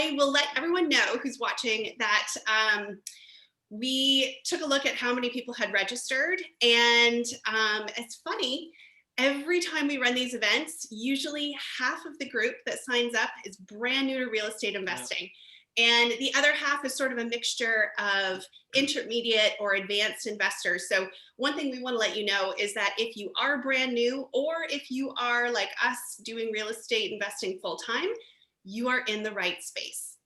I will let everyone know who's watching that we took a look at how many people had registered, and it's funny, every time we run these events, usually half of the group that signs up is brand new to real estate investing. And the other half is sort of a mixture of intermediate or advanced investors. So one thing we want to let you know is that if you are brand new, or if you are like us doing real estate investing full time, you are in the right space.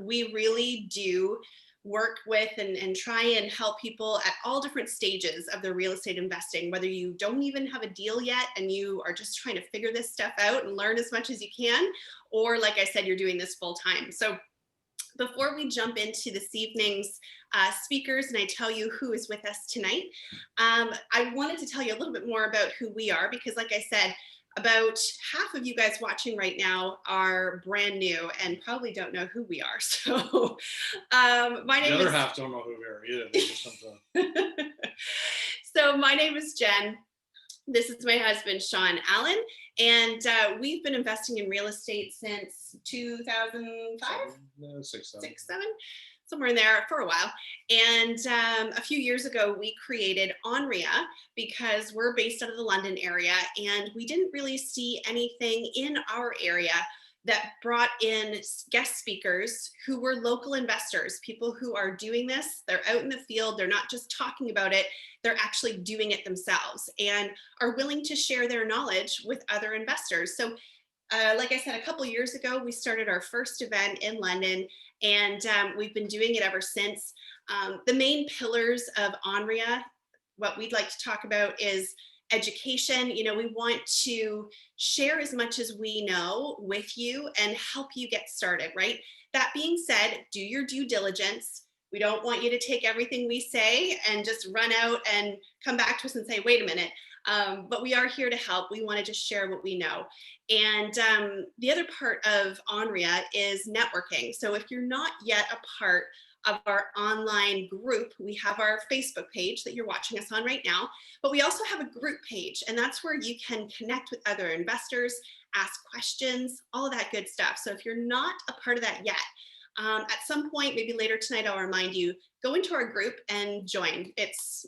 We really do work with and try and help people at all different stages of their real estate investing, whether you don't even have a deal yet and you are just trying to figure this stuff out and learn as much as you can, or like I said, you're doing this full time. So before we jump into this evening's speakers and I tell you who is with us tonight, I wanted to tell you a little bit more about who we are, because like I said, about half of you guys watching right now are brand new and probably don't know who we are. So my name is... The other half don't know who we are either. So my name is Jen. This is my husband, Shawn Allen, and we've been investing in real estate since 2005? Six, seven, somewhere in there for a while. And a few years ago, we created ONREIA because we're based out of the London area, and we didn't really see anything in our area that brought in guest speakers who were local investors, people who are doing this, they're out in the field, they're not just talking about it, they're actually doing it themselves and are willing to share their knowledge with other investors. So like I said, a couple years ago, we started our first event in London, and we've been doing it ever since. The main pillars of ONREIA, what we'd like to talk about is education. You know, we want to share as much as we know with you and help you get started, right? That being said, do your due diligence. We don't want you to take everything we say and just run out and come back to us and say, wait a minute. But we are here to help. We want to just share what we know. And the other part of ONREIA is networking. So if you're not yet a part of our online group, we have our Facebook page that you're watching us on right now, but we also have a group page, and that's where you can connect with other investors, ask questions, all of that good stuff. So if you're not a part of that yet, at some point, maybe later tonight, I'll remind you, go into our group and join. It's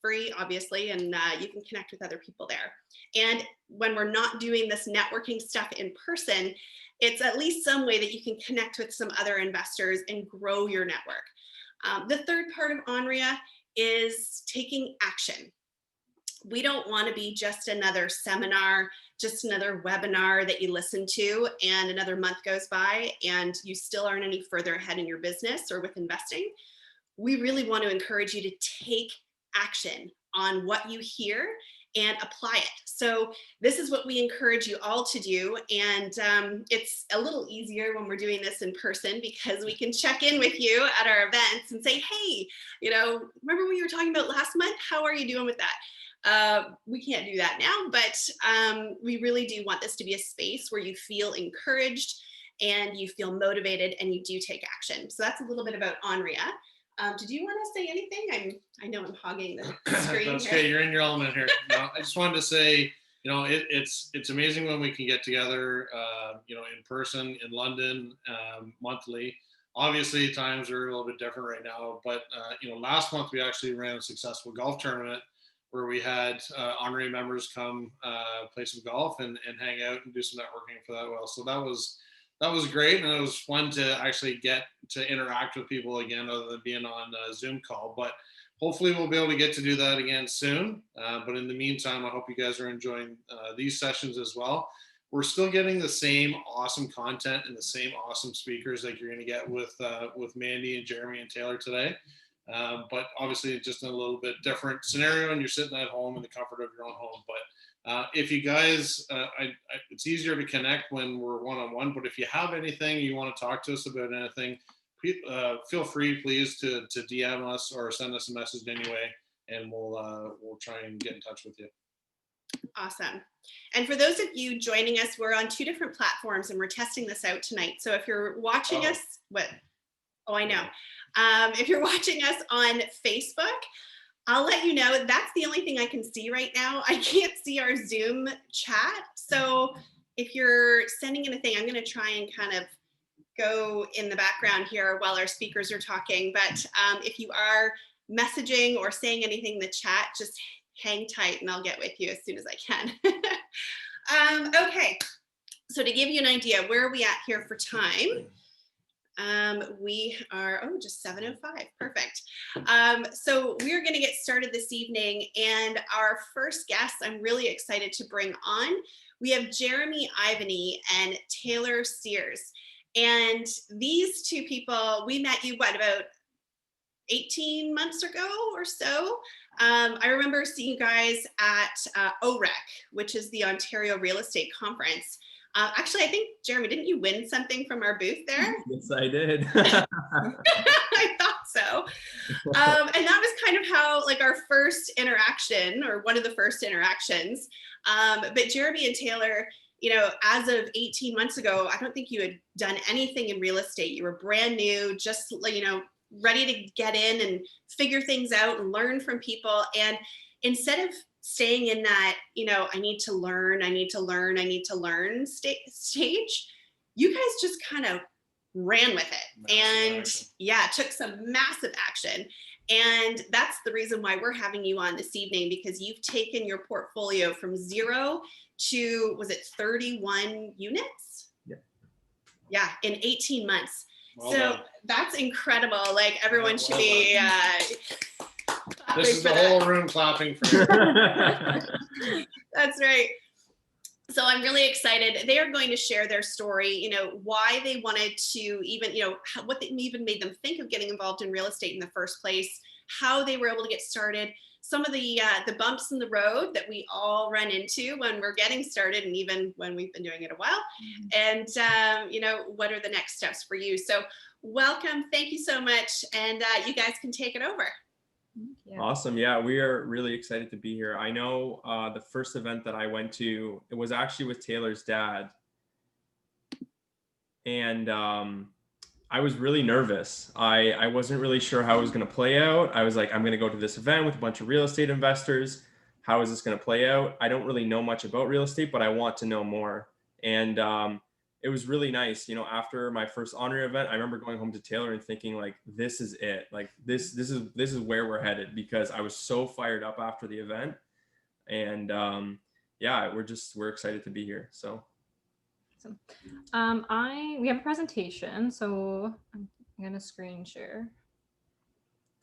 free, obviously, and you can connect with other people there. And when we're not doing this networking stuff in person, it's at least some way that you can connect with some other investors and grow your network. The third part of ONREIA is taking action. We don't want to be just another seminar, just another webinar that you listen to and another month goes by and you still aren't any further ahead in your business or with investing. We really want to encourage you to take action on what you hear and apply it. So this is what we encourage you all to do. And it's a little easier when we're doing this in person because we can check in with you at our events and say, hey, you know, remember what you were talking about last month? How are you doing with that? We can't do that now, but we really do want this to be a space where you feel encouraged and you feel motivated and you do take action. So that's a little bit about ONREIA. Did you want to say anything? I know I'm hogging the screen. That's okay. You're in your element here. No, I just wanted to say, you know, it's amazing when we can get together, you know, in person in London monthly. Obviously, times are a little bit different right now, but you know, last month we actually ran a successful golf tournament where we had ONREIA members come play some golf and hang out and do some networking for that. Well, so that was great, and it was fun to actually get to interact with people again, other than being on a Zoom call. But hopefully, we'll be able to get to do that again soon. But in the meantime, I hope you guys are enjoying these sessions as well. We're still getting the same awesome content and the same awesome speakers like you're going to get with Mandy and Jeremy and Taylor today. But obviously just in a little bit different scenario, and you're sitting at home in the comfort of your own home. But if you guys, it's easier to connect when we're one-on-one, but if you have anything you want to talk to us about anything, feel free, please, to DM us or send us a message anyway, and we'll try and get in touch with you. Awesome. And for those of you joining us, we're on 2 different platforms and we're testing this out tonight. So if you're watching us, I know. If you're watching us on Facebook, I'll let you know that's the only thing I can see right now. I can't see our Zoom chat. So if you're sending in a thing, I'm going to try and kind of go in the background here while our speakers are talking, but if you are messaging or saying anything in the chat, just hang tight and I'll get with you as soon as I can. Okay, so to give you an idea, where are we at here for time? We are, just 7:05, perfect. So we're gonna get started this evening, and our first guest I'm really excited to bring on. We have Jeremy Ivany and Taylor Seers. And these two people, we met you, about 18 months ago or so. I remember seeing you guys at OREC, which is the Ontario Real Estate Conference. Actually, I think, Jeremy, didn't you win something from our booth there? Yes, I did. I thought so. And that was kind of how, like, our first interaction, or one of the first interactions. But Jeremy and Taylor, as of 18 months ago, I don't think you had done anything in real estate. You were brand new, just, ready to get in and figure things out and learn from people. And instead of staying in that, I need to learn stage, you guys just kind of ran with it. And took some massive action. And that's the reason why we're having you on this evening, because you've taken your portfolio from 0 to, was it 31 units? Yeah, in 18 months. Well done. That's incredible. Like, everyone should be this is the whole room clapping for you. That's right. So I'm really excited. They are going to share their story, why they wanted to even, what even made them think of getting involved in real estate in the first place, how they were able to get started, some of the bumps in the road that we all run into when we're getting started, and even when we've been doing it a while, and what are the next steps for you. So welcome, thank you so much, and you guys can take it over. Yeah. Awesome. Yeah, we are really excited to be here. I know the first event that I went to, it was actually with Taylor's dad, and I was really nervous. I wasn't really sure how it was going to play out. I was like, I'm going to go to this event with a bunch of real estate investors. How is this going to play out? I don't really know much about real estate, but I want to know more. And it was really nice. After my first ONREIA event, I remember going home to Taylor and thinking, like, this is it. Like, this is where we're headed, because I was so fired up after the event. And we're excited to be here. So. Awesome. We have a presentation, so I'm gonna screen share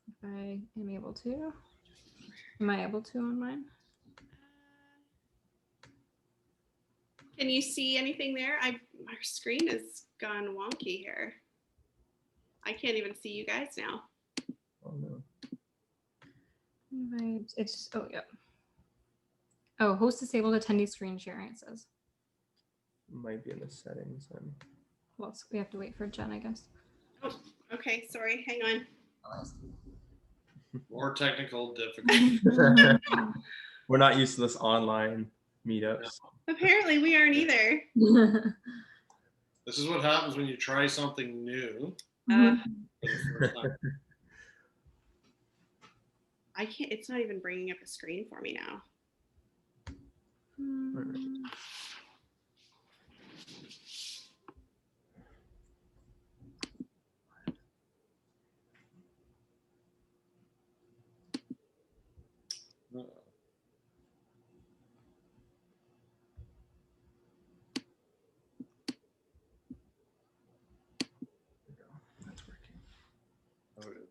if I am able to. Am I able to on mine? Can you see anything there? My screen has gone wonky here. I can't even see you guys now. Oh no. Host disabled attendee screen sharing, it says. Might be in the settings then. Well, we have to wait for Jen, I guess. Oh, okay, sorry, hang on. More technical difficulties. We're not used to this online meetups. Apparently we aren't either. This is what happens when you try something new. I can't, it's not even bringing up a screen for me now.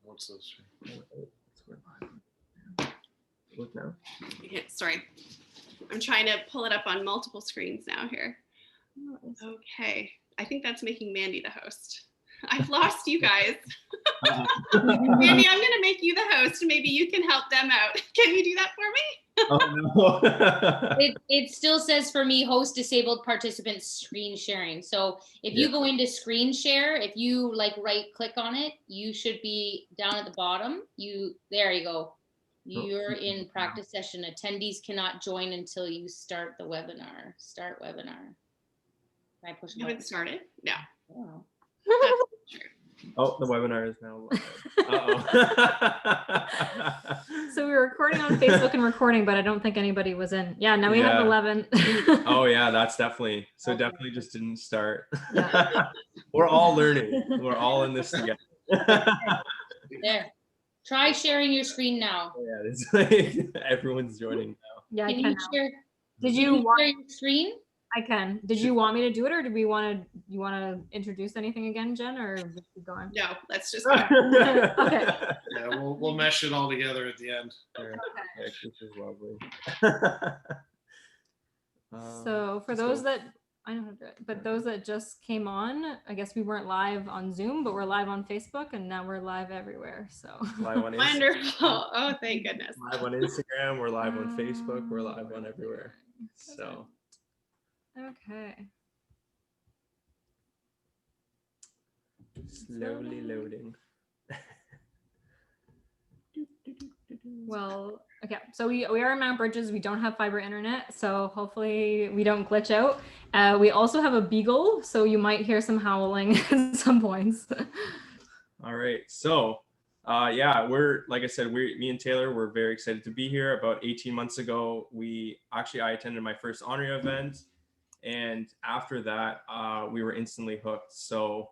What's this? Look now. Yeah, sorry. I'm trying to pull it up on multiple screens now here. Okay. I think that's making Mandy the host. I've lost you guys. Mandy, I'm going to make you the host. Maybe you can help them out. Can you do that for me? Oh, no. It still says for me, host disabled participant screen sharing. So if you go into screen share, if you right click on it, you should be down at the bottom. There you go. You're in practice session. Attendees cannot join until you start the webinar. Start webinar. Can I push You haven't started? No. Oh. That's true. Oh, the webinar is now live. Uh-oh. So we were recording on Facebook and recording, but I don't think anybody was in. Yeah, now we have Yeah. 11. Oh yeah, that's definitely, so definitely just didn't start. Yeah. We're all learning. We're all in this together. There. Try sharing your screen now. Yeah, it's like everyone's joining now. Yeah, I Can can. you share? Did Can you you want? share your screen? I can. Did you want me to do it, or do we want to? You want to introduce anything again, Jen, or just keep going? No, let's just go. Okay. Yeah, we'll mesh it all together at the end. Yeah, this is lovely. So for those that I know how to do it, but those that just came on, I guess we weren't live on Zoom, but we're live on Facebook, and now we're live everywhere. So live on Instagram. Wonderful. Oh, thank goodness. Live on Instagram. We're live on Facebook. We're live on everywhere. So okay. slowly loading. Well, okay. So we are in Mount Bridges. We don't have fiber internet, so hopefully we don't glitch out. We also have a beagle, so you might hear some howling at some points. All right. So yeah, we're, like I said, me and Taylor, we're very excited to be here. About 18 months ago, I attended my first ONREIA event. And after that, we were instantly hooked. So,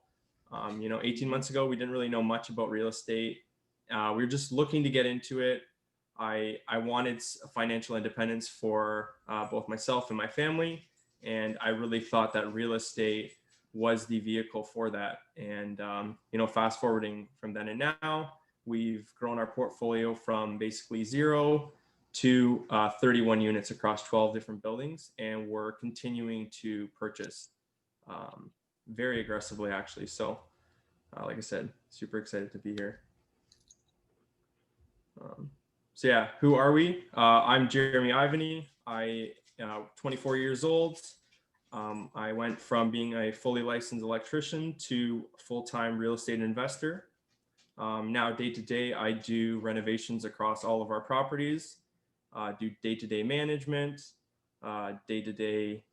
18 months ago, we didn't really know much about real estate. We were just looking to get into it. I wanted financial independence for both myself and my family. And I really thought that real estate was the vehicle for that. And, fast forwarding from then and now, we've grown our portfolio from basically 0 to 31 units across 12 different buildings. And we're continuing to purchase very aggressively, actually. So, like I said, super excited to be here. So yeah, who are we? I'm Jeremy Ivany. I 24 years old. I went from being a fully licensed electrician to full-time real estate investor. Now day to day, I do renovations across all of our properties, do day-to-day management, day-to-day,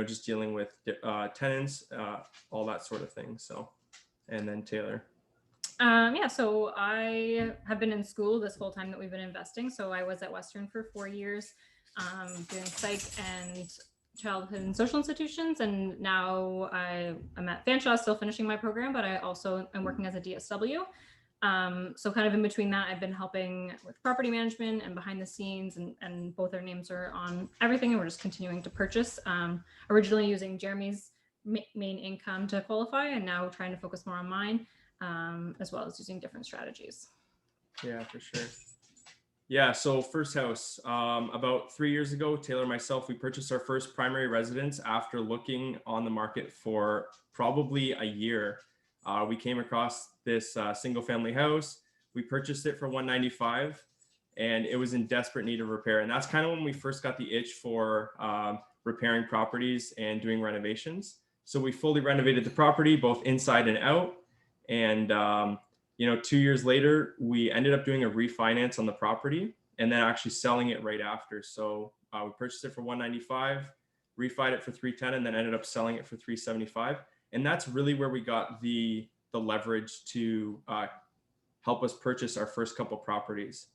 just dealing with tenants, all that sort of thing. So, and then Taylor. Yeah, so I have been in school this whole time that we've been investing. So I was at Western for 4 years, doing psych and childhood and social institutions. And now I'm at Fanshawe, still finishing my program, but I also am working as a DSW. So kind of in between that, I've been helping with property management and behind the scenes, and both our names are on everything. And we're just continuing to purchase, originally using Jeremy's main income to qualify, and now trying to focus more on mine. As well as using different strategies. Yeah, for sure. Yeah, so first house, about 3 years ago, Taylor and myself, we purchased our first primary residence after looking on the market for probably a year. We came across this single family house. We purchased it for $195, and it was in desperate need of repair. And that's kind of when we first got the itch for repairing properties and doing renovations. So we fully renovated the property, both inside and out. And, 2 years later, we ended up doing a refinance on the property and then actually selling it right after. So we purchased it for $195, refied it for $310, and then ended up selling it for $375. And that's really where we got the leverage to help us purchase our first couple properties.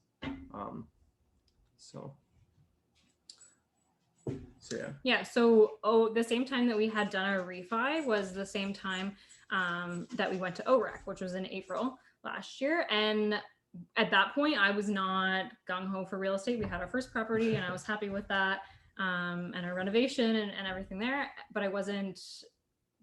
So yeah. Yeah. So the same time that we had done our refi was the same time that we went to OREC, which was in April last year. And at that point, I was not gung-ho for real estate. We had our first property and I was happy with that, and our renovation and everything there. But I wasn't,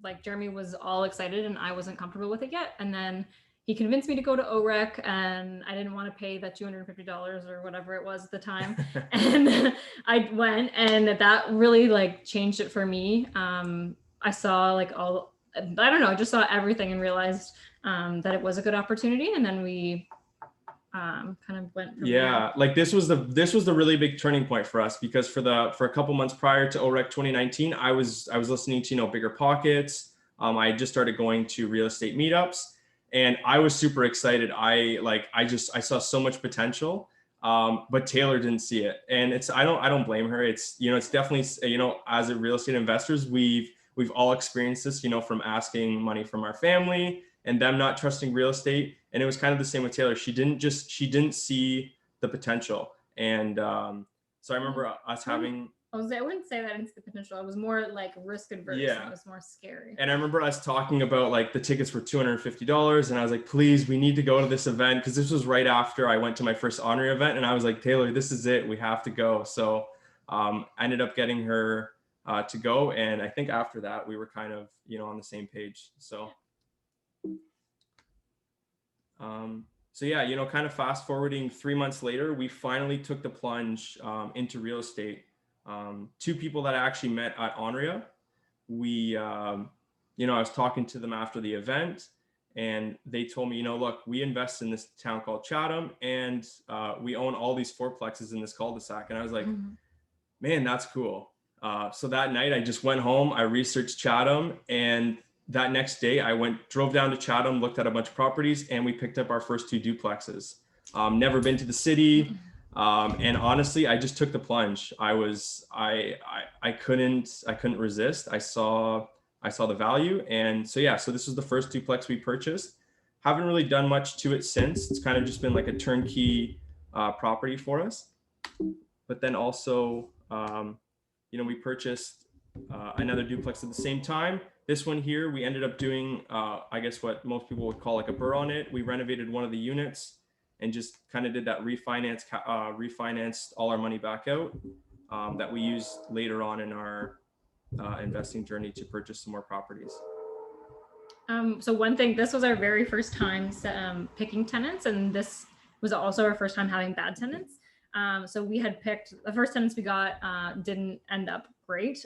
like, Jeremy was all excited and I wasn't comfortable with it yet. And then he convinced me to go to OREC, and I didn't want to pay that $250 or whatever it was at the time. And I went, and that really changed it for me. I saw I just saw everything and realized that it was a good opportunity. And then we kind of went from there. This was the really big turning point for us, because for a couple months prior to OREC 2019, I was listening to Bigger Pockets. I had just started going to real estate meetups, and I was super excited. I saw so much potential, but Taylor didn't see it, and I don't blame her. It's definitely, as a real estate investors, we've all experienced this, from asking money from our family and them not trusting real estate. And it was kind of the same with Taylor. She didn't see the potential. And so I remember us having, I wouldn't say that it's the potential. I was more like risk adverse. Yeah. And it was more scary. And I remember us talking about like the tickets were $250, and I was like, please, we need to go to this event, because this was right after I went to my first ONREIA event, and I was like, Taylor, this is it, we have to go. So I ended up getting her to go, and I think after that we were kind of, you know, on the same page. So so yeah, you know, kind of fast forwarding 3 months later, we finally took the plunge into real estate. Two people that I actually met at ONREIA, we, you know, I was talking to them after the event, and they told me, you know, look, we invest in this town called Chatham, and we own all these fourplexes in this cul-de-sac. And I was like, man, that's cool. So that night I just went home, I researched Chatham, and that next day I drove down to Chatham, looked at a bunch of properties, and we picked up our first 2 duplexes. Never been to the city. And honestly, I just took the plunge. I couldn't resist. I saw the value. And so, yeah, so this was the first duplex we purchased. Haven't really done much to it since. It's kind of just been like a turnkey property for us. But then also, you know, we purchased another duplex at the same time. This one here, we ended up doing, I guess what most people would call like a burr on it. We renovated one of the units and just kind of did that refinanced all our money back out that we used later on in our investing journey to purchase some more properties. So one thing, this was our very first time picking tenants, and this was also our first time having bad tenants. So we had picked, the first tenants we got didn't end up great.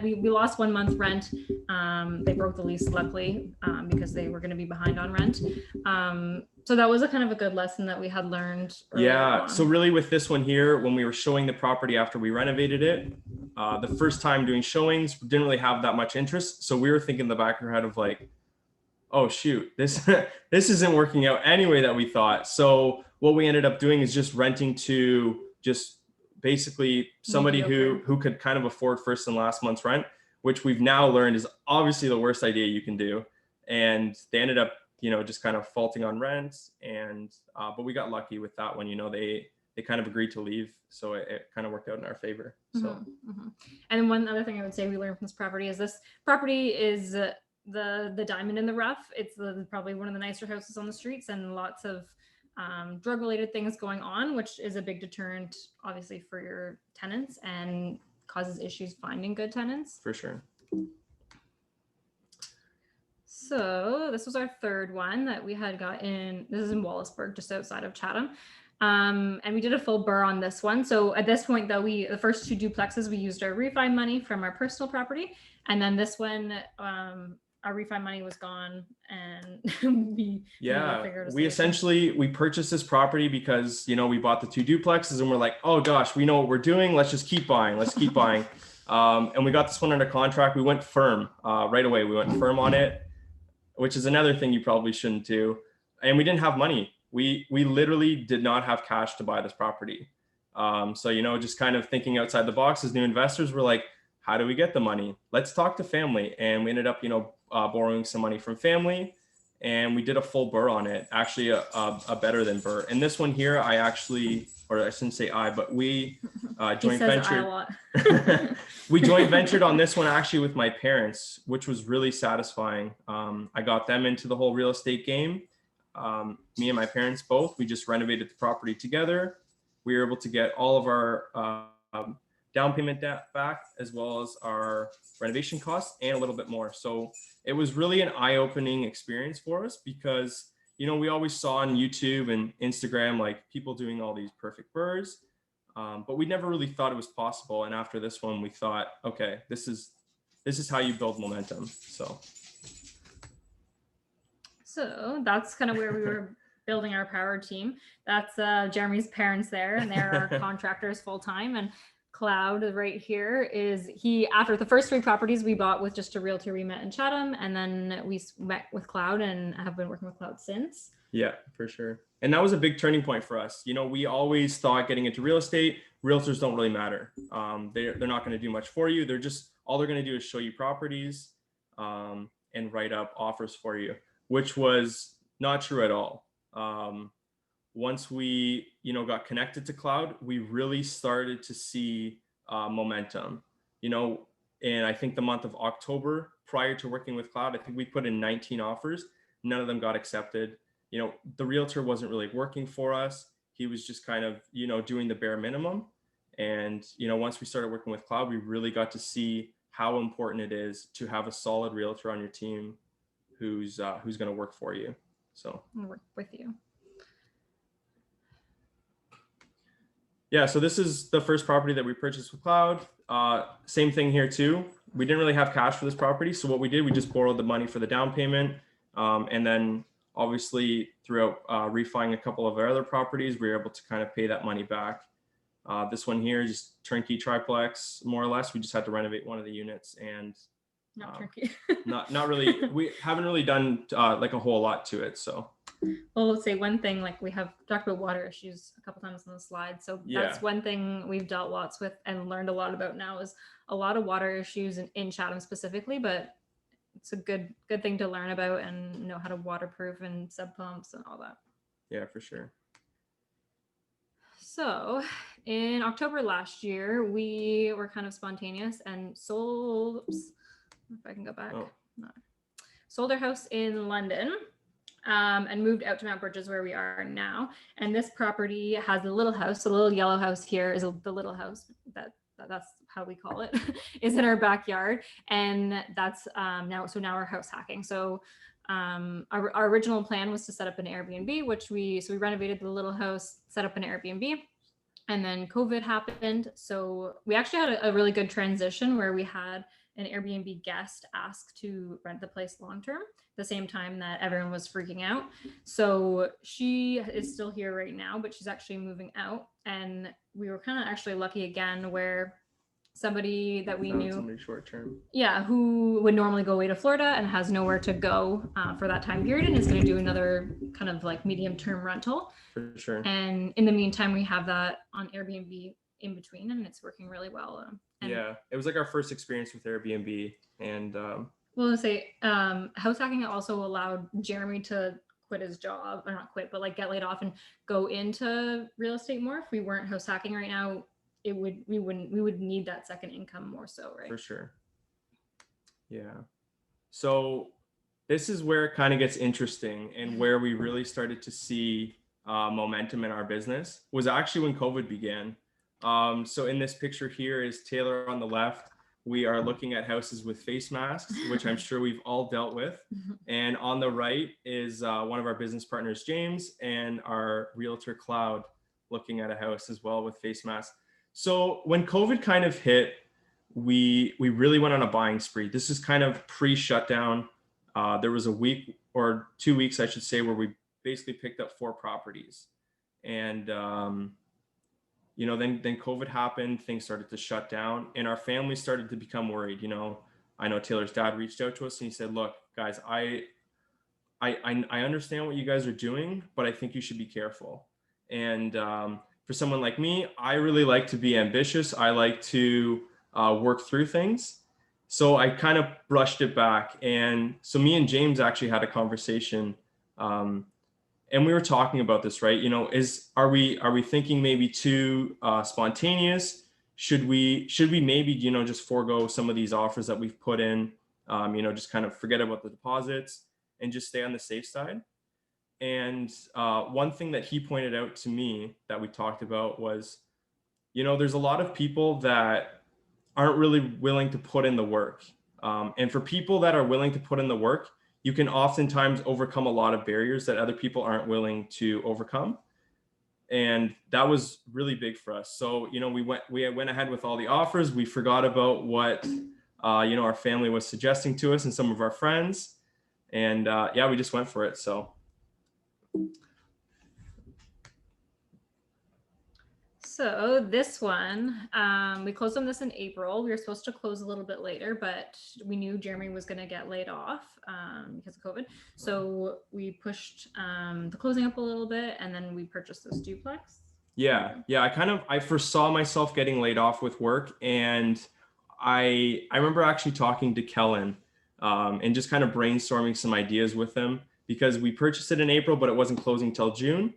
We lost 1 month rent. They broke the lease, luckily, because they were going to be behind on rent. So that was a kind of a good lesson that we had learned. Yeah. So really with this one here, when we were showing the property after we renovated it, the first time doing showings, didn't really have that much interest. So we were thinking in the back of our head of like, oh shoot, this isn't working out any way that we thought. So what we ended up doing is just renting to just basically somebody who could kind of afford first and last month's rent, which we've now learned is obviously the worst idea you can do. And they ended up, you know, just kind of faulting on rent. And but we got lucky with that one. You know, they kind of agreed to leave, so it kind of worked out in our favor. So And one other thing I would say we learned from this property is the diamond in the rough. It's probably one of the nicer houses on the streets, and lots of drug related things going on, which is a big deterrent obviously for your tenants and causes issues finding good tenants. For sure. So this was our third one that we had got in. This is in Wallaceburg, just outside of Chatham. And we did a full burr on this one. So at this point though, the first 2 duplexes, we used our refi money from our personal property. And then this one, our refi money was gone, and we purchased this property because, you know, we bought the 2 duplexes and we're like, oh gosh, we know what we're doing. Let's just keep buying. And we got this one under contract. We went firm right away. We went firm on it, which is another thing you probably shouldn't do. And we didn't have money. We literally did not have cash to buy this property. So, you know, just kind of thinking outside the box as new investors, we're like, how do we get the money? Let's talk to family. And we ended up, you know, borrowing some money from family, and we did a full burr on it, actually a better than burr. And this one here, we joint ventured. We joint ventured on this one actually with my parents, which was really satisfying. I got them into the whole real estate game. Me and my parents both, we just renovated the property together. We were able to get all of our down payment back, as well as our renovation costs and a little bit more. So it was really an eye-opening experience for us, because, you know, we always saw on YouTube and Instagram, like people doing all these perfect burrs, but we never really thought it was possible. And after this one, we thought, okay, this is how you build momentum. So that's kind of where we were building our power team. That's Jeremy's parents there, and they're our contractors full time. And Cloud right here after the first 3 properties we bought with just a realtor we met in Chatham, and then we met with Cloud and have been working with Cloud since. Yeah, for sure. And that was a big turning point for us. You know, we always thought getting into real estate, realtors don't really matter. They're not going to do much for you. All they're going to do is show you properties and write up offers for you. which was not true at all. Once we, got connected to cloud, we really started to see momentum, and I think the month of October, prior to working with cloud, I think we put in 19 offers. None of them got accepted. The realtor wasn't really working for us. He was just kind of, doing the bare minimum. And, once we started working with cloud, we really got to see how important it is to have a solid realtor on your team who's going to work for you. So work with you. Yeah, so this is the first property that we purchased with cloud. Same thing here too. We didn't really have cash for this property. So what we did, we just borrowed the money for the down payment. And then obviously throughout refining a couple of our other properties, we were able to kind of pay that money back. This one here, just turnkey triplex, more or less. We just had to renovate one of the units, and Not turnkey. not really. We haven't really done like a whole lot to it. So. Well, let's say one thing, like we have talked about water issues a couple times on the slide. So that's one thing we've dealt lots with and learned a lot about now is a lot of water issues in Chatham specifically, but it's a good thing to learn about and know how to waterproof and sub pumps and all that. Yeah, for sure. So in October last year, we were kind of spontaneous and sold, if I can go back, sold our house in London. And moved out to Mount Bridges where we are now. And this property has a little house. The little yellow house here is the little house that's how we call it, is in our backyard. And that's now we're house hacking. So our original plan was to set up an Airbnb, so we renovated the little house, set up an Airbnb, and then COVID happened. So we actually had a really good transition where we had an Airbnb guest ask to rent the place long-term, the same time that everyone was freaking out. So she is still here right now, but she's actually moving out. And we were kind of actually lucky again where somebody that we knew, somebody short-term, who would normally go away to Florida and has nowhere to go for that time period, and is going to do another kind of like medium-term rental. For sure. And in the meantime, we have that on Airbnb in between, and it's working really well. Yeah, it was like our first experience with Airbnb, and well, say house hacking also allowed Jeremy to quit his job, or not quit, but like get laid off and go into real estate more. If we weren't house hacking right now, we would need that second income more so, right? For sure. Yeah. So this is where it kind of gets interesting, and where we really started to see momentum in our business was actually when COVID began. So in this picture here is Taylor on the left. We are looking at houses with face masks, which I'm sure we've all dealt with. And on the right is one of our business partners, James, and our realtor, Cloud, looking at a house as well with face masks. So when COVID kind of hit, we really went on a buying spree. This is kind of pre-shutdown. There was a week or 2 weeks, I should say, where we basically picked up 4 properties. And then COVID happened, things started to shut down, and our family started to become worried. I know Taylor's dad reached out to us and he said, look, guys, I understand what you guys are doing, but I think you should be careful. And for someone like me, I really like to be ambitious. I like to work through things. So I kind of brushed it back. And so me and James actually had a conversation, and we were talking about this, right? Are we thinking maybe too spontaneous? Should we maybe, just forego some of these offers that we've put in, just kind of forget about the deposits and just stay on the safe side? And one thing that he pointed out to me that we talked about was, there's a lot of people that aren't really willing to put in the work. And for people that are willing to put in the work, you can oftentimes overcome a lot of barriers that other people aren't willing to overcome. And that was really big for us. So, we went ahead with all the offers. We forgot about what, our family was suggesting to us and some of our friends. And we just went for it. So. So this one, we closed on this in April. We were supposed to close a little bit later, but we knew Jeremy was going to get laid off because of COVID. So we pushed the closing up a little bit, and then we purchased this duplex. Yeah. I foresaw myself getting laid off with work, and I remember actually talking to Kellen and just kind of brainstorming some ideas with him, because we purchased it in April, but it wasn't closing till June.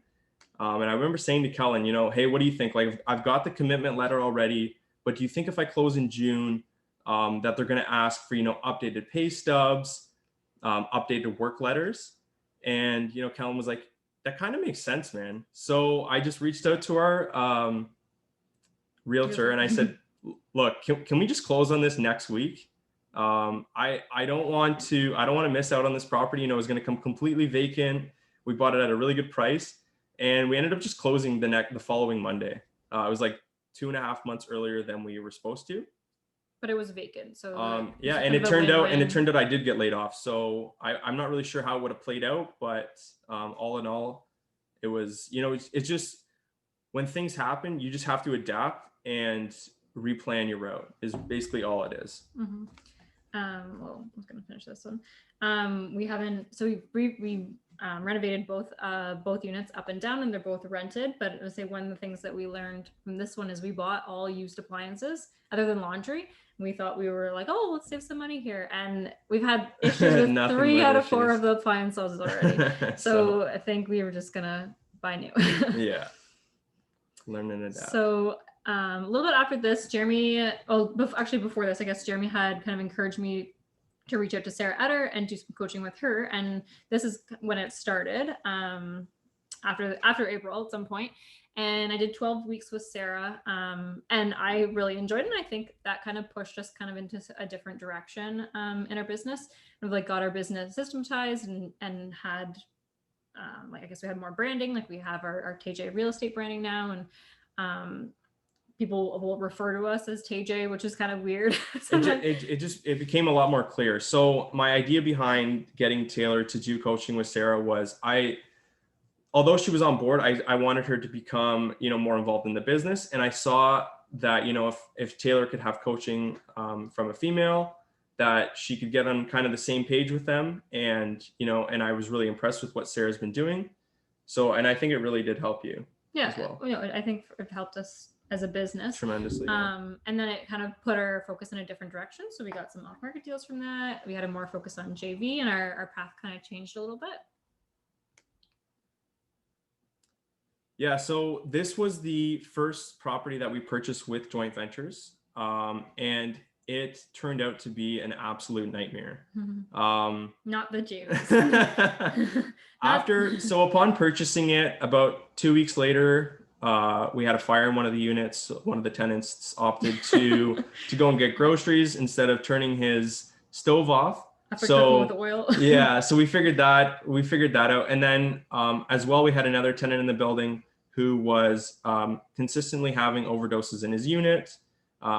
And I remember saying to Kellen, hey, what do you think? Like, I've got the commitment letter already, but do you think if I close in June, that they're going to ask for, updated pay stubs, updated work letters? And, Kellen was like, that kind of makes sense, man. So I just reached out to our realtor and I said, look, can we just close on this next week? I don't want to miss out on this property. It's going to come completely vacant. We bought it at a really good price, and we ended up just closing the following Monday. It was like 2.5 months earlier than we were supposed to. But it was vacant, so and it turned out I did get laid off. So I'm not really sure how it would have played out, but all in all, it was, it's just, when things happen, you just have to adapt and replan your route is basically all it is. Mm-hmm. Well, I was going to finish this one. We renovated both units up and down, and they're both rented. But I would say one of the things that we learned from this one is we bought all used appliances other than laundry. We thought we were like, oh, let's save some money here. And we've had issues with 3 out of 4 of the appliances already. So I think we were just going to buy new. Yeah. Learn and adapt. So a little bit after this, Jeremy, actually before this, I guess Jeremy had kind of encouraged me to reach out to Sarah Etter and do some coaching with her. And this is when it started, after April at some point. And I did 12 weeks with Sarah, and I really enjoyed it. And I think that kind of pushed us kind of into a different direction in our business. We've like got our business systematized and had, I guess we had more branding. Like we have our TJ real estate branding now, and people will refer to us as TJ, which is kind of weird. It became a lot more clear. So my idea behind getting Taylor to do coaching with Sarah was although she was on board, I wanted her to become, more involved in the business. And I saw that, if Taylor could have coaching from a female, that she could get on kind of the same page with them. And, and I was really impressed with what Sarah's been doing. So, and I think it really did help you as well. I think it helped us as a business tremendously. And then it kind of put our focus in a different direction. So we got some off-market deals from that. We had a more focus on JV, and our path kind of changed a little bit. Yeah, so this was the first property that we purchased with joint ventures, and it turned out to be an absolute nightmare. Not the Jews. Upon purchasing it, about 2 weeks later, we had a fire in one of the units. One of the tenants opted to go and get groceries instead of turning his stove off. So with oil. Yeah, so we figured that out, and then as well, we had another tenant in the building who was consistently having overdoses in his unit,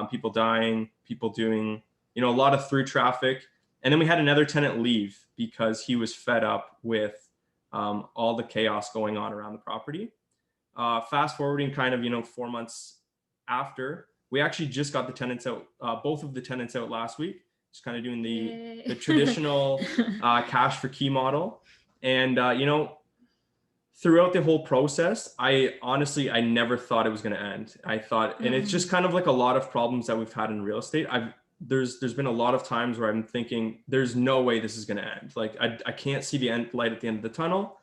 people dying, people doing a lot of through traffic, and then we had another tenant leave because he was fed up with all the chaos going on around the property. Fast forwarding kind of 4 months after, we actually just got the tenants out, both of the tenants out last week. Just kind of doing the traditional cash for key model. And, throughout the whole process, I never thought it was going to end. I thought, and it's just kind of like a lot of problems that we've had in real estate. There's been a lot of times where I'm thinking, there's no way this is going to end. Like, I can't see the light at the end of the tunnel.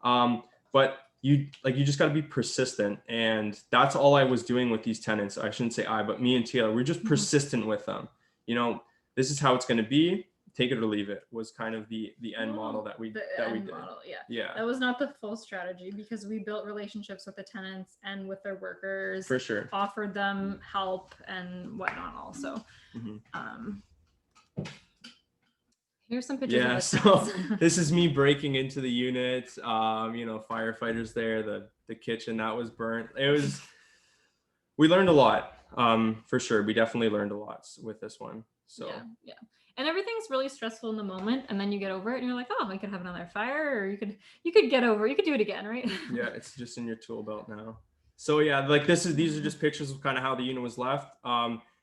But you just got to be persistent. And that's all I was doing with these tenants. I shouldn't say but me and Taylor, we're just persistent with them. This is how it's going to be. Take it or leave it was kind of the end model that we did. Yeah. That was not the full strategy, because we built relationships with the tenants and with their workers. For sure. Offered them help and whatnot also. Here's some pictures. Yeah, so this is me breaking into the unit. Firefighters there, the kitchen that was burnt. We learned a lot, for sure. We definitely learned a lot with this one. So yeah. And everything's really stressful in the moment, and then you get over it and you're like, oh, I could have another fire, or you could get over, you could do it again, right? Yeah, it's just in your tool belt now. So yeah, like these are just pictures of kind of how the unit was left.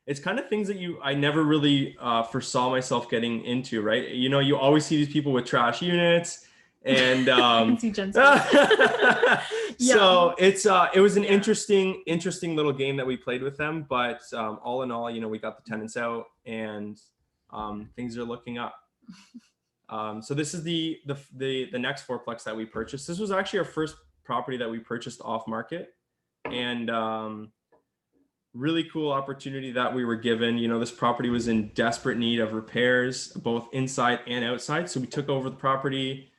It's kind of things that I never really foresaw myself getting into, right? You always see these people with trash units, and I can see Jen's So it was an interesting little game that we played with them, but all in all, we got the tenants out, and things are looking up. So this is the next fourplex that we purchased. This was actually our first property that we purchased off market, and really cool opportunity that we were given. You know, this property was in desperate need of repairs, both inside and outside. So we took over the property,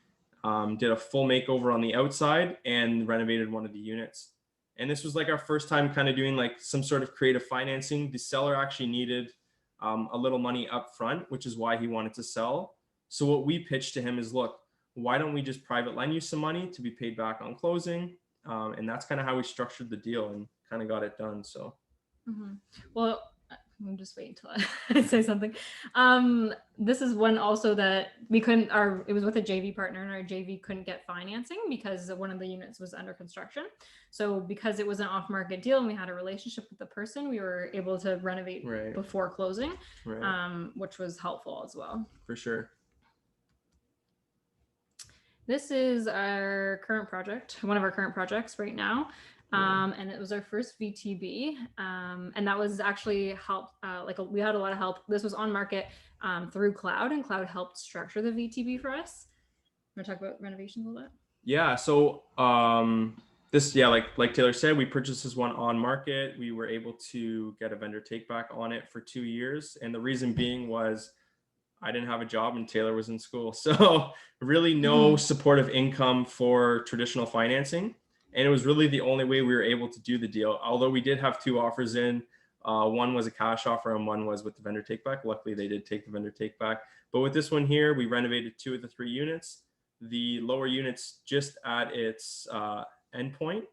did a full makeover on the outside, and renovated one of the units. And this was like our first time kind of doing like some sort of creative financing. The seller actually needed a little money up front, which is why he wanted to sell. So what we pitched to him is, look, why don't we just private lend you some money to be paid back on closing? And that's kind of how we structured the deal and kind of got it done. So. Mm-hmm. Well, I'm just waiting till I say something. This is one also that we couldn't, it was with a JV partner, and our JV couldn't get financing because one of the units was under construction. So because it was an off-market deal and we had a relationship with the person, we were able to renovate before closing, which was helpful as well. For sure. This is our current project, one of our current projects right now. And it was our first VTB, and that was actually helped. We had a lot of help. This was on market through Cloud, and Cloud helped structure the VTB for us. Want to talk about renovations a little bit? Yeah. So like Taylor said, we purchased this one on market. We were able to get a vendor take back on it for 2 years, and the reason being was I didn't have a job and Taylor was in school, so really no supportive income for traditional financing. And it was really the only way we were able to do the deal. Although we did have 2 offers in, one was a cash offer and one was with the vendor take back. Luckily, they did take the vendor take back. But with this one here, we renovated 2 of the 3 units. The lower unit's just at its endpoint.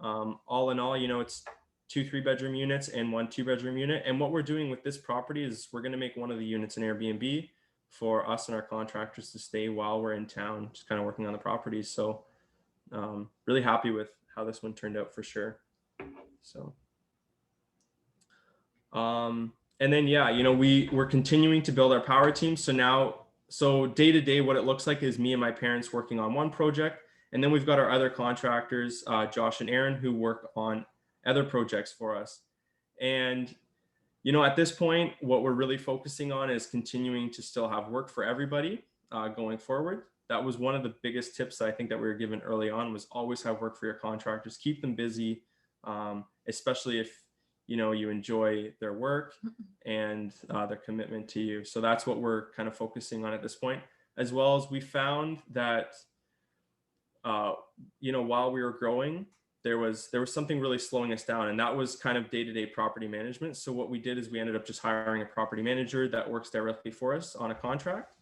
All in all, you know, it's 2 3-bedroom units and 1 2-bedroom unit. And what we're doing with this property is we're going to make one of the units an Airbnb for us and our contractors to stay while we're in town, just kind of working on the property. So really happy with how this one turned out for sure. So and then you know, we're continuing to build our power team. So day to day what it looks like is me and my parents working on one project, and then we've got our other contractors, Josh and Aaron, who work on other projects for us. And you know, at this point what we're really focusing on is continuing to still have work for everybody going forward. That was one of the biggest tips that I think that we were given early on, was always have work for your contractors, keep them busy, especially if, you know, you enjoy their work and their commitment to you. So that's what we're kind of focusing on at this point, as well as we found that, you know, while we were growing, there was something really slowing us down, and that was kind of day-to-day property management. So what we did is we ended up just hiring a property manager that works directly for us on a contract.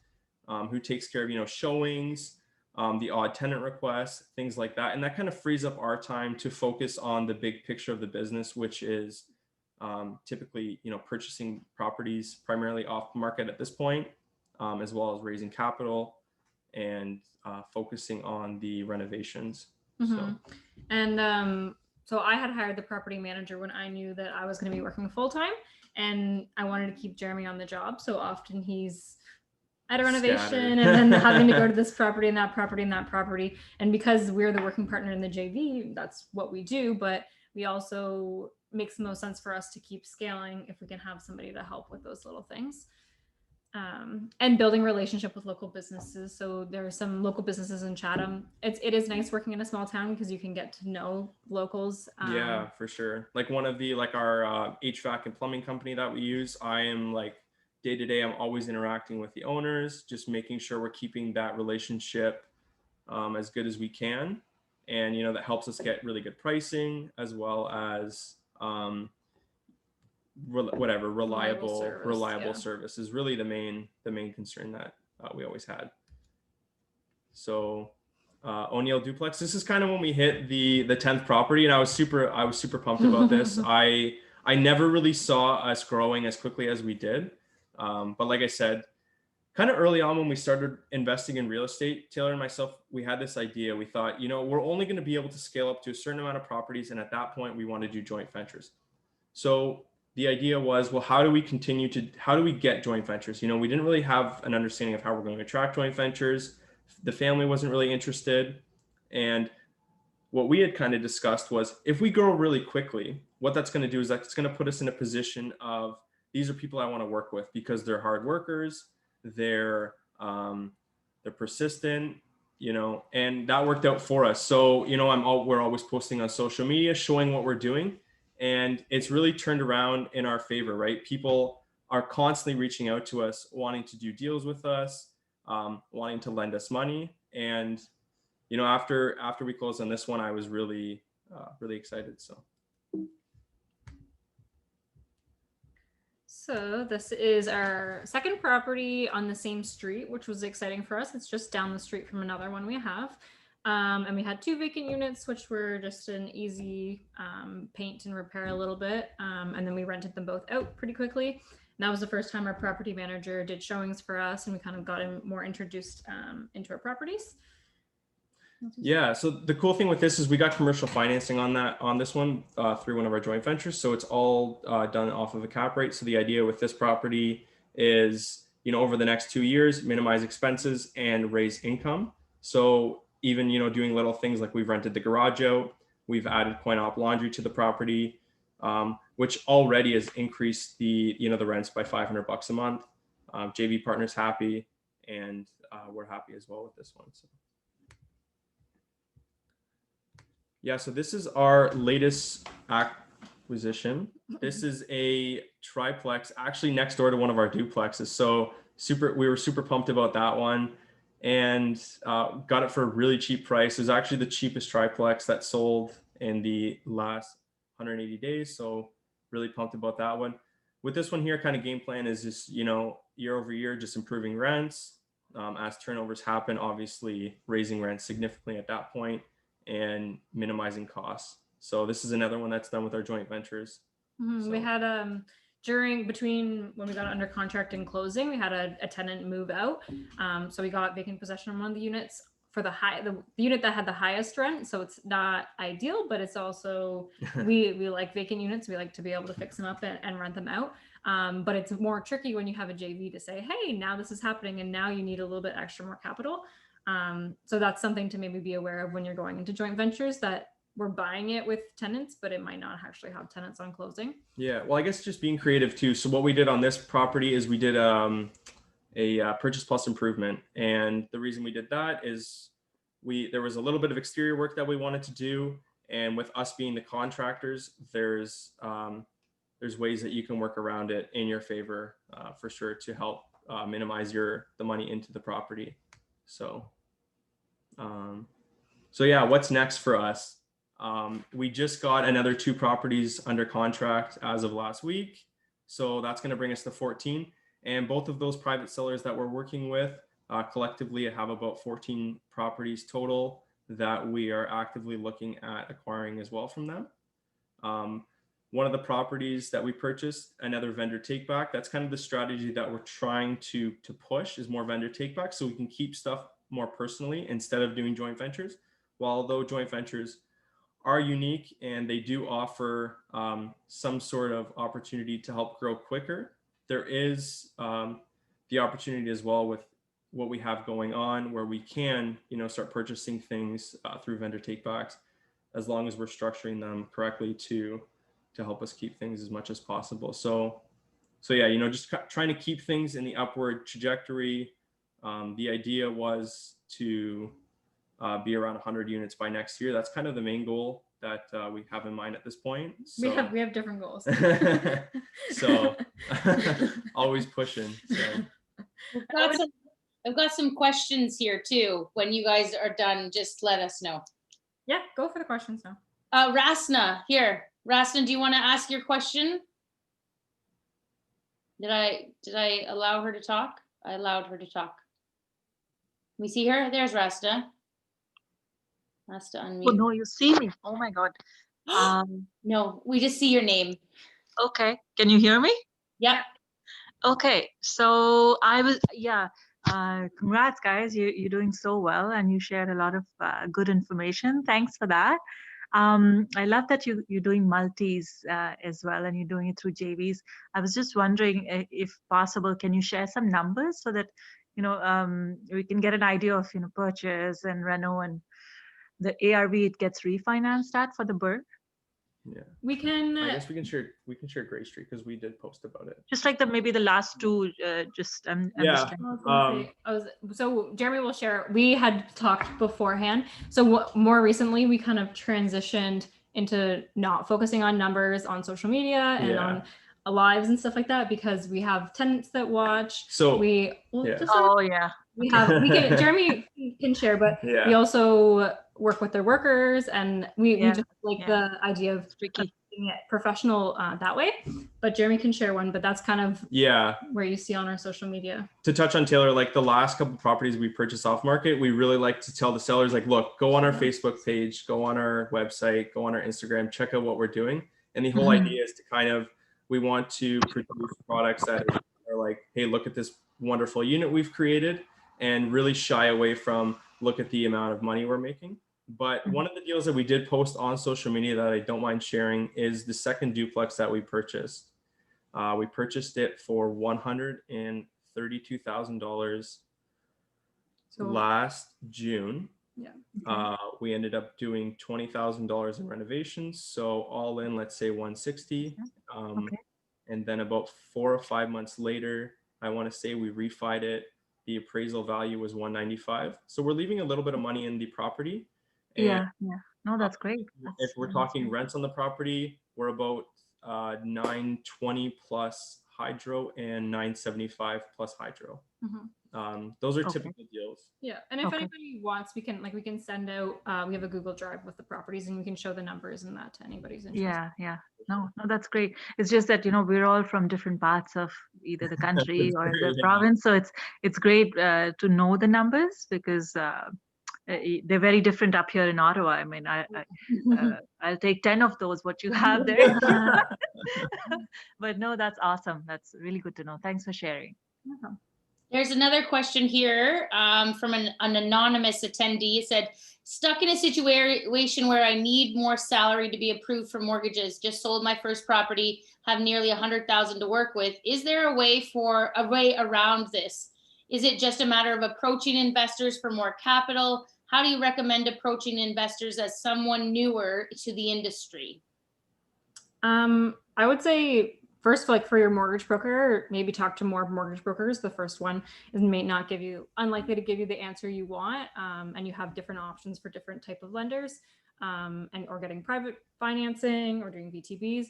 Who takes care of, you know, showings, the odd tenant requests, things like that. And that kind of frees up our time to focus on the big picture of the business, which is typically, you know, purchasing properties primarily off market at this point, as well as raising capital and focusing on the renovations. So. And so I had hired the property manager when I knew that I was going to be working full-time, and I wanted to keep Jeremy on the job. So often he's at a renovation and then having to go to this property and that property and that property. And because we're the working partner in the JV, that's what we do. But we also makes the most sense for us to keep scaling if we can have somebody to help with those little things. And building relationship with local businesses. So there are some local businesses in Chatham. It is nice working in a small town because you can get to know locals. Yeah, for sure. Like one of the, like our HVAC and plumbing company that we use, I am like, day to day, I'm always interacting with the owners, just making sure we're keeping that relationship as good as we can. And, you know, that helps us get really good pricing, as well as reliable service is really the main concern that we always had. So O'Neill Duplex, this is kind of when we hit the 10th property, and I was super pumped about this. I never really saw us growing as quickly as we did. But like I said, kind of early on when we started investing in real estate, Taylor and myself, we had this idea. We thought, you know, we're only going to be able to scale up to a certain amount of properties. And at that point, we want to do joint ventures. So the idea was, well, how do we get joint ventures? You know, we didn't really have an understanding of how we're going to attract joint ventures. The family wasn't really interested. And what we had kind of discussed was, if we grow really quickly, what that's going to do is that's going to put us in a position of, these are people I want to work with because they're hard workers. They're They're persistent, and that worked out for us. So, we're always posting on social media, showing what we're doing, and it's really turned around in our favor, right? People are constantly reaching out to us, wanting to do deals with us, wanting to lend us money. And, after we closed on this one, I was really excited. So this is our second property on the same street, which was exciting for us. It's just down the street from another one we have. And we had 2 vacant units, which were just an easy paint and repair a little bit. And then we rented them both out pretty quickly. And that was the first time our property manager did showings for us, and we kind of got him more introduced into our properties. Yeah. So the cool thing with this is we got commercial financing on this one through one of our joint ventures. So it's all done off of a cap rate. So the idea with this property is, over the next 2 years, minimize expenses and raise income. So even, doing little things like we've rented the garage out, we've added coin-op laundry to the property, which already has increased the rents by $500 a month. JV partner's happy, and we're happy as well with this one. So. Yeah, so this is our latest acquisition. This is a triplex, actually next door to one of our duplexes. So we were super pumped about that one, and got it for a really cheap price. It was actually the cheapest triplex that sold in the last 180 days. So really pumped about that one. With this one here, kind of game plan is just, year over year, just improving rents. As turnovers happen, obviously raising rents significantly at that point, and minimizing costs. So this is another one that's done with our joint ventures. So. We had between when we got under contract and closing, we had a tenant move out. So we got vacant possession on one of the units for the unit that had the highest rent. So it's not ideal, but it's also we like vacant units. We like to be able to fix them up and rent them out. But it's more tricky when you have a JV to say, hey, now this is happening, and now you need a little bit extra more capital. So that's something to maybe be aware of when you're going into joint ventures, that we're buying it with tenants, but it might not actually have tenants on closing. Yeah, well, I guess just being creative too. So what we did on this property is we did a purchase plus improvement, and the reason we did that is there was a little bit of exterior work that we wanted to do, and with us being the contractors, there's ways that you can work around it in your favor for sure to help minimize the money into the property. So yeah, what's next for us? We just got another 2 properties under contract as of last week. So that's going to bring us to 14. And both of those private sellers that we're working with collectively have about 14 properties total that we are actively looking at acquiring as well from them. One of the properties that we purchased, another vendor take back. That's kind of the strategy that we're trying to push, is more vendor take back, so we can keep stuff more personally instead of doing joint ventures. While although joint ventures are unique and they do offer some sort of opportunity to help grow quicker, there is the opportunity as well with what we have going on, where we can, start purchasing things through vendor takebacks, as long as we're structuring them correctly to help us keep things as much as possible. So yeah, just trying to keep things in the upward trajectory. The idea was to be around 100 units by next year. That's kind of the main goal that we have in mind at this point. So, we have different goals. So always pushing. So. I've got some questions here too. When you guys are done, just let us know. Yeah, go for the questions now. Rasna, here. Rasna, do you want to ask your question? Did I allow her to talk? I allowed her to talk. We see her. There's Rasta. Rasta unmute. Oh no, you see me. Oh my God. No, we just see your name. Okay. Can you hear me? Yep. Okay. So congrats guys. You're doing so well, and you shared a lot of good information. Thanks for that. I love that you're doing multis as well, and you're doing it through JVs. I was just wondering if possible, can you share some numbers so that, we can get an idea of, purchase and reno and the ARV it gets refinanced at for the BRRRR? Yeah. We can. I guess we can share Gray Street because we did post about it. Just like maybe the last two, I'm just Yeah. trying. So Jeremy will share. We had talked beforehand. So more recently, we kind of transitioned into not focusing on numbers on social media and on lives and stuff like that because we have tenants that watch. So yeah. We can Jeremy can share, but we also work with their workers, and we just like the idea of making it professional that way. But Jeremy can share one, but that's kind of where you see on our social media. To touch on Taylor, like the last couple properties we purchased off market, we really like to tell the sellers, like, look, go on our Facebook page, go on our website, go on our Instagram, check out what we're doing. And the whole idea is to kind of, we want to produce products that are like, hey, look at this wonderful unit we've created, and really shy away from look at the amount of money we're making. But one of the deals that we did post on social media that I don't mind sharing is the second duplex that we purchased. We purchased it for $132,000 last June. We ended up doing $20,000 in renovations. So all in, let's say 160. And then about 4 or 5 months later, I want to say we refied it. The appraisal value was 195. So we're leaving a little bit of money in the property. And no, that's great. If we're talking rents on the property, we're about 920 plus hydro and 975 plus hydro. Those are typical deals. Yeah, and if anybody wants, we can send out. We have a Google Drive with the properties, and we can show the numbers and that to anybody's interested. No, that's great. It's just that we're all from different parts of either the country or the province, so it's great to know the numbers because they're very different up here in Ottawa. I mean, I'll take 10 of those what you have there. But no, that's awesome. That's really good to know. Thanks for sharing. There's another question here from an anonymous attendee. It said, stuck in a situation where I need more salary to be approved for mortgages. Just sold my first property, have nearly 100,000 to work with. Is there a way around this? Is it just a matter of approaching investors for more capital? How do you recommend approaching investors as someone newer to the industry? I would say first, like for your mortgage broker, maybe talk to more mortgage brokers. The first one may not unlikely to give you the answer you want, and you have different options for different type of lenders, or getting private financing or doing VTBs.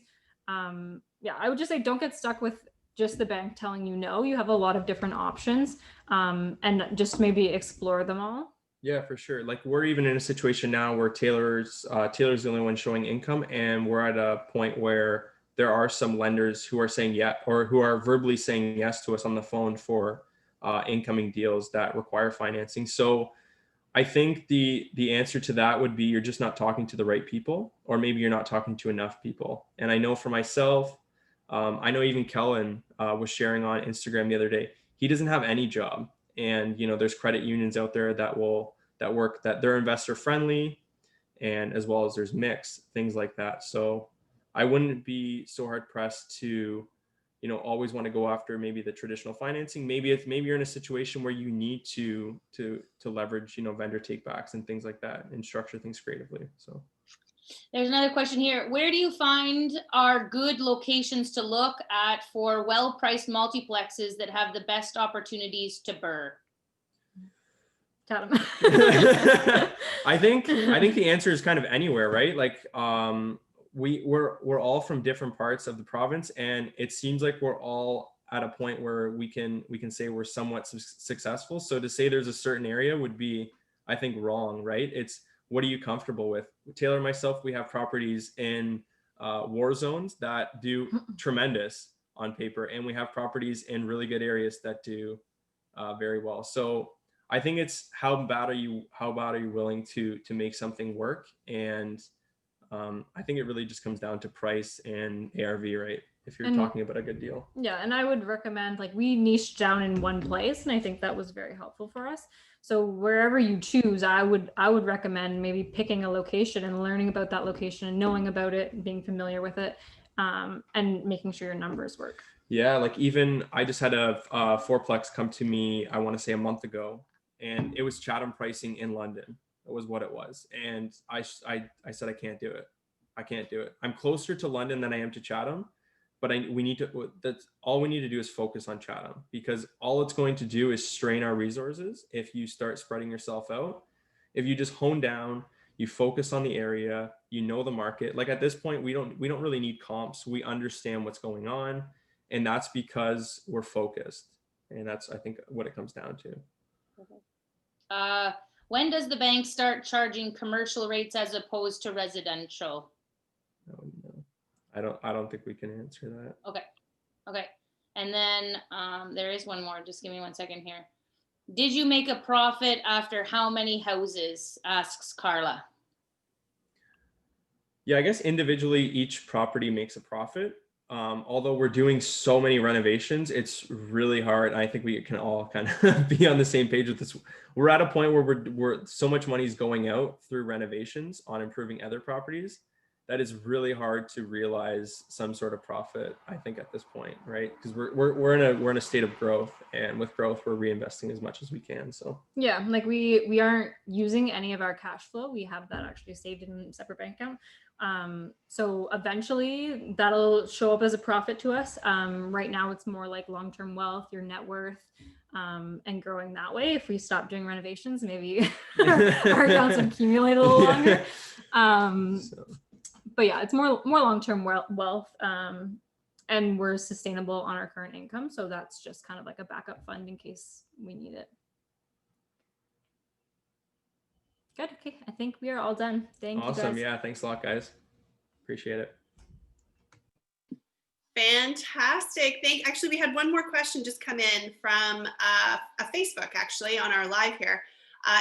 I would just say don't get stuck with just the bank telling you no. You have a lot of different options, and just maybe explore them all. Yeah, for sure. Like we're even in a situation now where Taylor's the only one showing income, and we're at a point where there are some lenders who are saying or who are verbally saying yes to us on the phone for incoming deals that require financing. So I think the answer to that would be you're just not talking to the right people, or maybe you're not talking to enough people. And I know for myself, I know even Kellen was sharing on Instagram the other day, he doesn't have any job. And, there's credit unions out there that they're investor friendly, and as well as there's mix, things like that. So I wouldn't be so hard pressed to, always want to go after maybe the traditional financing. Maybe you're in a situation where you need to leverage, vendor takebacks and things like that and structure things creatively. So there's another question here. Where do you find are good locations to look at for well-priced multiplexes that have the best opportunities to burr? I think the answer is kind of anywhere, right? Like we're all from different parts of the province, and it seems like we're all at a point where we can say we're somewhat successful. So to say there's a certain area would be, I think, wrong, right? It's what are you comfortable with? Taylor and myself, we have properties in war zones that do tremendous on paper, and we have properties in really good areas that do very well. So I think it's how bad are you willing to make something work? And I think it really just comes down to price and ARV, right? If you're talking about a good deal. Yeah, and I would recommend, like, we niched down in one place, and I think that was very helpful for us. So wherever you choose, I would recommend maybe picking a location and learning about that location and knowing about it and being familiar with it, and making sure your numbers work. Yeah, like even I just had a fourplex come to me, I want to say a month ago, and it was Chatham pricing in London. That was what it was. And I said, I can't do it. I can't do it. I'm closer to London than I am to Chatham, but that's all we need to do is focus on Chatham, because all it's going to do is strain our resources if you start spreading yourself out. If you just hone down, you focus on the area, you know the market. Like at this point, we don't really need comps. We understand what's going on, and that's because we're focused. And that's, I think, what it comes down to. When does the bank start charging commercial rates as opposed to residential? Oh, no. I don't think we can answer that. Okay. And then there is one more. Just give me 1 second here. Did you make a profit after how many houses? Asks Carla. Yeah, I guess individually each property makes a profit. Although we're doing so many renovations, it's really hard. I think we can all kind of be on the same page with this. We're at a point where we're so much money is going out through renovations on improving other properties that is really hard to realize some sort of profit, I think, at this point, right? Because we're in a state of growth, and with growth, we're reinvesting as much as we can. So yeah, like we aren't using any of our cash flow. We have that actually saved in a separate bank account. So eventually that'll show up as a profit to us. Right now it's more like long-term wealth, your net worth, and growing that way. If we stop doing renovations, maybe our accounts would accumulate a little longer. But yeah, it's more long-term wealth, and we're sustainable on our current income. So that's just kind of like a backup fund in case we need it. Good. Okay. I think we are all done. Thank you guys. Awesome. Yeah. Thanks a lot, guys. Appreciate it. Fantastic. Actually, we had one more question just come in from a Facebook, actually, on our live here.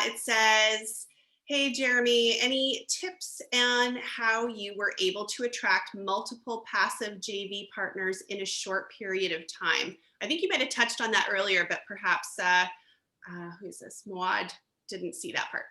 It says, hey, Jeremy, any tips on how you were able to attract multiple passive JV partners in a short period of time? I think you might have touched on that earlier, but perhaps, who's this? Moad didn't see that part.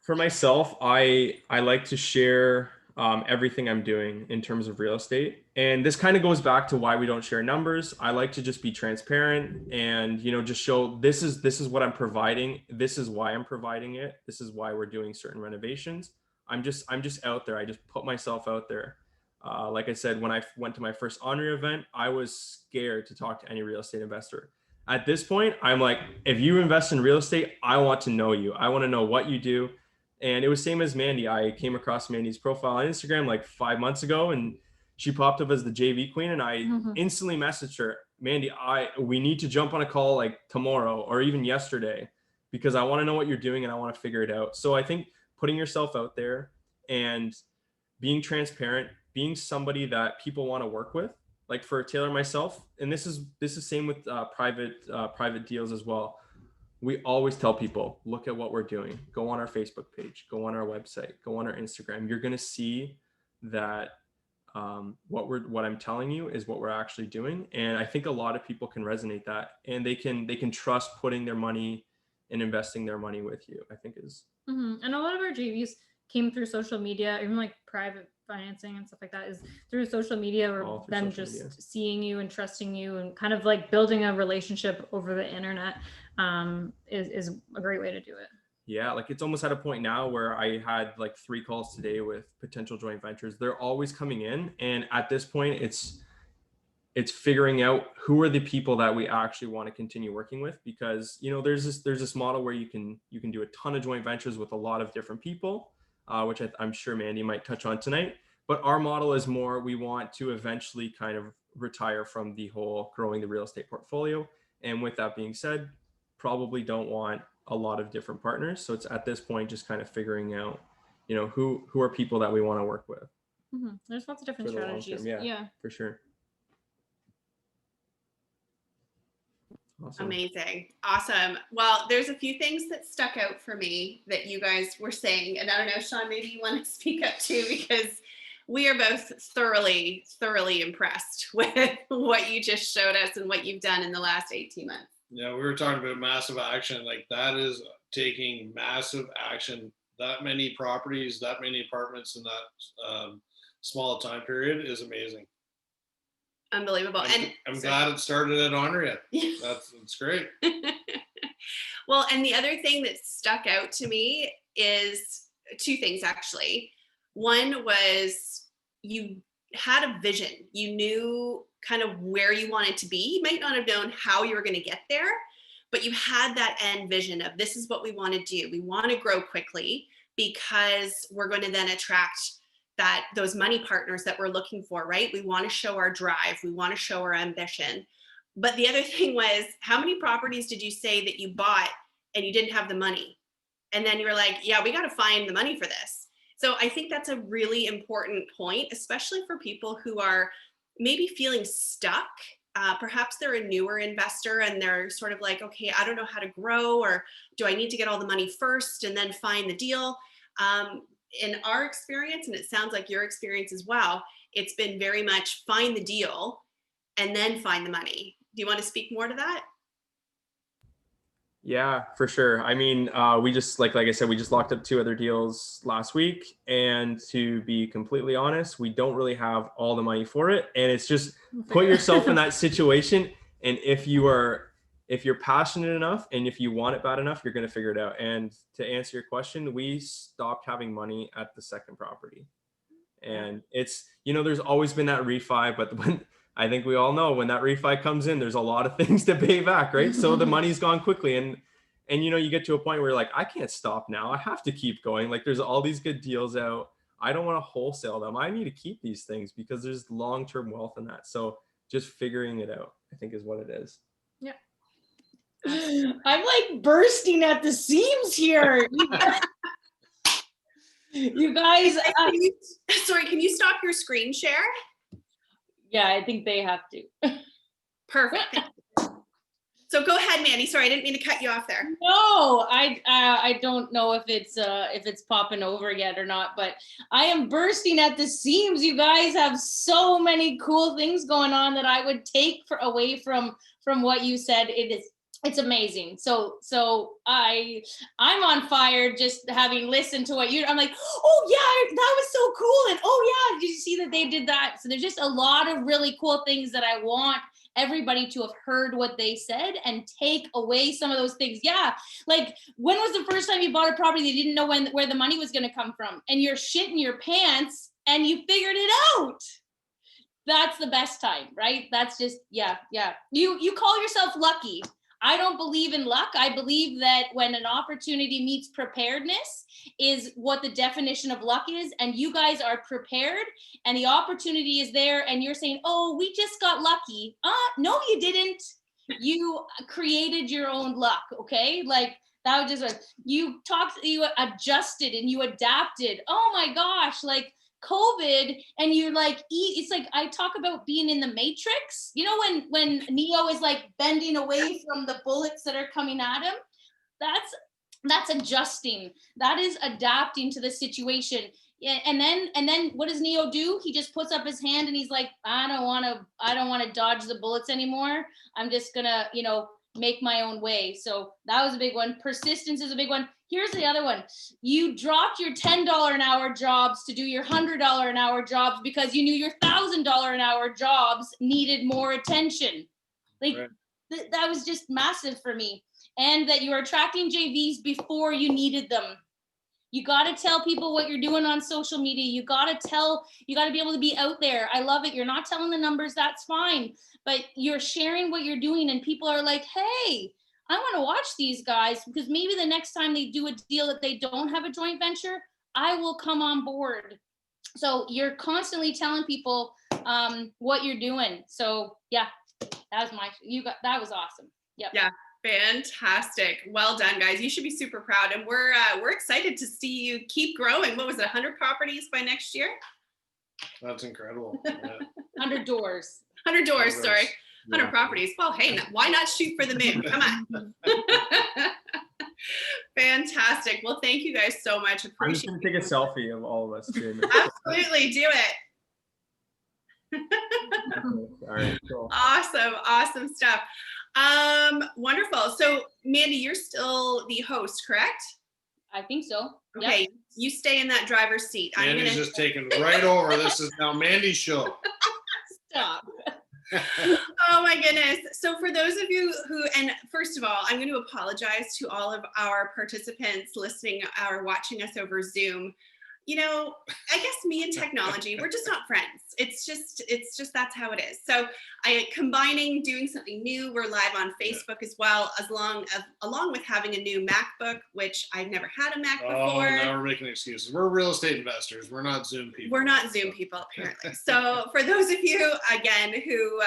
For myself, I like to share everything I'm doing in terms of real estate. And this kind of goes back to why we don't share numbers. I like to just be transparent and, just show this is what I'm providing. This is why I'm providing it. This is why we're doing certain renovations. I'm just out there. I just put myself out there. Like I said, when I went to my first ONREIA event, I was scared to talk to any real estate investor. At this point, I'm like, if you invest in real estate, I want to know you. I want to know what you do. And it was same as Mandy. I came across Mandy's profile on Instagram like 5 months ago, and she popped up as the JV queen. And I instantly messaged her, Mandy, we need to jump on a call like tomorrow or even yesterday, because I want to know what you're doing and I want to figure it out. So I think putting yourself out there and being transparent, being somebody that people want to work with. Like for Taylor and myself, and this is same with private deals as well. We always tell people, look at what we're doing. Go on our Facebook page, go on our website, go on our Instagram. You're going to see that what I'm telling you is what we're actually doing. And I think a lot of people can resonate that, and they can trust putting their money and investing their money with you, I think is. And a lot of our JVs came through social media, even like private financing and stuff like that is through social media, or them just seeing you and trusting you and kind of like building a relationship over the internet is a great way to do it. Yeah, like it's almost at a point now where I had like 3 calls today with potential joint ventures. They're always coming in, and at this point it's figuring out who are the people that we actually want to continue working with, because there's this model where you can do a ton of joint ventures with a lot of different people, which I'm sure Mandy might touch on tonight. But our model is more, we want to eventually kind of retire from the whole growing the real estate portfolio. And with that being said, probably don't want a lot of different partners. So it's at this point just kind of figuring out, who are people that we want to work with. There's lots of different strategies. Yeah, for sure. Awesome. Amazing. Awesome. Well, there's a few things that stuck out for me that you guys were saying. And I don't know, Shawn, maybe you want to speak up too, because we are both thoroughly impressed with what you just showed us and what you've done in the last 18 months. Yeah, we were talking about massive action. Like that is taking massive action. That many properties, that many apartments in that small time period is amazing. Unbelievable. And I'm glad it started at ONREIA. That's great. Well, and the other thing that stuck out to me is 2 things, actually. One was you had a vision. You knew kind of where you wanted to be. You might not have known how you were going to get there, but you had that end vision of this is what we want to do. We want to grow quickly because we're going to then attract those money partners that we're looking for, right? We want to show our drive. We want to show our ambition. But the other thing was, how many properties did you say that you bought and you didn't have the money? And then you were like, yeah, we got to find the money for this. So I think that's a really important point, especially for people who are maybe feeling stuck. Perhaps they're a newer investor and they're sort of like, okay, I don't know how to grow, or do I need to get all the money first and then find the deal? In our experience, and it sounds like your experience as well, it's been very much find the deal and then find the money. Do you want to speak more to that? Yeah, for sure. I mean, we just like I said, we just locked up 2 other deals last week, and to be completely honest, we don't really have all the money for it. And it's just put yourself in that situation, and if you're passionate enough and if you want it bad enough, you're going to figure it out. And to answer your question, we stopped having money at the second property, and it's, there's always been that refi, but when I think we all know when that refi comes in, there's a lot of things to pay back, right? So the money's gone quickly, and you get to a point where you're like, I can't stop now. I have to keep going. Like, there's all these good deals out. I don't want to wholesale them. I need to keep these things because there's long-term wealth in that. So just figuring it out, I think, is what it is. Yeah. I'm like bursting at the seams here. You guys. Sorry, can you stop your screen share? Yeah, I think they have to. Perfect. So go ahead, Mandy. Sorry, I didn't mean to cut you off there. No, I don't know if it's popping over yet or not, but I am bursting at the seams. You guys have so many cool things going on that I would take away from what you said. It's amazing. So I'm on fire just having listened to what I'm like, oh yeah, that was so cool. And oh yeah, did you see that they did that? So there's just a lot of really cool things that I want everybody to have heard what they said and take away some of those things. Yeah. Like, when was the first time you bought a property that you didn't know where the money was going to come from, and you're shitting your pants and you figured it out? That's the best time, right? That's just, yeah. You call yourself lucky. I don't believe in luck. I believe that when an opportunity meets preparedness is what the definition of luck is. And you guys are prepared and the opportunity is there. And you're saying, oh, we just got lucky. No, you didn't. You created your own luck. Okay. Like, that was just, you adjusted and you adapted. Oh my gosh. Like, COVID, and you're like, it's like, I talk about being in the Matrix, when Neo is like bending away from the bullets that are coming at him. That's adjusting. That is adapting to the situation. And then what does Neo do? He just puts up his hand and he's like, I don't want to dodge the bullets anymore. I'm just gonna, make my own way. So that was a big one. Persistence is a big one. Here's the other one. You dropped your $10 an hour jobs to do your $100 an hour jobs because you knew your $1,000 an hour jobs needed more attention. Like, right. That was just massive for me. And that you were attracting JVs before you needed them. You got to tell people what you're doing on social media. You got to be able to be out there. I love it. You're not telling the numbers. That's fine. But you're sharing what you're doing, and people are like, hey, I want to watch these guys, because maybe the next time they do a deal that they don't have a joint venture, I will come on board. So you're constantly telling people what you're doing. So yeah, that was awesome. Yep. Yeah. Fantastic. Well done, guys. You should be super proud. And we're excited to see you keep growing. What was it, 100 properties by next year? That's incredible. Yeah. 100 doors. 100 doors, sorry. 100 Yeah. properties. Well, hey, why not shoot for the moon? Come on. Fantastic. Well, thank you guys so much. I'm just going to take a selfie of all of us too. Absolutely. Do it. All right, cool. Awesome stuff. Wonderful. So Mandy, you're still the host, correct? I think so. Okay. Yep. You stay in that driver's seat. Mandy's just taking right over. This is now Mandy's show. Stop. Oh my goodness. So for those of you who, and first of all, I'm going to apologize to all of our participants listening or watching us over Zoom. you know, I guess me and technology, we're just not friends. It's just that's how it is. So combining doing something new. We're live on Facebook as well, along with having a new MacBook, which I've never had a Mac before. Oh, now we're making excuses. We're real estate investors. We're not Zoom people. We're not Zoom people, apparently. So for those of you, again, who,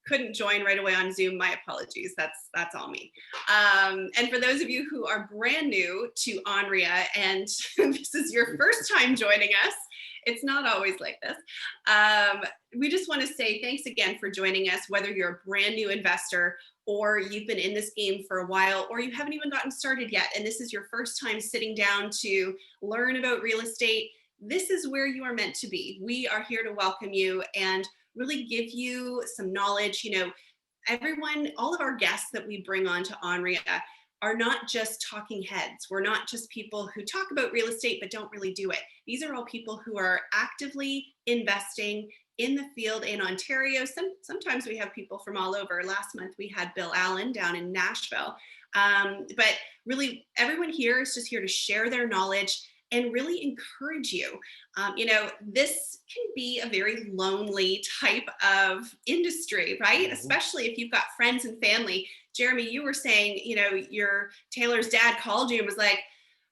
couldn't join right away on Zoom, my apologies. That's all me. And for those of you who are brand new to ONREIA and this is your first time joining us, it's not always like this. We just want to say thanks again for joining us, whether you're a brand new investor or you've been in this game for a while, or you haven't even gotten started yet, and this is your first time sitting down to learn about real estate. This is where you are meant to be. We are here to welcome you and really give you some knowledge. Everyone, all of our guests that we bring on to ONREIA are not just talking heads. We're not just people who talk about real estate but don't really do it. These are all people who are actively investing in the field in Ontario. Sometimes we have people from all over. Last month we had Bill Allen down in Nashville. But really everyone here is just here to share their knowledge and really encourage you. This can be a very lonely type of industry, right? Mm-hmm. Especially if you've got friends and family. Jeremy, you were saying, your Taylor's dad called you and was like,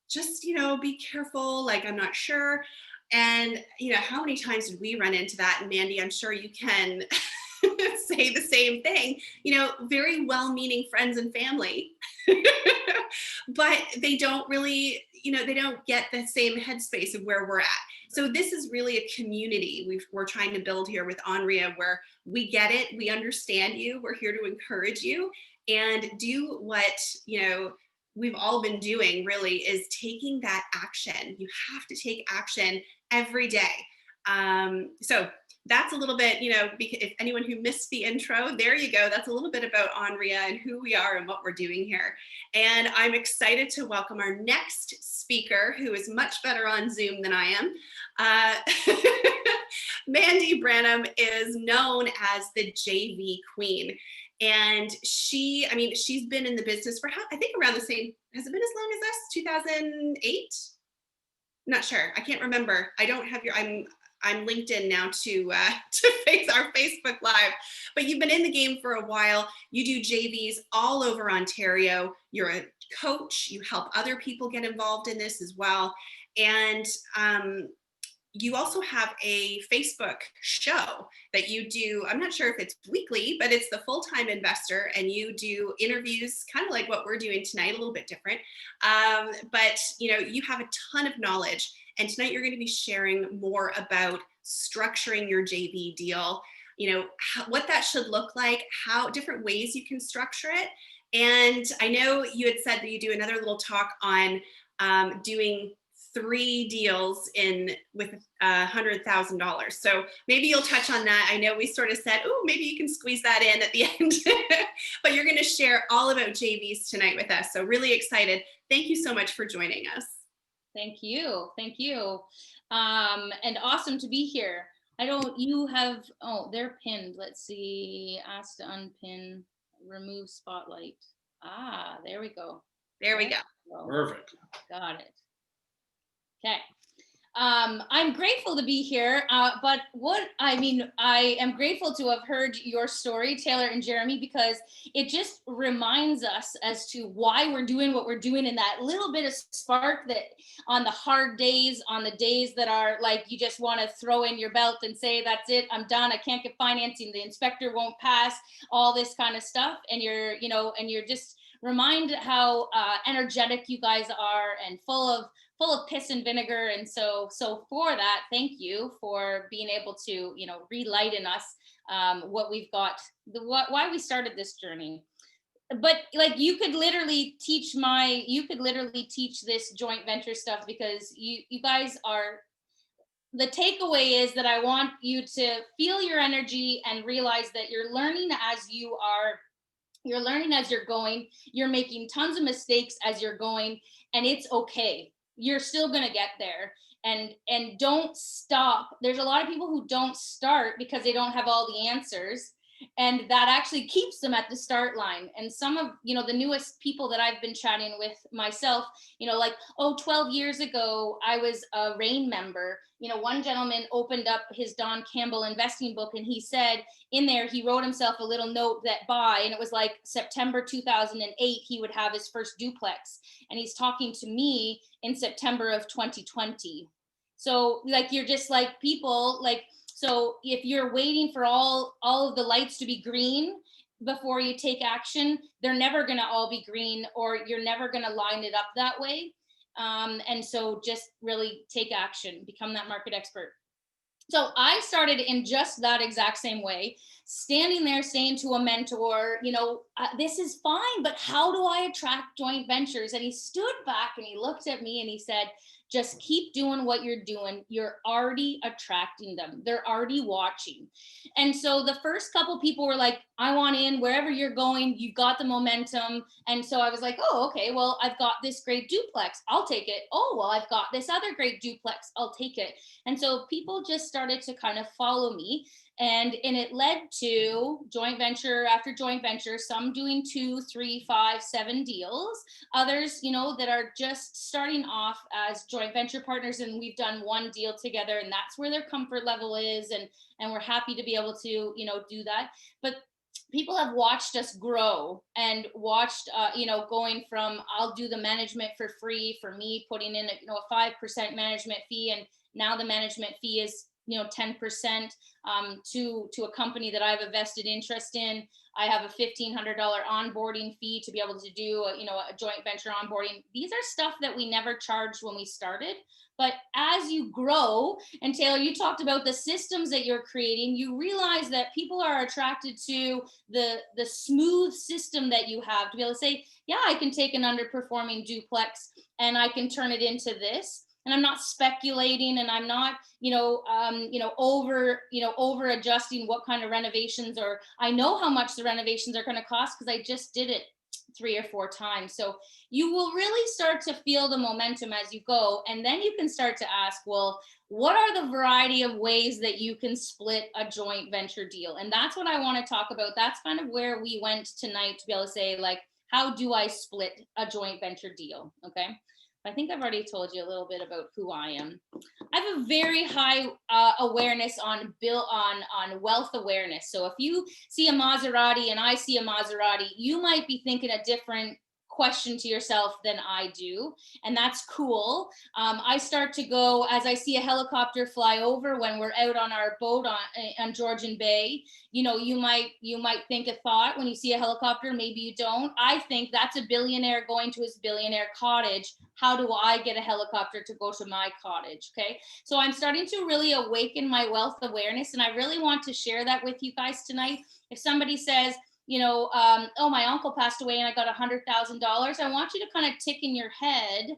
just, be careful. Like, I'm not sure. And, how many times did we run into that? And Mandy, I'm sure you can say the same thing, very well-meaning friends and family, but they don't really, they don't get the same headspace of where we're at. So this is really a community we're trying to build here with ONREIA, where we get it, we understand you, we're here to encourage you and do what, we've all been doing really is taking that action. You have to take action every day. So that's a little bit, if anyone who missed the intro, there you go. That's a little bit about ONREIA and who we are and what we're doing here. And I'm excited to welcome our next speaker, who is much better on Zoom than I am. Mandy Branham is known as the JV Queen. And she's been in the business for I think around the same, has it been as long as us, 2008? Not sure, I can't remember. I don't have I'm LinkedIn now to face our Facebook Live, but you've been in the game for a while. You do JVs all over Ontario. You're a coach. You help other people get involved in this as well. And you also have a Facebook show that you do. I'm not sure if it's weekly, but it's the Full-Time Investor, and you do interviews, kind of like what we're doing tonight, a little bit different. But you have a ton of knowledge. And tonight you're going to be sharing more about structuring your JV deal, what that should look like, how different ways you can structure it. And I know you had said that you do another little talk on doing 3 deals with $100,000. So maybe you'll touch on that. I know we sort of said, oh, maybe you can squeeze that in at the end, but you're going to share all about JVs tonight with us. So really excited. Thank you so much for joining us. Thank you. And awesome to be here. They're pinned. Let's see, ask to unpin, remove spotlight. There we go. There we go. Perfect. Got it. Okay. I'm grateful to be here, but I am grateful to have heard your story, Taylor and Jeremy, because it just reminds us as to why we're doing what we're doing, and that little bit of spark that on the hard days, on the days that are like you just want to throw in your belt and say, that's it, I'm done, I can't get financing, the inspector won't pass, all this kind of stuff, and you're just remind how energetic you guys are and full of piss and vinegar. And so for that, thank you for being able to, relight in us what we've got, why we started this journey. But like you could literally teach this joint venture stuff, because you guys are, the takeaway is that I want you to feel your energy and realize that you're learning as you're learning as you're going, you're making tons of mistakes as you're going, and it's okay. You're still going to get there, and don't stop. There's a lot of people who don't start because they don't have all the answers. And that actually keeps them at the start line. And some of, the newest people that I've been chatting with myself, like, 12 years ago, I was a RAIN member. One gentleman opened up his Don Campbell investing book, and he said in there, he wrote himself a little note that and it was like September 2008, he would have his first duplex. And he's talking to me in September of 2020. So like, you're just like people, like, so if you're waiting for all of the lights to be green before you take action, they're never going to all be green, or you're never going to line it up that way. And so just really take action, become that market expert. So I started in just that exact same way, standing there saying to a mentor, this is fine, but how do I attract joint ventures? And he stood back and he looked at me and he said, just keep doing what you're doing. You're already attracting them. They're already watching. And so the first couple people were like, I want in, wherever you're going, you've got the momentum. And so I was like, oh, okay, well, I've got this great duplex. I'll take it. Oh, well, I've got this other great duplex. I'll take it. And so people just started to kind of follow me. And it led to joint venture after joint venture, some doing 2, 3, 5, 7 deals, others, that are just starting off as joint venture partners, and we've done 1 deal together, and that's where their comfort level is, and we're happy to be able to, do that. But people have watched us grow and watched, going from, I'll do the management for free, for me putting in a 5% management fee, and now the management fee is 10% to a company that I have a vested interest in. I have a $1,500 onboarding fee to be able to do a joint venture onboarding. These are stuff that we never charged when we started. But as you grow, and Taylor, you talked about the systems that you're creating, you realize that people are attracted to the smooth system that you have to be able to say, yeah, I can take an underperforming duplex and I can turn it into this. And I'm not speculating, and I'm not, over adjusting what kind of renovations, or I know how much the renovations are going to cost because I just did it 3 or 4 times. So you will really start to feel the momentum as you go. And then you can start to ask, well, what are the variety of ways that you can split a joint venture deal? And that's what I want to talk about. That's kind of where we went tonight, to be able to say, like, how do I split a joint venture deal? Okay. I think I've already told you a little bit about who I am. I have a very high awareness on wealth awareness. So if you see a Maserati and I see a Maserati, you might be thinking a different question to yourself than I do, and that's cool. I start to go as I see a helicopter fly over when we're out on our boat on Georgian Bay. You might think a thought when you see a helicopter, maybe you don't. I think that's a billionaire going to his billionaire cottage. How do I get a helicopter to go to my cottage? Okay, so I'm starting to really awaken my wealth awareness, and I really want to share that with you guys tonight. If somebody says, oh, my uncle passed away and I got $100,000. I want you to kind of tick in your head,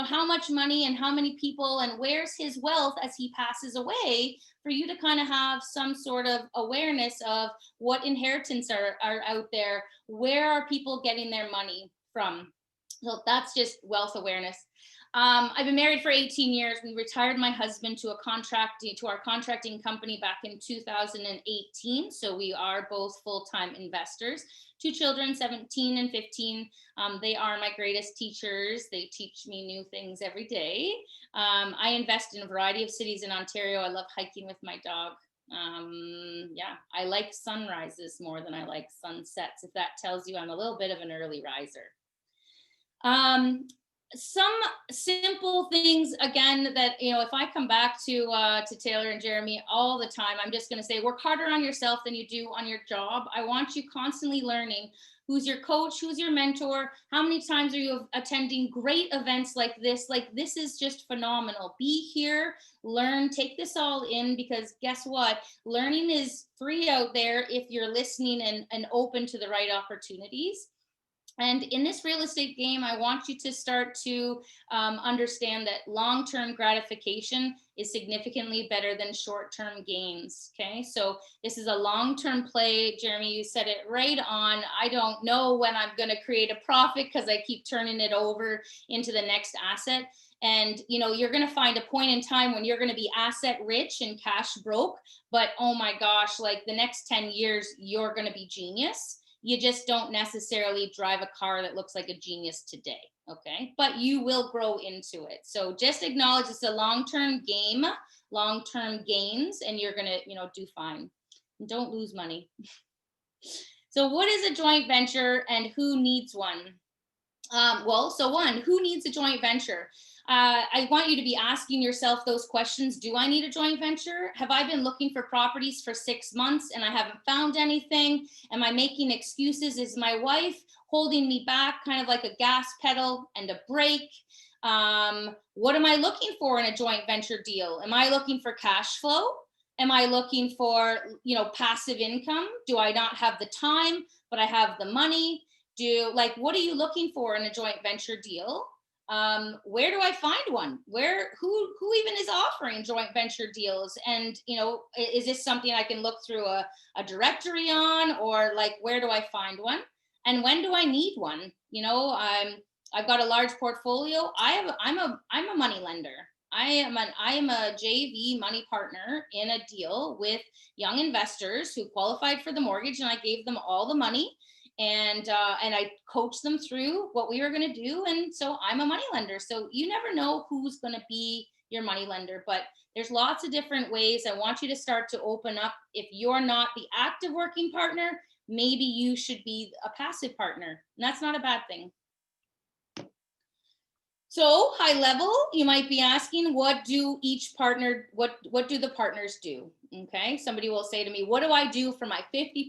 how much money and how many people and where's his wealth as he passes away, for you to kind of have some sort of awareness of what inheritance are out there. Where are people getting their money from? So that's just wealth awareness. I've been married for 18 years. We retired my husband to our contracting company back in 2018. So we are both full-time investors. 2 children, 17 and 15. They are my greatest teachers. They teach me new things every day. I invest in a variety of cities in Ontario. I love hiking with my dog. I like sunrises more than I like sunsets, if that tells you I'm a little bit of an early riser. Some simple things, again, that, if I come back to Taylor and Jeremy all the time, I'm just going to say, work harder on yourself than you do on your job. I want you constantly learning. Who's your coach? Who's your mentor? How many times are you attending great events like this? Like, this is just phenomenal. Be here, learn, take this all in, because guess what? Learning is free out there if you're listening and open to the right opportunities. And in this real estate game, I want you to start to understand that long-term gratification is significantly better than short-term gains. Okay, so this is a long-term play. Jeremy, you said it right on. I don't know when I'm going to create a profit because I keep turning it over into the next asset. And you're going to find a point in time when you're going to be asset rich and cash broke. But oh my gosh, like the next 10 years, you're going to be genius. You just don't necessarily drive a car that looks like a genius today, okay? But you will grow into it. So just acknowledge it's a long-term game, long-term gains, and you're gonna, do fine. And don't lose money. So what is a joint venture and who needs one? Who needs a joint venture? I want you to be asking yourself those questions. Do I need a joint venture? Have I been looking for properties for 6 months and I haven't found anything? Am I making excuses? Is my wife holding me back, kind of like a gas pedal and a brake? What am I looking for in a joint venture deal? Am I looking for cash flow? Am I looking for, passive income? Do I not have the time, but I have the money? What are you looking for in a joint venture deal? Where do I find one? Who even is offering joint venture deals? And, is this something I can look through a directory on, or where do I find one? And when do I need one? I've got a large portfolio. I'm a money lender. I am a JV money partner in a deal with young investors who qualified for the mortgage, and I gave them all the money. And I coached them through what we were going to do. And so I'm a money lender. So you never know who's going to be your money lender, but there's lots of different ways. I want you to start to open up. If you're not the active working partner, maybe you should be a passive partner. And that's not a bad thing. So high level, you might be asking, what do the partners do? Okay, somebody will say to me, what do I do for my 50%?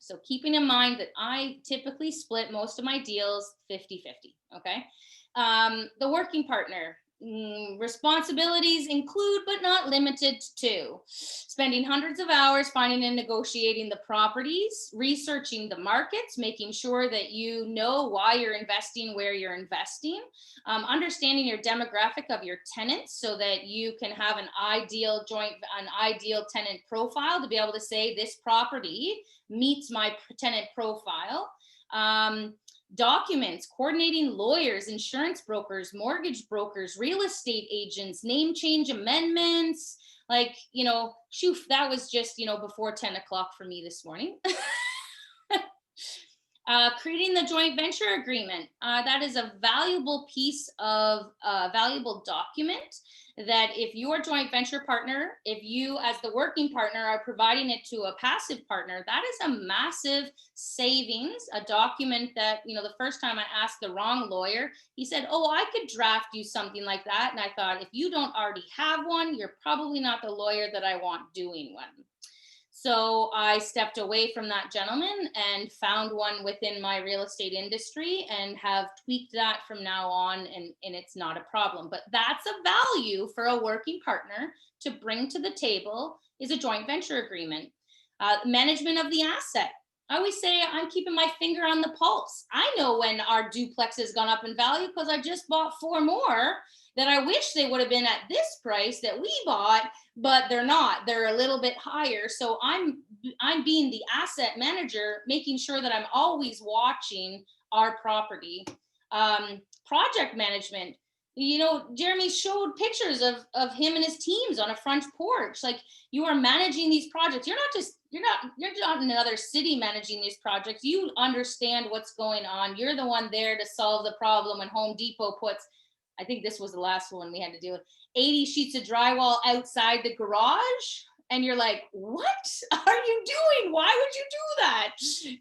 So keeping in mind that I typically split most of my deals 50-50, okay? The working partner, responsibilities include, but not limited to, spending hundreds of hours finding and negotiating the properties, researching the markets, making sure that you know why you're investing, where you're investing, understanding your demographic of your tenants so that you can have an ideal tenant profile to be able to say this property meets my tenant profile. Documents, coordinating lawyers, insurance brokers, mortgage brokers, real estate agents, name change amendments. That was just, before 10 o'clock for me this morning. Creating the joint venture agreement. That is a valuable piece of valuable document that if your joint venture partner, if you as the working partner are providing it to a passive partner, that is a massive savings, a document that, the first time I asked the wrong lawyer, he said, oh, I could draft you something like that. And I thought, if you don't already have one, you're probably not the lawyer that I want doing one. So I stepped away from that gentleman and found one within my real estate industry and have tweaked that from now on, and it's not a problem. But that's a value for a working partner to bring to the table is a joint venture agreement. Management of the asset. I always say I'm keeping my finger on the pulse. I know when our duplex has gone up in value because I just bought 4 more that I wish they would have been at this price that we bought, but they're not. They're a little bit higher. So I'm being the asset manager, making sure that I'm always watching our property. Project management. Jeremy showed pictures of him and his teams on a front porch. You are managing these projects. You're not in another city managing these projects. You understand what's going on. You're the one there to solve the problem when Home Depot puts, I think this was the last one we had to deal with, 80 sheets of drywall outside the garage. And you're like, what are you doing? Why would you do that?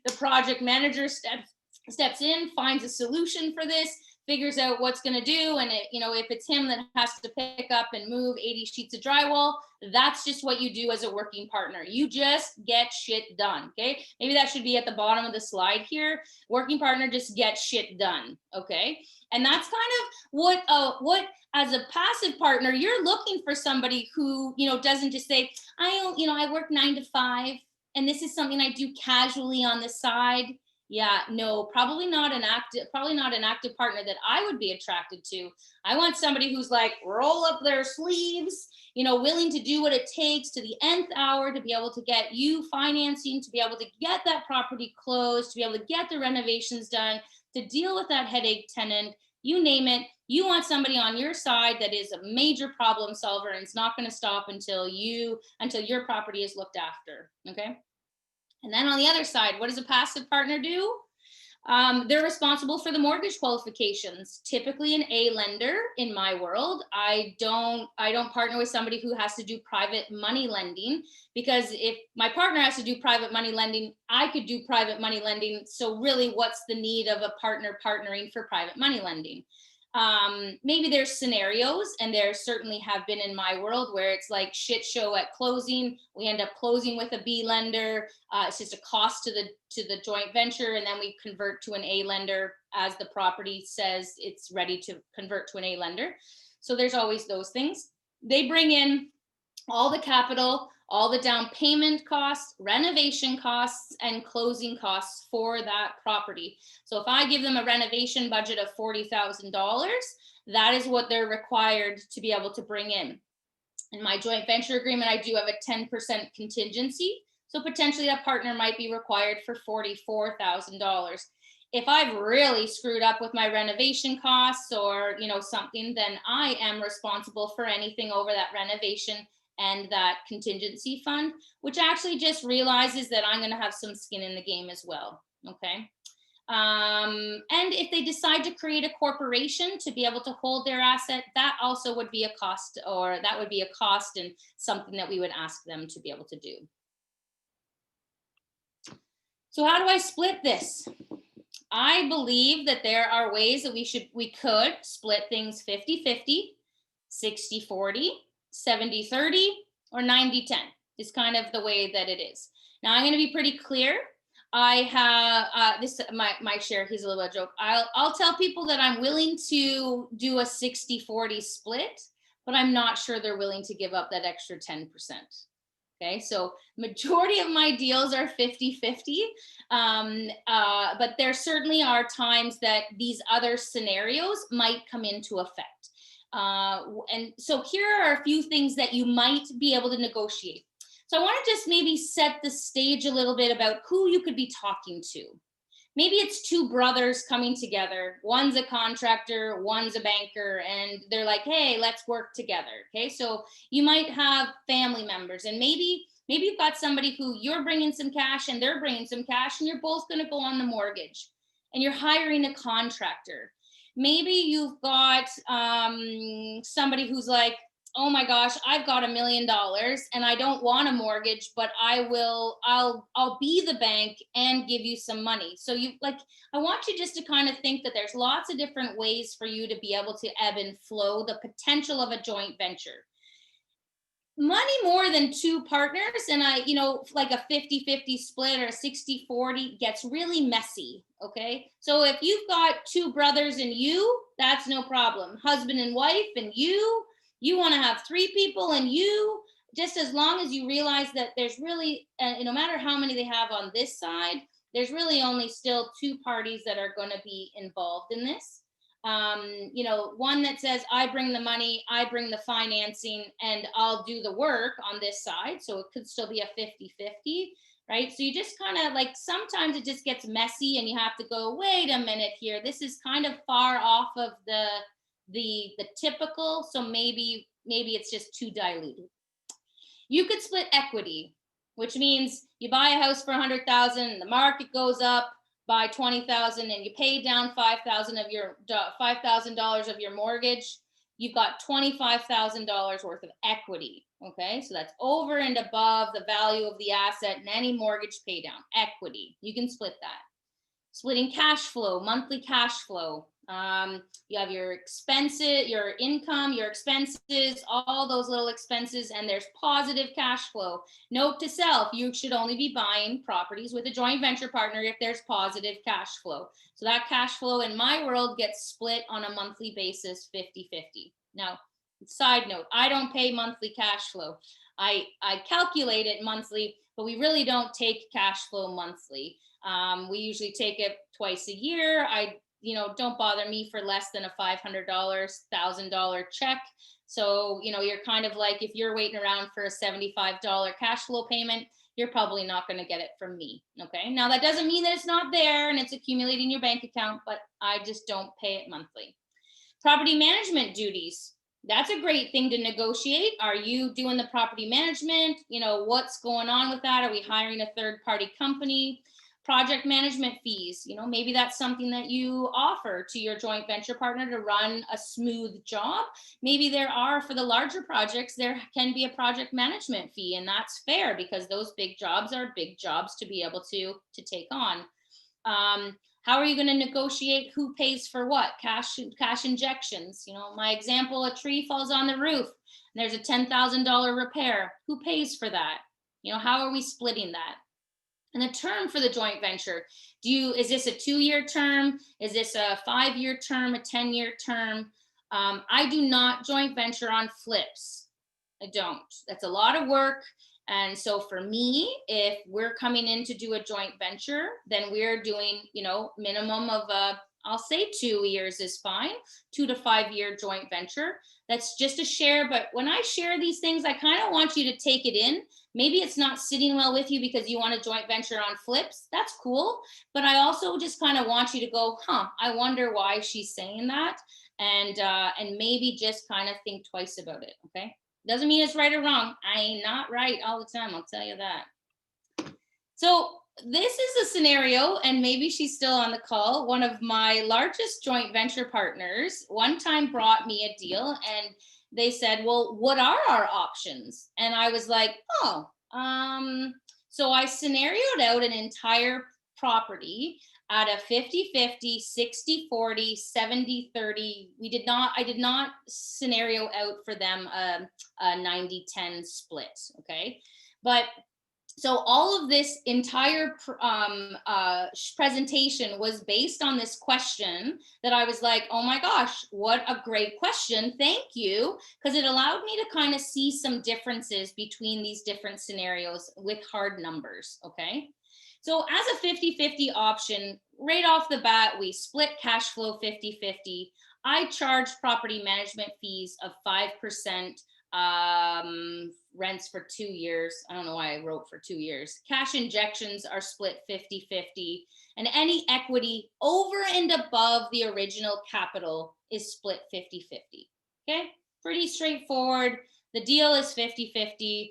The project manager steps in, finds a solution for this, figures out what's going to do. And if it's him that has to pick up and move 80 sheets of drywall, that's just what you do as a working partner. You just get shit done. Okay. Maybe that should be at the bottom of the slide here. Working partner just gets shit done. Okay. And that's kind of what as a passive partner, you're looking for somebody who, doesn't just say, I work 9 to 5 and this is something I do casually on the side. Yeah, no, probably not an active partner that I would be attracted to. I want somebody who's like roll up their sleeves, willing to do what it takes to the nth hour to be able to get you financing, to be able to get that property closed, to be able to get the renovations done, to deal with that headache tenant, you name it. You want somebody on your side that is a major problem solver and it's not going to stop until your property is looked after. Okay. And then on the other side, what does a passive partner do? They're responsible for the mortgage qualifications. Typically an A lender in my world. I don't partner with somebody who has to do private money lending, because if my partner has to do private money lending, I could do private money lending. So really, what's the need of a partner partnering for private money lending? Maybe there's scenarios, and there certainly have been in my world, where it's like shit show at closing. We end up closing with a B lender. It's just a cost to the joint venture, and then we convert to an A lender as the property says it's ready to convert to an A lender. So there's always those things. They bring in all the capital, all the down payment costs, renovation costs, and closing costs for that property. So if I give them a renovation budget of $40,000, that is what they're required to be able to bring in. In my joint venture agreement, I do have a 10% contingency. So potentially that partner might be required for $44,000. If I've really screwed up with my renovation costs or, something, then I am responsible for anything over that renovation and that contingency fund, which actually just realizes that I'm going to have some skin in the game as well. Okay. And if they decide to create a corporation to be able to hold their asset, that also would be a cost, and something that we would ask them to be able to do. So how do I split this? I believe that there are ways that we could split things 50-50, 60-40, 70-30, or 90-10 is kind of the way that it is. Now I'm going to be pretty clear. I have my share. Here's a little bit of a joke. I'll tell people that I'm willing to do a 60-40 split, but I'm not sure they're willing to give up that extra 10%. Okay, so majority of my deals are 50-50, but there certainly are times that these other scenarios might come into effect. And so here are a few things that you might be able to negotiate. So I want to just maybe set the stage a little bit about who you could be talking to. Maybe it's two brothers coming together. One's a contractor, one's a banker, and they're like, hey, let's work together. Okay, so you might have family members, and maybe you've got somebody who you're bringing some cash and they're bringing some cash, and you're both going to go on the mortgage, and you're hiring a contractor. Maybe you've got somebody who's like, oh my gosh, I've got $1 million and I don't want a mortgage, but I'll be the bank and give you some money. So I want you just to kind of think that there's lots of different ways for you to be able to ebb and flow the potential of a joint venture. Money more than two partners, and like a 50-50 split or a 60-40 gets really messy. Okay, so if you've got two brothers and that's no problem. Husband and wife and you want to have three people and just as long as you realize that there's really, no matter how many they have on this side, there's really only still two parties that are going to be involved in this. One that says, I bring the money, I bring the financing, and I'll do the work on this side. So it could still be a 50-50, right? So you just kind of sometimes it just gets messy and you have to go, wait a minute here. This is kind of far off of the typical. So maybe it's just too diluted. You could split equity, which means you buy a house for $100,000, the market goes up by $20,000, and you pay down $5,000 of your mortgage. You've got $25,000 worth of equity. Okay, so that's over and above the value of the asset and any mortgage pay down. Equity, you can split that. Splitting cash flow, monthly cash flow. You have your expenses, your income, your expenses, all those little expenses, and there's positive cash flow. Note to self, you should only be buying properties with a joint venture partner if there's positive cash flow. So that cash flow in my world gets split on a monthly basis, 50-50. Now, side note, I don't pay monthly cash flow. I calculate it monthly, but we really don't take cash flow monthly. We usually take it twice a year. Don't bother me for less than a $500, $1,000 check. So, you're kind of like, if you're waiting around for a $75 cash flow payment, you're probably not going to get it from me. Okay. Now that doesn't mean that it's not there and it's accumulating your bank account, but I just don't pay it monthly. Property management duties. That's a great thing to negotiate. Are you doing the property management? What's going on with that? Are we hiring a third-party company? Project management fees, maybe that's something that you offer to your joint venture partner to run a smooth job. Maybe there are, for the larger projects, there can be a project management fee, and that's fair because those big jobs are big jobs to be able to take on. How are you going to negotiate who pays for what? Cash injections. My example, a tree falls on the roof and there's a $10,000 repair. Who pays for that? How are we splitting that? And the term for the joint venture, is this a 2-year term? Is this a 5-year term, a 10-year term? I do not joint venture on flips. I don't. That's a lot of work. And so for me, if we're coming in to do a joint venture, then we're doing, minimum of I'll say 2 years is fine, 2 to 5 year joint venture. That's just a share. But when I share these things, I kind of want you to take it in. Maybe it's not sitting well with you because you want a joint venture on flips. That's cool. But I also just kind of want you to go, I wonder why she's saying that. And maybe just kind of think twice about it. Okay. Doesn't mean it's right or wrong. I ain't not right all the time. I'll tell you that. So this is a scenario, and maybe she's still on the call. One of my largest joint venture partners one time brought me a deal, and they said, well, what are our options? And I was like, so I scenarioed out an entire property at a 50-50, 60-40, 70-30. I did not scenario out for them a 90-10 split, okay? But so all of this entire presentation was based on this question that I was like, oh my gosh, what a great question. Thank you. Because it allowed me to kind of see some differences between these different scenarios with hard numbers, okay? So as a 50-50 option, right off the bat, we split cash flow 50-50. I charge property management fees of 5%, rents for 2 years. I don't know why I wrote for 2 years. Cash injections are split 50-50. And any equity over and above the original capital is split 50-50. Okay, pretty straightforward. The deal is 50-50.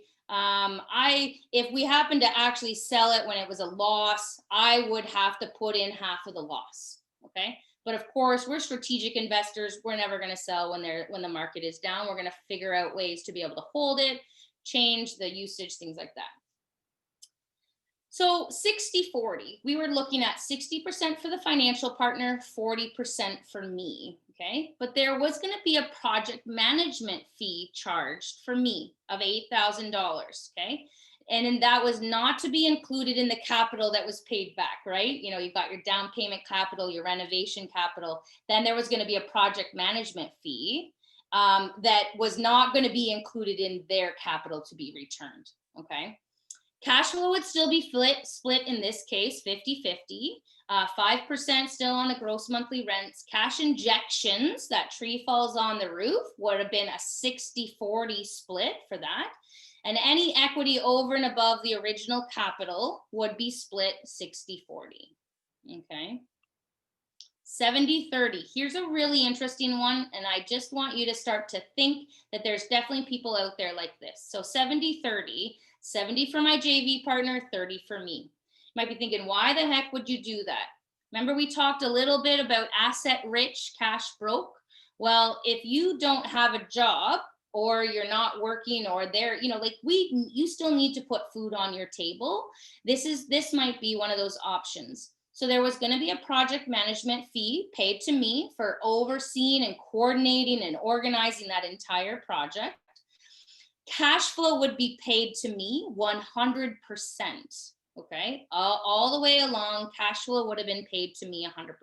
If we happen to actually sell it when it was a loss, I would have to put in half of the loss. Okay. But of course, we're strategic investors. We're never going to sell when the market is down. We're going to figure out ways to be able to hold it, change the usage, things like that. So 60-40, we were looking at 60% for the financial partner, 40% for me. Okay, but there was going to be a project management fee charged for me of $8,000. Okay, and then that was not to be included in the capital that was paid back, right? You've got your down payment capital, your renovation capital. Then there was going to be a project management fee that was not going to be included in their capital to be returned. Okay, cash flow would still be split in this case, 50-50. 5% still on the gross monthly rents. Cash injections, that tree falls on the roof, would have been a 60-40 split for that. And any equity over and above the original capital would be split 60-40. Okay. 70-30. Here's a really interesting one. And I just want you to start to think that there's definitely people out there like this. So 70-30, 70 for my JV partner, 30 for me. You might be thinking, why the heck would you do that? Remember, we talked a little bit about asset rich, cash broke. Well, if you don't have a job or you're not working or you still need to put food on your table. This might be one of those options. So there was going to be a project management fee paid to me for overseeing and coordinating and organizing that entire project. Cash flow would be paid to me 100%. Okay, all the way along, cash flow would have been paid to me 100%.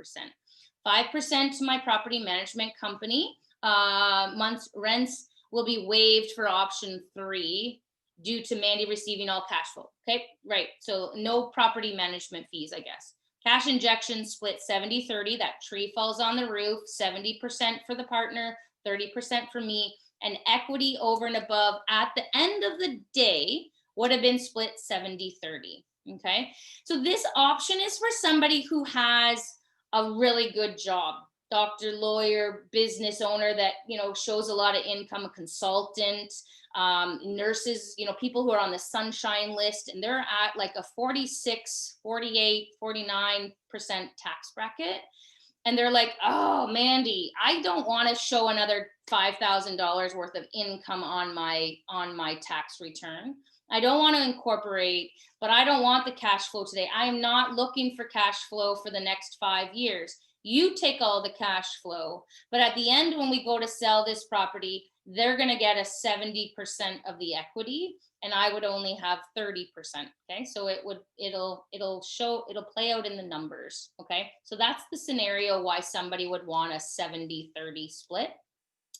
5% to my property management company. Month's rents will be waived for option 3. due to Mandy receiving all cash flow. Okay, right. So no property management fees, I guess. Cash injection split 70-30. That tree falls on the roof, 70% for the partner, 30% for me. And equity over and above at the end of the day would have been split 70-30. Okay, so this option is for somebody who has a really good job. Doctor, lawyer, business owner that, you know, shows a lot of income, a consultant, nurses, you know, people who are on the sunshine list, and they're at like a 46, 48, 49% tax bracket. And they're like, oh, Mandy, I don't want to show another $5,000 worth of income on my tax return. I don't want to incorporate, but I don't want the cash flow today. I'm not looking for cash flow for the next 5 years. You take all the cash flow, but at the end, when we go to sell this property, they're going to get a 70% of the equity, and I would only have 30%. Okay, so it'll play out in the numbers. Okay, so that's the scenario why somebody would want a 70-30 split.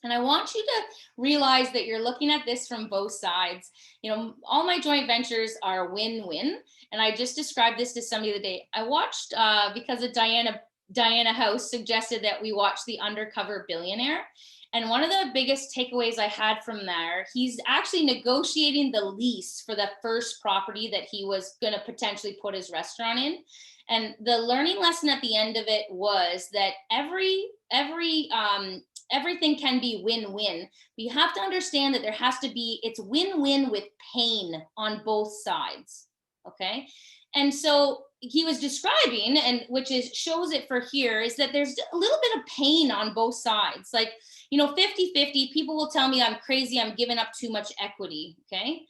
And I want you to realize that you're looking at this from both sides. You know, all my joint ventures are win-win. And I just described this to somebody the other day. I watched, because of Diana House suggested that we watch The Undercover Billionaire. And one of the biggest takeaways I had from there, he's actually negotiating the lease for the first property that he was going to potentially put his restaurant in. And the learning lesson at the end of it was that everything can be win-win. But you have to understand that there has to be, it's win-win with pain on both sides. Okay. And so he was describing, and which is shows it for here, is that there's a little bit of pain on both sides. Like, you know, 50-50, people will tell me I'm crazy, I'm giving up too much equity. Okay.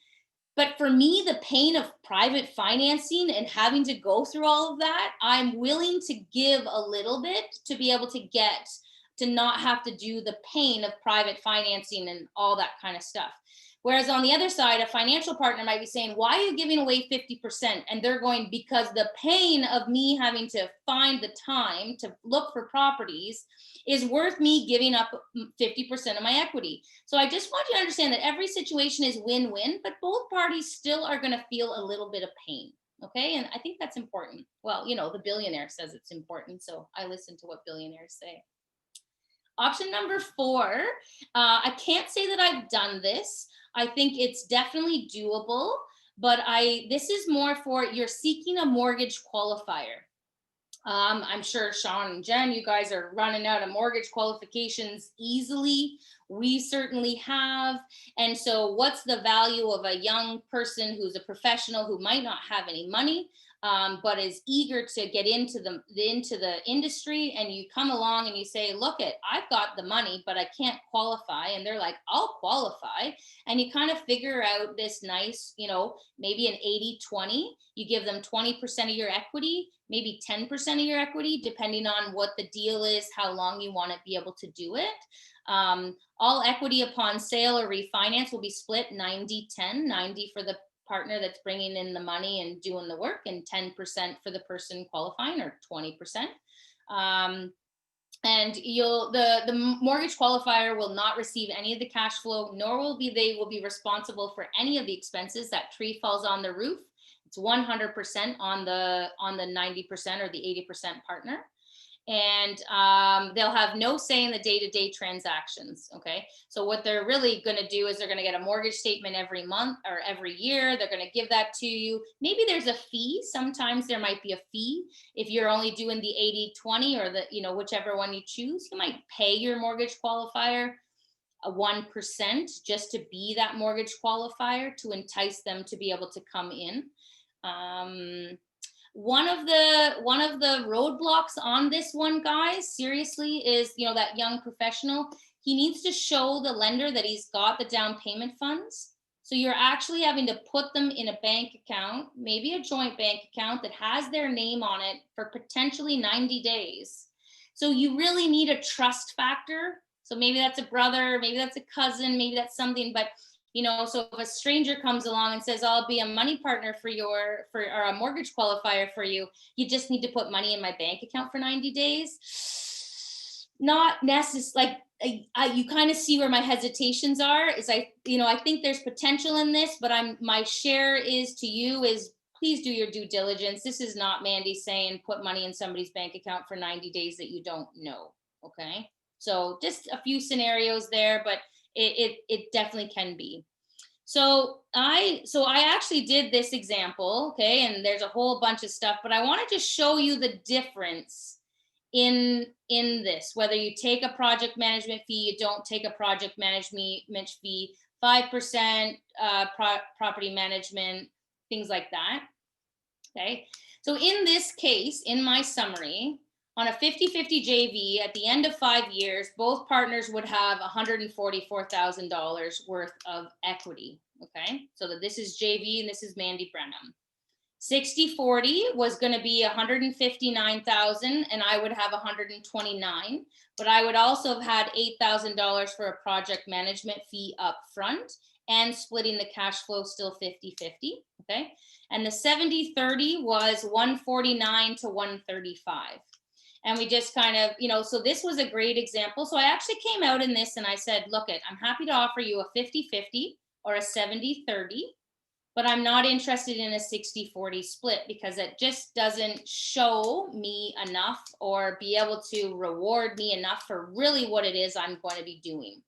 But for me, the pain of private financing and having to go through all of that, I'm willing to give a little bit to be able to get to not have to do the pain of private financing and all that kind of stuff. Whereas on the other side, a financial partner might be saying, why are you giving away 50%? And they're going, because the pain of me having to find the time to look for properties is worth me giving up 50% of my equity. So I just want you to understand that every situation is win-win, but both parties still are going to feel a little bit of pain. Okay. And I think that's important. Well, you know, the billionaire says it's important, so I listen to what billionaires say. Option number 4, I can't say that I've done this. I think it's definitely doable, but this is more for you're seeking a mortgage qualifier. I'm sure Shawn and Jenn, you guys are running out of mortgage qualifications easily. We certainly have. And so what's the value of a young person who's a professional who might not have any money, but is eager to get into the industry, and you come along and you say, look, I've got the money, but I can't qualify. And they're like, I'll qualify. And you kind of figure out this nice, you know, maybe an 80-20, you give them 20% of your equity, maybe 10% of your equity, depending on what the deal is, how long you want to be able to do it. All equity upon sale or refinance will be split 90-10, 90 for the partner that's bringing in the money and doing the work, and 10% for the person qualifying, or 20%. And the mortgage qualifier will not receive any of the cash flow, nor will they be responsible for any of the expenses. That tree falls on the roof. It's 100% on the 90% or the 80% partner. And they'll have no say in the day-to-day transactions. Okay, so what they're really going to do is they're going to get a mortgage statement every month or every year. They're going to give that to you. Maybe there's a fee. Sometimes there might be a fee if you're only doing the 80-20 or the, you know, whichever one you choose. You might pay your mortgage qualifier a 1% just to be that mortgage qualifier to entice them to be able to come in. One of the roadblocks on this one, guys, seriously, is, you know, that young professional, he needs to show the lender that he's got the down payment funds. So you're actually having to put them in a bank account, maybe a joint bank account that has their name on it for potentially 90 days. So you really need a trust factor. So maybe that's a brother, maybe that's a cousin, maybe that's something, but you know, so if a stranger comes along and says, I'll be a money partner or a mortgage qualifier for you, you just need to put money in my bank account for 90 days. Not necessary. Like, you kind of see where my hesitations are. Is I think there's potential in this, but my share is to you is please do your due diligence. This is not Mandy saying put money in somebody's bank account for 90 days that you don't know. Okay. So just a few scenarios there, but it definitely can be. So I actually did this example, okay, and there's a whole bunch of stuff, but I want to just show you the difference in this, whether you take a project management fee, you don't take a project management fee, 5% property management, things like that. Okay, so in this case, in my summary, on a 50-50 JV, at the end of 5 years, both partners would have $144,000 worth of equity. Okay, so that this is JV and this is Mandy Branham. 60-40 was going to be 159,000 and I would have 129, but I would also have had $8,000 for a project management fee up front and splitting the cash flow still 50-50. Okay, and the 70-30 was 149 to 135. And we just kind of, so this was a great example. So I actually came out in this and I said, look, I'm happy to offer you a 50-50 or a 70-30, but I'm not interested in a 60-40 split because it just doesn't show me enough or be able to reward me enough for really what it is I'm going to be doing.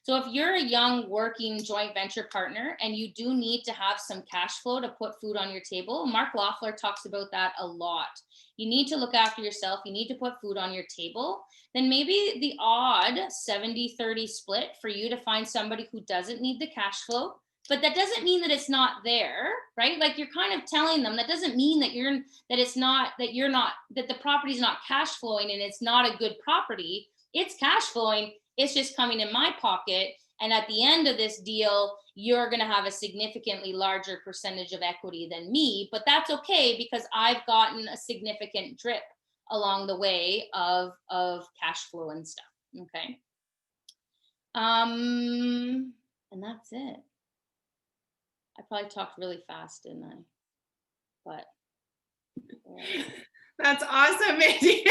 So if you're a young working joint venture partner and you do need to have some cash flow to put food on your table, Mark Loeffler talks about that a lot. You need to look after yourself. You need to put food on your table. Then maybe the odd 70-30 split for you to find somebody who doesn't need the cash flow, but that doesn't mean that it's not there, right? Like you're kind of telling them that doesn't mean that that the property's not cash flowing and it's not a good property. It's cash flowing. It's just coming in my pocket. And at the end of this deal, you're going to have a significantly larger percentage of equity than me, but that's okay because I've gotten a significant drip along the way of cash flow and stuff. Okay. And that's it. I probably talked really fast, didn't I? But yeah. That's awesome, Mandy.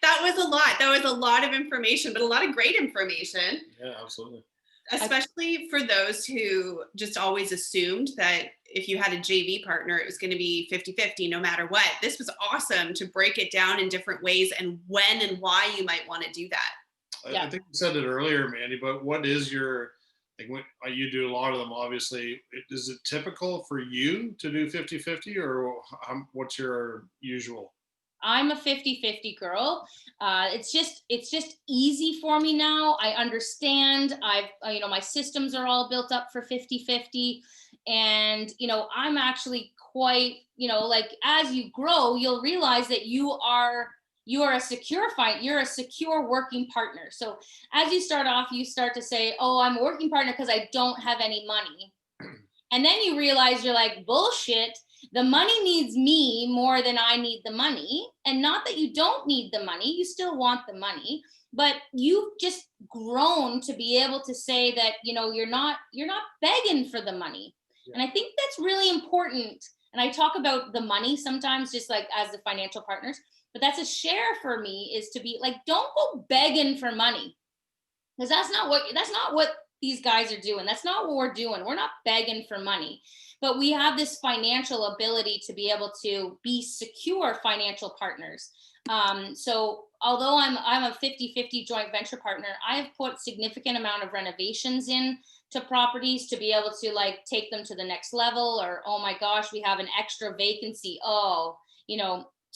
That was a lot. That was a lot of information, but a lot of great information. Yeah, absolutely. Especially for those who just always assumed that if you had a JV partner, it was going to be 50-50 no matter what. This was awesome to break it down in different ways and when and why you might want to do that. I think you said it earlier, Mandy, but what is your, like when you do a lot of them, obviously, is it typical for you to do 50-50 or what's your usual? I'm a 50-50 girl. It's just easy for me now. I understand. My systems are all built up for 50-50. And, I'm actually quite, like as you grow, you'll realize that you are a secure working partner. So as you start off, you start to say, oh, I'm a working partner because I don't have any money. And then you realize you're like, bullshit. The money needs me more than I need the money. And not that you don't need the money, you still want the money, but you've just grown to be able to say that, you're not begging for the money. Yeah. And I think that's really important. And I talk about the money sometimes just like as the financial partners, but that's a share for me is to be like, don't go begging for money. Because that's not what these guys are doing. That's not what we're doing. We're not begging for money. But we have this financial ability to be able to be secure financial partners. So although I'm a 50-50 joint venture partner, I have put significant amount of renovations in to properties to be able to like take them to the next level, or, oh my gosh, we have an extra vacancy. Oh,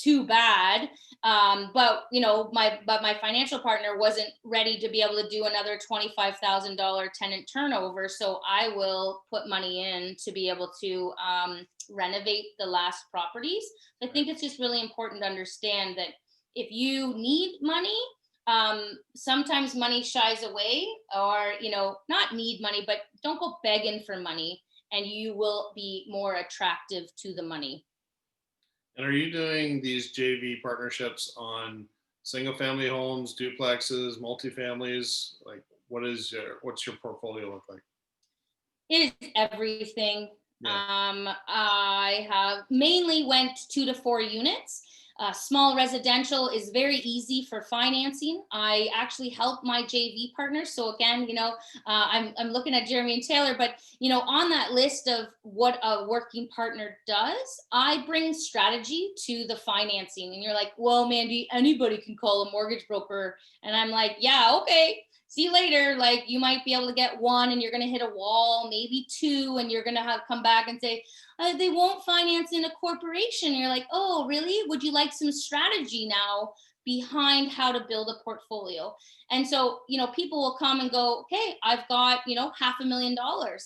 too bad. But my financial partner wasn't ready to be able to do another $25,000 tenant turnover. So I will put money in to be able to renovate the last properties. I think it's just really important to understand that if you need money, sometimes money shies away, or, not need money, but don't go begging for money and you will be more attractive to the money. And are you doing these JV partnerships on single family homes, duplexes, multifamilies? Like what's your portfolio look like? It is everything. Yeah. I have mainly went 2 to 4 units. Small residential is very easy for financing. I actually help my JV partners. So again, I'm looking at Jeremy and Taylor, but on that list of what a working partner does, I bring strategy to the financing. And you're like, well, Mandy, anybody can call a mortgage broker. And I'm like, yeah, okay. See you later. Like, you might be able to get one and you're going to hit a wall, maybe two, and you're going to have come back and say, they won't finance in a corporation. And you're like, oh, really? Would you like some strategy now behind how to build a portfolio? And so, people will come and go, okay, I've got, $500,000. And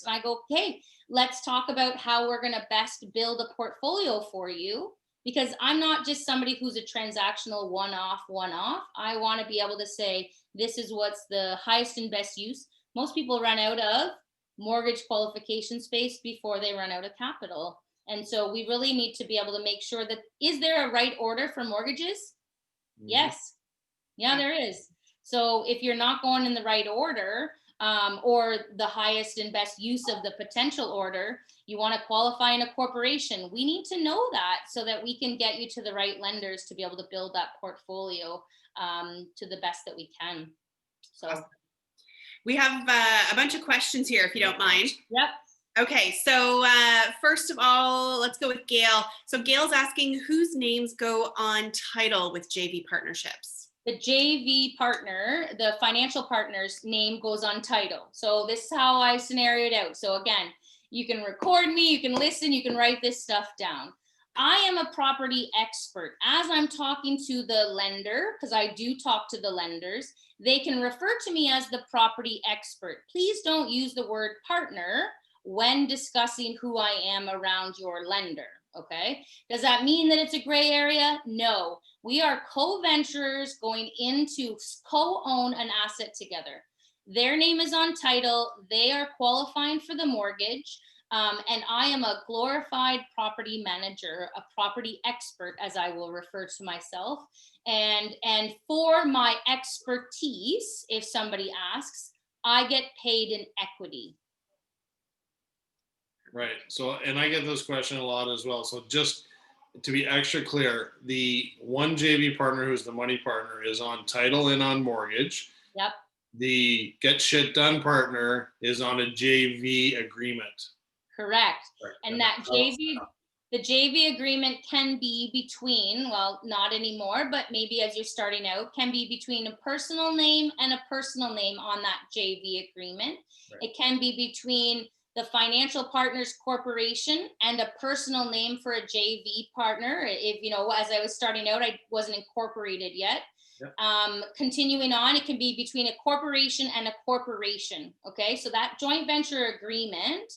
I go, okay, let's talk about how we're going to best build a portfolio for you. Because I'm not just somebody who's a transactional one-off. I want to be able to say, this is what's the highest and best use. Most people run out of mortgage qualification space before they run out of capital. And so we really need to be able to make sure that, is there a right order for mortgages? Yes. Yeah, there is. So if you're not going in the right order, or the highest and best use of the potential order, you want to qualify in a corporation. We need to know that so that we can get you to the right lenders to be able to build that portfolio to the best that we can. So awesome. We have a bunch of questions here, if you don't mind. Yep. Okay, so first of all, let's go with Gail. So Gail's asking, whose names go on title with JV partnerships? The JV partner, the financial partner's name goes on title. So this is how I scenarioed out. So again, you can record me, you can listen, you can write this stuff down. I am a property expert. As I'm talking to the lender, because I do talk to the lenders, they can refer to me as the property expert. Please don't use the word partner when discussing who I am around your lender. Okay. Does that mean that it's a gray area? No. We are co-venturers going into co-own an asset together. Their name is on title. They are qualifying for the mortgage. And I am a glorified property manager, a property expert, as I will refer to myself. And for my expertise, if somebody asks, I get paid in equity. Right. So, and I get this question a lot as well. So just to be extra clear, the one JV partner who's the money partner is on title and on mortgage. Yep. The get shit done partner is on a JV agreement. Correct. And that the JV agreement can be between, well, not anymore, but maybe as you're starting out, can be between a personal name and a personal name on that JV agreement. Right. It can be between the financial partners corporation and a personal name for a JV partner. If, as I was starting out, I wasn't incorporated yet. Yep. Continuing on, it can be between a corporation and a corporation. Okay, so that joint venture agreement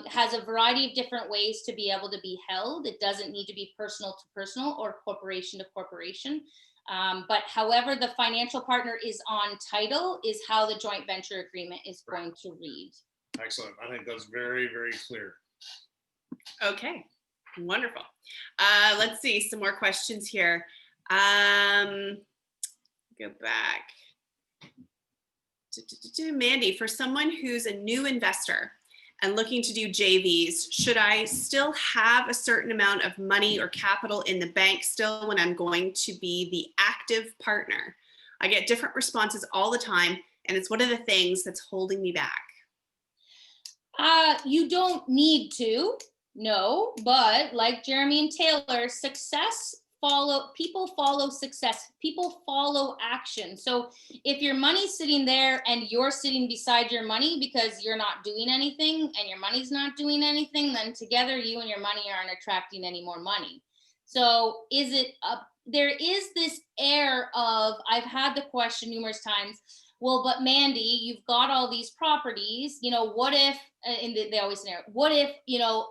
has a variety of different ways to be able to be held. It doesn't need to be personal to personal or corporation to corporation. But however the financial partner is on title is how the joint venture agreement is going to read. Excellent. I think that's very, very clear. Okay, wonderful. Let's see some more questions here. Go back. Mandy, for someone who's a new investor and looking to do JVs, should I still have a certain amount of money or capital in the bank still when I'm going to be the active partner? I get different responses all the time, and it's one of the things that's holding me back. You don't need to, no, but like Jeremy and Taylor, people follow success, people follow action. So if your money's sitting there and you're sitting beside your money because you're not doing anything and your money's not doing anything, then together you and your money aren't attracting any more money. So there is this air of, I've had the question numerous times, well, but Mandy, you've got all these properties, what if, and they always say, what if,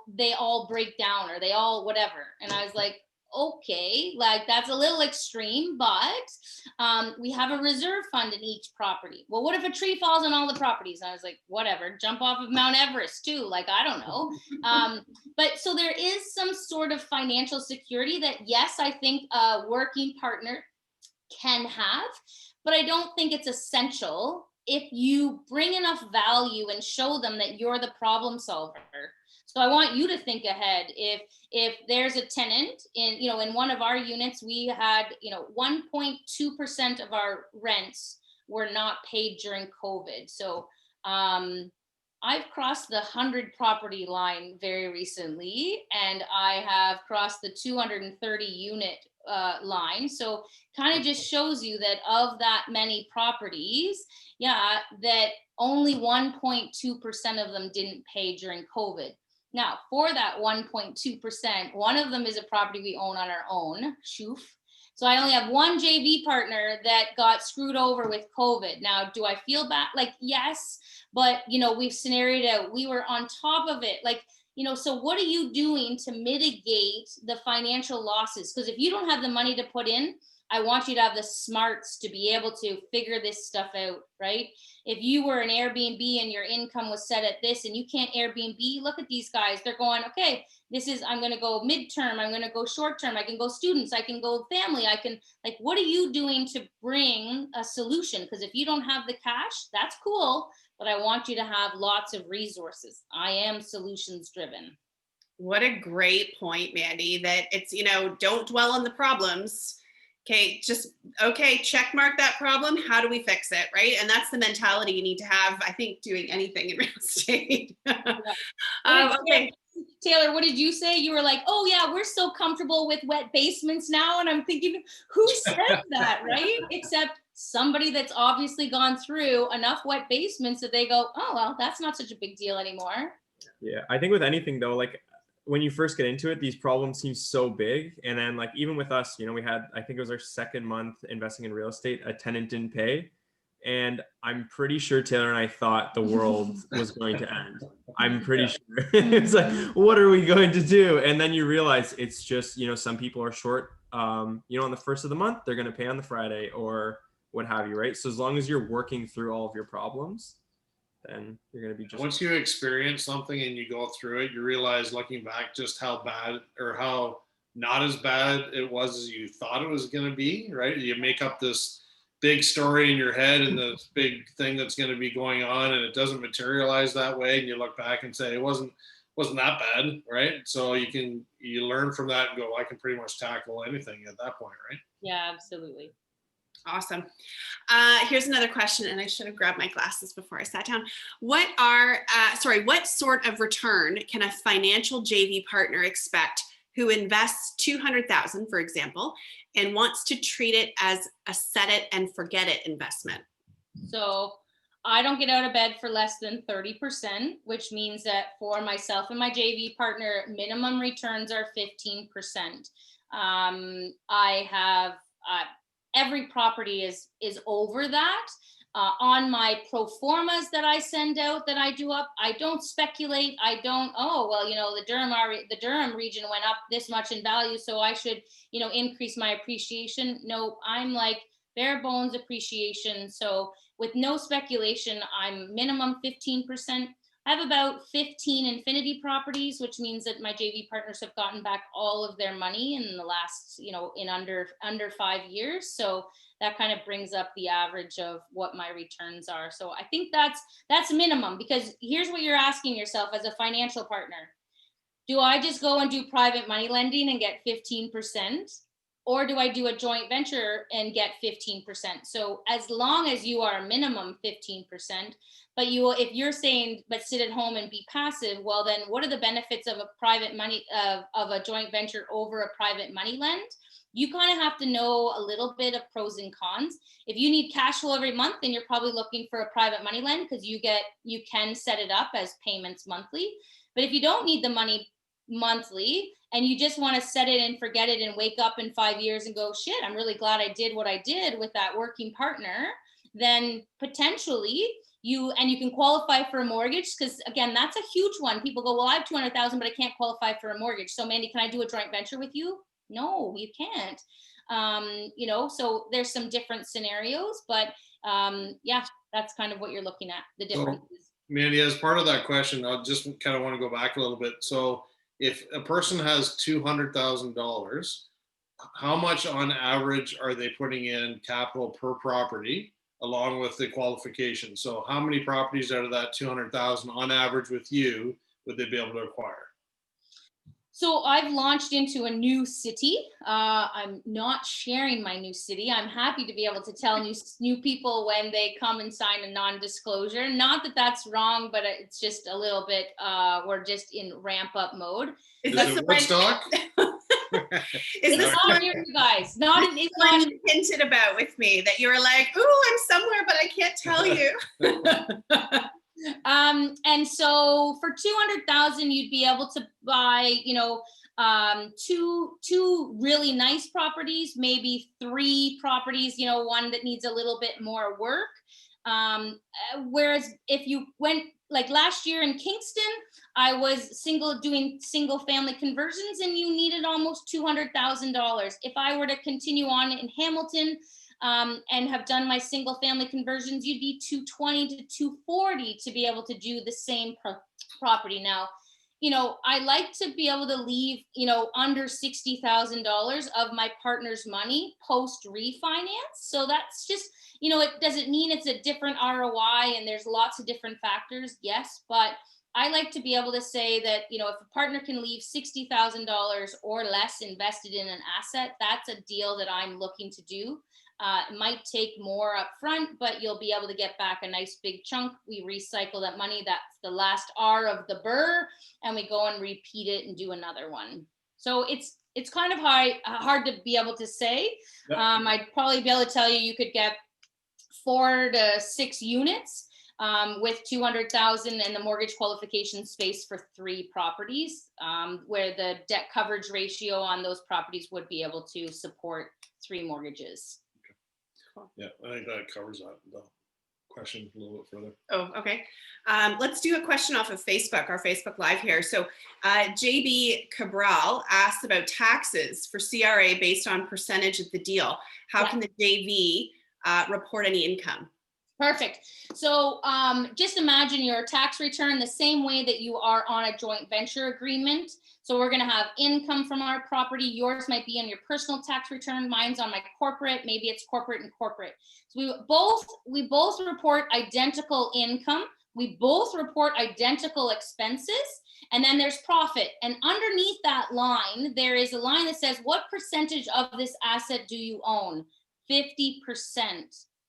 they all break down or they all whatever. And I was like, okay, like that's a little extreme, but we have a reserve fund in each property. Well, what if a tree falls on all the properties? And I was like, whatever, jump off of Mount Everest too. Like, I don't know. But so there is some sort of financial security that, yes, I think a working partner can have, but I don't think it's essential if you bring enough value and show them that you're the problem solver. So I want you to think ahead. If there's a tenant in, you know, in one of our units, we had, you know, 1.2% of our rents were not paid during COVID. So I've crossed the 100 property line very recently, and I have crossed the 230 unit line. So kind of just shows you that of that many properties, yeah, that only 1.2% of them didn't pay during COVID. Now, for that 1.2%, one of them is a property we own on our own, Shoof. So I only have one JV partner that got screwed over with COVID. Now, do I feel bad? Like, yes, but, you know, we've scenarioed out, we were on top of it. Like, you know, so what are you doing to mitigate the financial losses? Because if you don't have the money to put in, I want you to have the smarts to be able to figure this stuff out, right? If you were an Airbnb and your income was set at this and you can't Airbnb, look at these guys. They're going, okay, this is, I'm going to go midterm, I'm going to go short term, I can go students, I can go family, I can, like, what are you doing to bring a solution? Because if you don't have the cash, that's cool, but I want you to have lots of resources. I am solutions driven. What a great point, Mandy, that it's, you know, don't dwell on the problems. Okay, just, okay, check mark that problem. How do we fix it, right? And that's the mentality you need to have, I think, doing anything in real estate. Okay. Taylor, what did you say? You were like, oh yeah, we're so comfortable with wet basements now. And I'm thinking, who says that, right? Except somebody that's obviously gone through enough wet basements that they go, oh, well, that's not such a big deal anymore. Yeah, I think with anything though, like when you first get into it, these problems seem so big. And then like, even with us, you know, we had, I think it was our second month investing in real estate, a tenant didn't pay. And I'm pretty sure Taylor and I thought the world was going to end. I'm pretty sure. It's like, what are we going to do? And then you realize it's just, you know, some people are short, you know, on the first of the month, they're going to pay on the Friday or what have you, right? So as long as you're working through all of your problems, then you're going to be just. Once you experience something and you go through it, you realize looking back just how bad or how not as bad it was as you thought it was going to be, right? You make up this big story in your head and this big thing that's going to be going on, and it doesn't materialize that way. And you look back and say, it wasn't that bad, right? So you learn from that and go, I can pretty much tackle anything at that point, right? Yeah, absolutely. Awesome. Here's another question, and I should have grabbed my glasses before I sat down. What sort of return can a financial JV partner expect who invests $200,000, for example, and wants to treat it as a set it and forget it investment? So I don't get out of bed for less than 30%, which means that for myself and my JV partner, minimum returns are 15%. I have every property is over that. On my pro formas that I send out, that I do up, I don't speculate. I don't, oh, well, you know, the Durham region went up this much in value, so I should, you know, increase my appreciation. No, I'm like bare bones appreciation. So with no speculation, I'm minimum 15%. I have about 15 infinity properties, which means that my JV partners have gotten back all of their money in the last, you know, in under 5 years. So that kind of brings up the average of what my returns are. So I think that's minimum, because here's what you're asking yourself as a financial partner. Do I just go and do private money lending and get 15%? Or do I do a joint venture and get 15%? So as long as you are minimum 15%, but if you're saying, but sit at home and be passive, well, then what are the benefits of a private money, of a joint venture over a private money lend? You kind of have to know a little bit of pros and cons. If you need cash flow every month, then you're probably looking for a private money lend, because you can set it up as payments monthly. But if you don't need the money monthly and you just want to set it and forget it and wake up in 5 years and go, shit, I'm really glad I did what I did with that working partner, then potentially you can qualify for a mortgage. Because again, that's a huge one. People go, well, I have 200,000, but I can't qualify for a mortgage. So Mandy, can I do a joint venture with you? No, you can't. You know, so there's some different scenarios, but yeah, that's kind of what you're looking at, the differences. So, Mandy, as part of that question, I just kind of want to go back a little bit. So if a person has $200,000, how much on average are they putting in capital per property? along with the qualification. So how many properties out of that 200,000 on average with you would they be able to acquire? So I've launched into a new city. I'm not sharing my new city. I'm happy to be able to tell new people when they come and sign a non-disclosure. Not that that's wrong, but it's just a little bit, we're just in ramp up mode. Is it Woodstock? Is this Not near you guys. Not in, it's not what you hinted about with me, that you were like, ooh, I'm somewhere, but I can't tell you? And so for 200,000, you'd be able to buy, two really nice properties, maybe 3 properties, one that needs a little bit more work. Whereas if you went like last year in Kingston, I was doing single family conversions and you needed almost $200,000. If I were to continue on in Hamilton, and have done my single family conversions, you'd be 220 to 240 to be able to do the same property. Now, I like to be able to leave, under $60,000 of my partner's money post refinance. So that's just, it doesn't mean it's a different ROI and there's lots of different factors. Yes, but I like to be able to say that, if a partner can leave $60,000 or less invested in an asset, that's a deal that I'm looking to do. It might take more up front, but you'll be able to get back a nice big chunk. We recycle that money. That's the last R of the BRRRR, and we go and repeat it and do another one. So it's kind of hard to be able to say. Yep. I'd probably be able to tell you could get 4 to 6 units with 200,000 and the mortgage qualification space for 3 properties, where the debt coverage ratio on those properties would be able to support 3 mortgages. Yeah, I think that covers that. The question a little bit further. Oh, okay. Let's do a question off of Facebook, our Facebook Live here. So JB Cabral asked about taxes for CRA based on percentage of the deal. How can the JV report any income? Perfect. So just imagine your tax return the same way that you are on a joint venture agreement. So we're going to have income from our property. Yours might be on your personal tax return. Mine's on my corporate. Maybe it's corporate and corporate. So we both report identical income. We both report identical expenses. And then there's profit. And underneath that line, there is a line that says, what percentage of this asset do you own? 50%.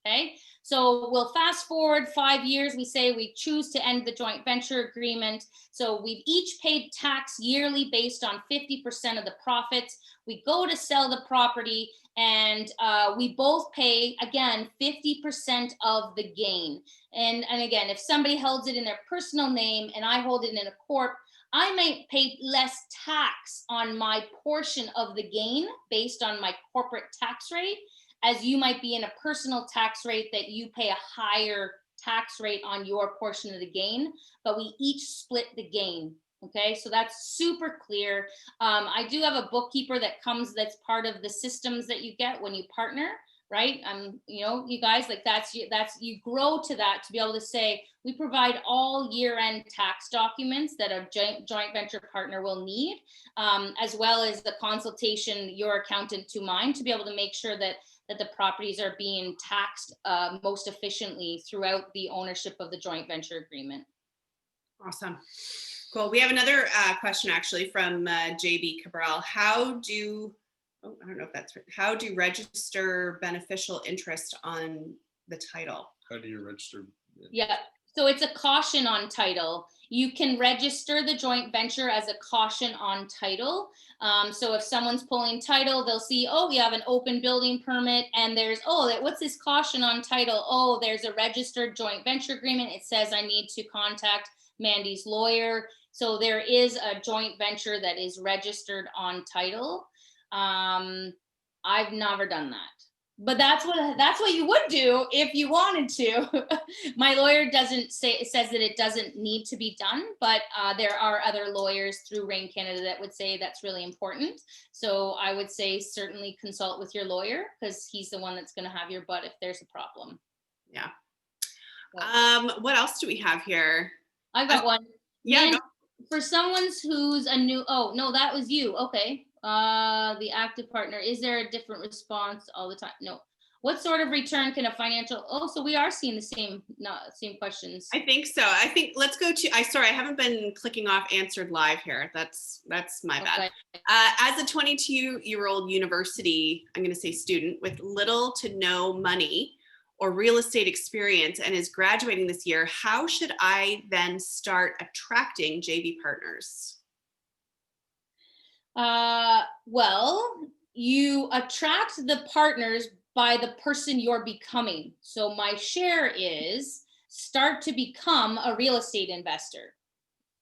Okay, so we'll fast forward 5 years. We say we choose to end the joint venture agreement. So we've each paid tax yearly based on 50% of the profits. We go to sell the property and we both pay, again, 50% of the gain. And again, if somebody holds it in their personal name and I hold it in a corp, I might pay less tax on my portion of the gain based on my corporate tax rate, as you might be in a personal tax rate that you pay a higher tax rate on your portion of the gain, but we each split the gain. Okay, so that's super clear. I do have a bookkeeper that's part of the systems that you get when you partner, right? You guys, like that's you grow to that to be able to say, we provide all year-end tax documents that a joint venture partner will need, as well as the consultation, your accountant to mine, to be able to make sure that the properties are being taxed most efficiently throughout the ownership of the joint venture agreement. Awesome. Cool. We have another question actually from JB Cabral. How do you register beneficial interest on the title? How do you register? Yeah. So it's a caution on title. You can register the joint venture as a caution on title. So if someone's pulling title, they'll see, oh, we have an open building permit and there's, what's this caution on title? Oh, there's a registered joint venture agreement. It says I need to contact Mandy's lawyer. So there is a joint venture that is registered on title. I've never done that. But that's what you would do if you wanted to. My lawyer says that it doesn't need to be done, but there are other lawyers through REIN Canada that would say that's really important. So I would say certainly consult with your lawyer because he's the one that's going to have your butt if there's a problem. Yeah. So, what else do we have here? I got one. Yeah. For someone who's a new, oh no, that was you. Okay. The active partner, is there a different response all the time? No. What sort of return can a financial, oh, so we are seeing the same questions. I think so. I think let's go to, sorry, I haven't been clicking off answered live here. That's my bad. Okay. As a 22-year-old university, I'm going to say student with little to no money or real estate experience and is graduating this year, how should I then start attracting JV partners? Well, you attract the partners by the person you're becoming. So my share is start to become a real estate investor,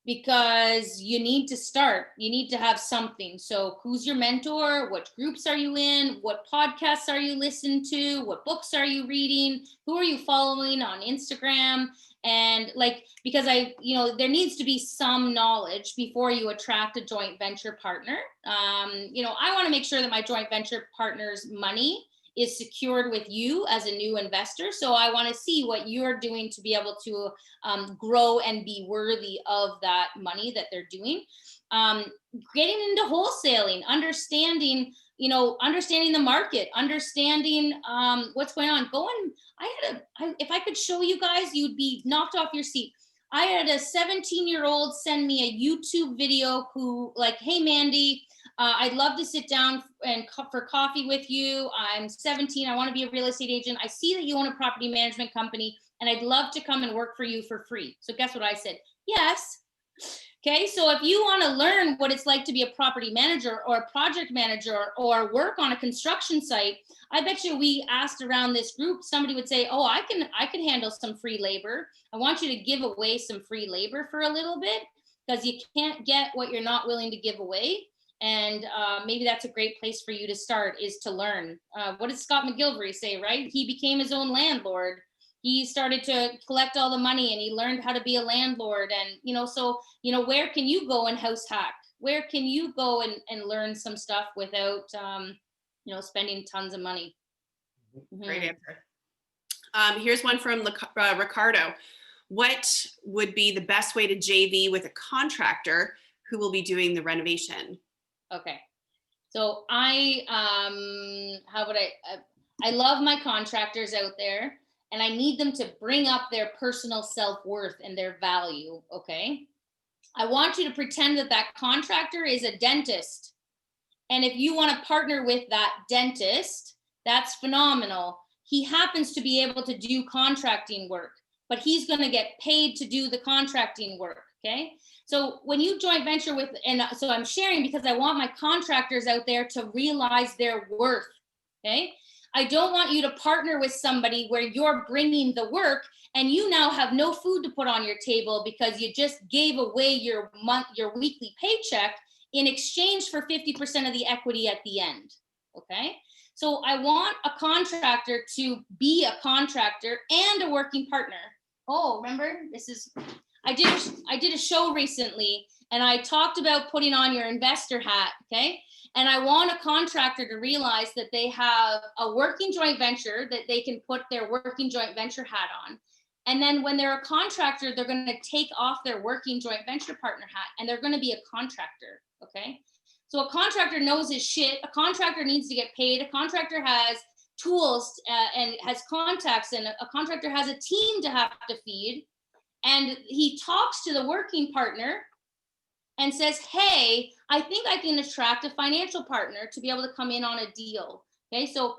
because you need to start, you need to have something. So who's your mentor? What groups are you in? What podcasts are you listening to? What books are you reading? Who are you following on Instagram? And like, because there needs to be some knowledge before you attract a joint venture partner. I want to make sure that my joint venture partner's money is secured with you as a new investor. So I want to see what you're doing to be able to grow and be worthy of that money that they're doing. Getting into wholesaling, understanding the market, understanding what's going on. If I could show you guys, you'd be knocked off your seat. I had a 17-year-old send me a YouTube video who like, hey, Mandy, I'd love to sit down for coffee with you. I'm 17. I want to be a real estate agent. I see that you own a property management company and I'd love to come and work for you for free. So guess what I said? Yes. Okay. So if you want to learn what it's like to be a property manager or a project manager or work on a construction site, I bet you we asked around this group, somebody would say, oh, I can handle some free labor. I want you to give away some free labor for a little bit, because you can't get what you're not willing to give away. And maybe that's a great place for you to start, is to learn. What did Scott McGilvery say, right? He became his own landlord. He started to collect all the money and he learned how to be a landlord. And, so, where can you go and house hack? Where can you go and learn some stuff without, spending tons of money? Great answer. Here's one from Ricardo. What would be the best way to JV with a contractor who will be doing the renovation? Okay. So I love my contractors out there, and I need them to bring up their personal self-worth and their value. Okay. I want you to pretend that contractor is a dentist. And if you want to partner with that dentist, that's phenomenal. He happens to be able to do contracting work, but he's going to get paid to do the contracting work. Okay. So when you joint venture with, and so I'm sharing because I want my contractors out there to realize their worth. Okay. I don't want you to partner with somebody where you're bringing the work and you now have no food to put on your table because you just gave away your weekly paycheck in exchange for 50% of the equity at the end. Okay. So I want a contractor to be a contractor and a working partner. Oh, remember, I did a show recently and I talked about putting on your investor hat, okay? And I want a contractor to realize that they have a working joint venture that they can put their working joint venture hat on. And then when they're a contractor, they're going to take off their working joint venture partner hat and they're going to be a contractor, okay? So a contractor knows his shit. A contractor needs to get paid. A contractor has tools and has contacts, and a contractor has a team to have to feed. And he talks to the working partner and says, hey, I think I can attract a financial partner to be able to come in on a deal. Okay, so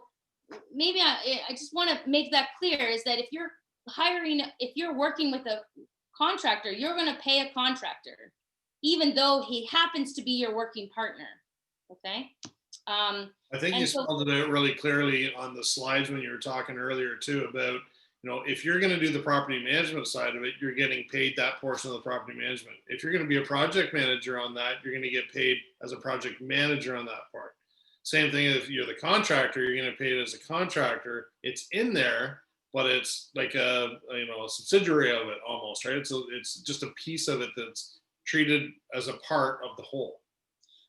maybe I just want to make that clear, is that if you're working with a contractor, you're going to pay a contractor, even though he happens to be your working partner. Okay. I think you spelled it out really clearly on the slides when you were talking earlier too about, if you're going to do the property management side of it, you're getting paid that portion of the property management. If you're going to be a project manager on that, you're going to get paid as a project manager on that part. Same thing if you're the contractor, you're going to pay it as a contractor. It's in there, but it's like a subsidiary of it almost, right? It's just a piece of it that's treated as a part of the whole.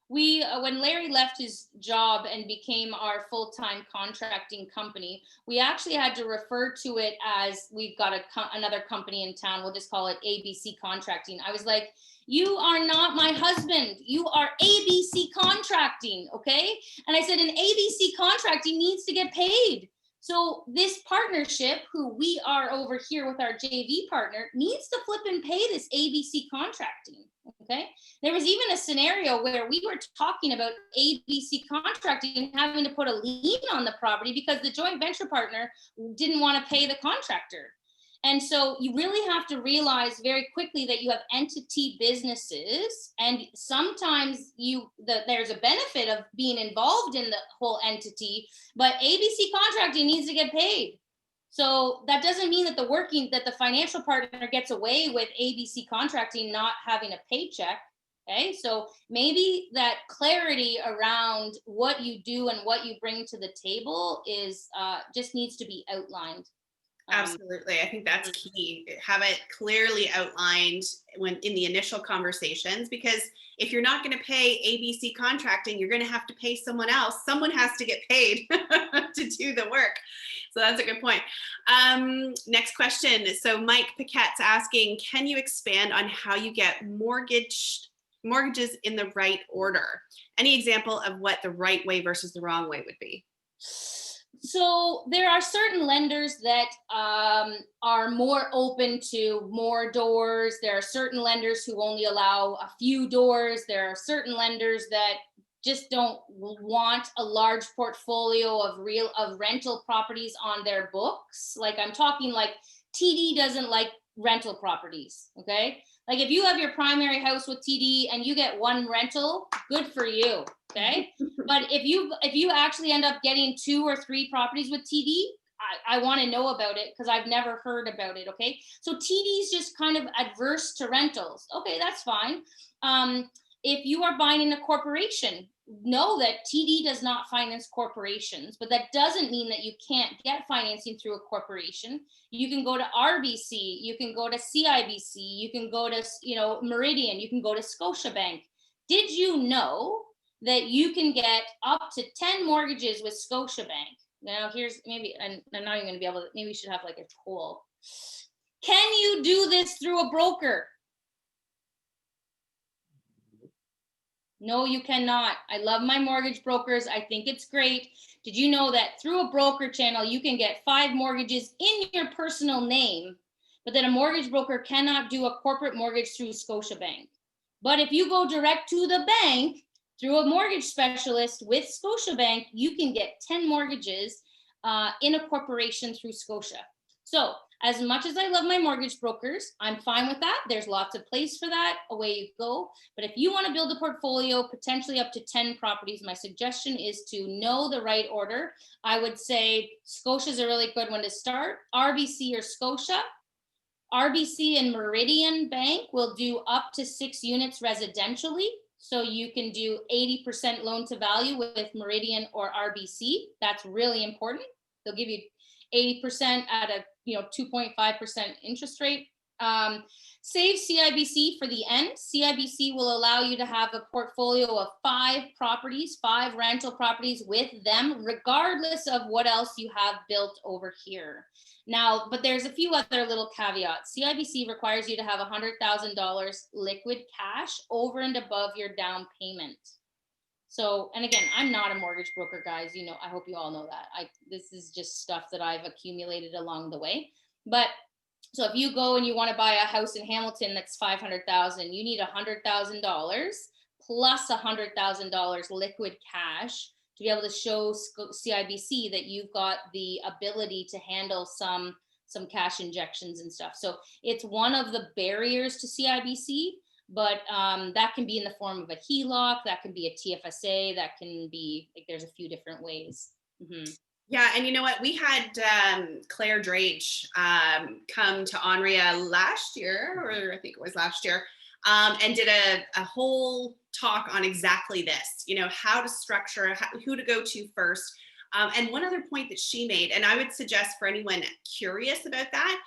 When Larry left his job and became our full-time contracting company, we actually had to refer to it as, we've got another company in town, we'll just call it ABC Contracting. I was like, you are not my husband. You are ABC Contracting, okay? And I said, an ABC Contracting needs to get paid. So this partnership, who we are over here with our JV partner, needs to flip and pay this ABC contracting. Okay. There was even a scenario where we were talking about ABC contracting having to put a lien on the property because the joint venture partner didn't want to pay the contractor. And so you really have to realize very quickly that you have entity businesses, and sometimes there's a benefit of being involved in the whole entity, but ABC contracting needs to get paid. So that doesn't mean that the financial partner gets away with ABC contracting not having a paycheck. Okay, so maybe that clarity around what you do and what you bring to the table is just needs to be outlined. Absolutely. I think that's key. Have it clearly outlined when in the initial conversations, because if you're not going to pay ABC contracting, you're going to have to pay someone else. Someone has to get paid to do the work. So that's a good point. Next question. So Mike Paquette's asking, can you expand on how you get mortgages in the right order? Any example of what the right way versus the wrong way would be? So there are certain lenders that are more open to more doors. There are certain lenders who only allow a few doors. There are certain lenders that just don't want a large portfolio of rental properties on their books. Like I'm talking like TD doesn't like rental properties, okay? Like if you have your primary house with TD and you get one rental, good for you, okay? But if you actually end up getting 2 or 3 properties with TD, I want to know about it because I've never heard about it, okay? So TD's just kind of adverse to rentals. Okay, that's fine. If you are buying in a corporation, know that TD does not finance corporations, but that doesn't mean that you can't get financing through a corporation. You can go to RBC, you can go to CIBC, you can go to Meridian, you can go to Scotiabank. Did you know that you can get up to 10 mortgages with Scotiabank? Now here's maybe, I'm not even gonna be able to, maybe we should have like a poll. Can you do this through a broker? No, you cannot. I love my mortgage brokers. I think it's great. Did you know that through a broker channel, you can get 5 mortgages in your personal name, but that a mortgage broker cannot do a corporate mortgage through Scotiabank? But if you go direct to the bank through a mortgage specialist with Scotiabank, you can get 10 mortgages in a corporation through Scotia. So as much as I love my mortgage brokers, I'm fine with that. There's lots of place for that. Away you go. But if you want to build a portfolio, potentially up to 10 properties, my suggestion is to know the right order. I would say Scotia is a really good one to start. RBC or Scotia. RBC and Meridian Bank will do up to 6 units residentially. So you can do 80% loan to value with Meridian or RBC. That's really important. They'll give you 80% at a 2.5% interest rate. Save CIBC for the end. CIBC will allow you to have a portfolio of 5 properties, 5 rental properties with them, regardless of what else you have built over here. Now, but there's a few other little caveats. CIBC requires you to have $100,000 liquid cash over and above your down payment. So, and again, I'm not a mortgage broker, guys. I hope you all know that. This is just stuff that I've accumulated along the way. But so if you go and you want to buy a house in Hamilton that's $500,000, you need $100,000 plus $100,000 liquid cash to be able to show CIBC that you've got the ability to handle some cash injections and stuff. So it's one of the barriers to CIBC. But that can be in the form of a HELOC, that can be a TFSA, that can be, like, there's a few different ways. Mm-hmm. Yeah, and you know what? We had Claire Drage come to ONREIA last year, or I think it was last year, and did a whole talk on exactly this, how to structure, who to go to first. And one other point that she made, and I would suggest for anyone curious about that,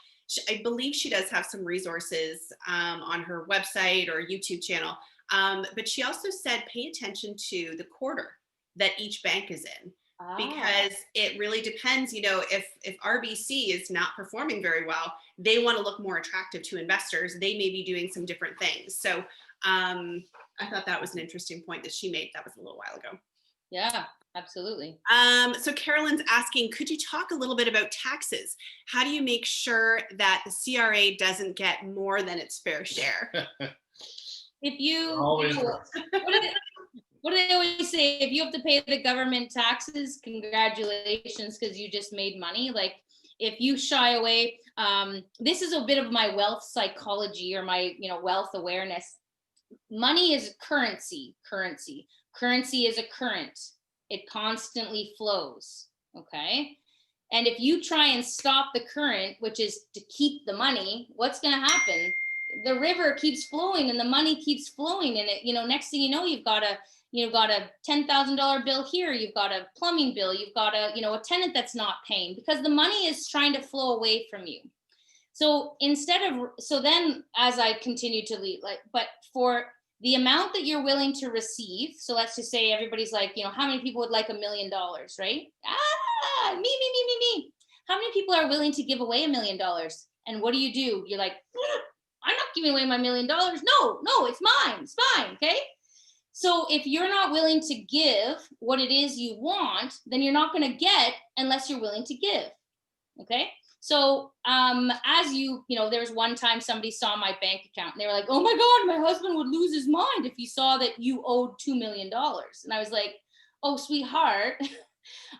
I believe she does have some resources on her website or YouTube channel. But she also said, pay attention to the quarter that each bank is in, because it really depends, if RBC is not performing very well, they want to look more attractive to investors. They may be doing some different things. So I thought that was an interesting point that she made. That was a little while ago. Yeah. Absolutely. So Carolyn's asking, could you talk a little bit about taxes? How do you make sure that the CRA doesn't get more than its fair share? If you, Always what do they always say? If you have to pay the government taxes, congratulations, because you just made money. Like if you shy away, this is a bit of my wealth psychology or my, wealth awareness. Money is currency. Currency is a current. It constantly flows. Okay. And if you try and stop the current, which is to keep the money, what's going to happen? The river keeps flowing and the money keeps flowing. And it, next thing you know, you've got a $10,000 bill here. You've got a plumbing bill. You've got a tenant that's not paying because the money is trying to flow away from you. So then as I continue to lead, but for the amount that you're willing to receive, so let's just say everybody's like, how many people would like $1 million, right? Me. How many people are willing to give away $1 million? And what do? You're like, I'm not giving away my $1 million. No, it's mine. It's fine. Okay. So if you're not willing to give what it is you want, then you're not going to get unless you're willing to give. Okay. So as there was one time somebody saw my bank account and they were like, oh my God, my husband would lose his mind if he saw that you owed $2 million. And I was like, oh, sweetheart,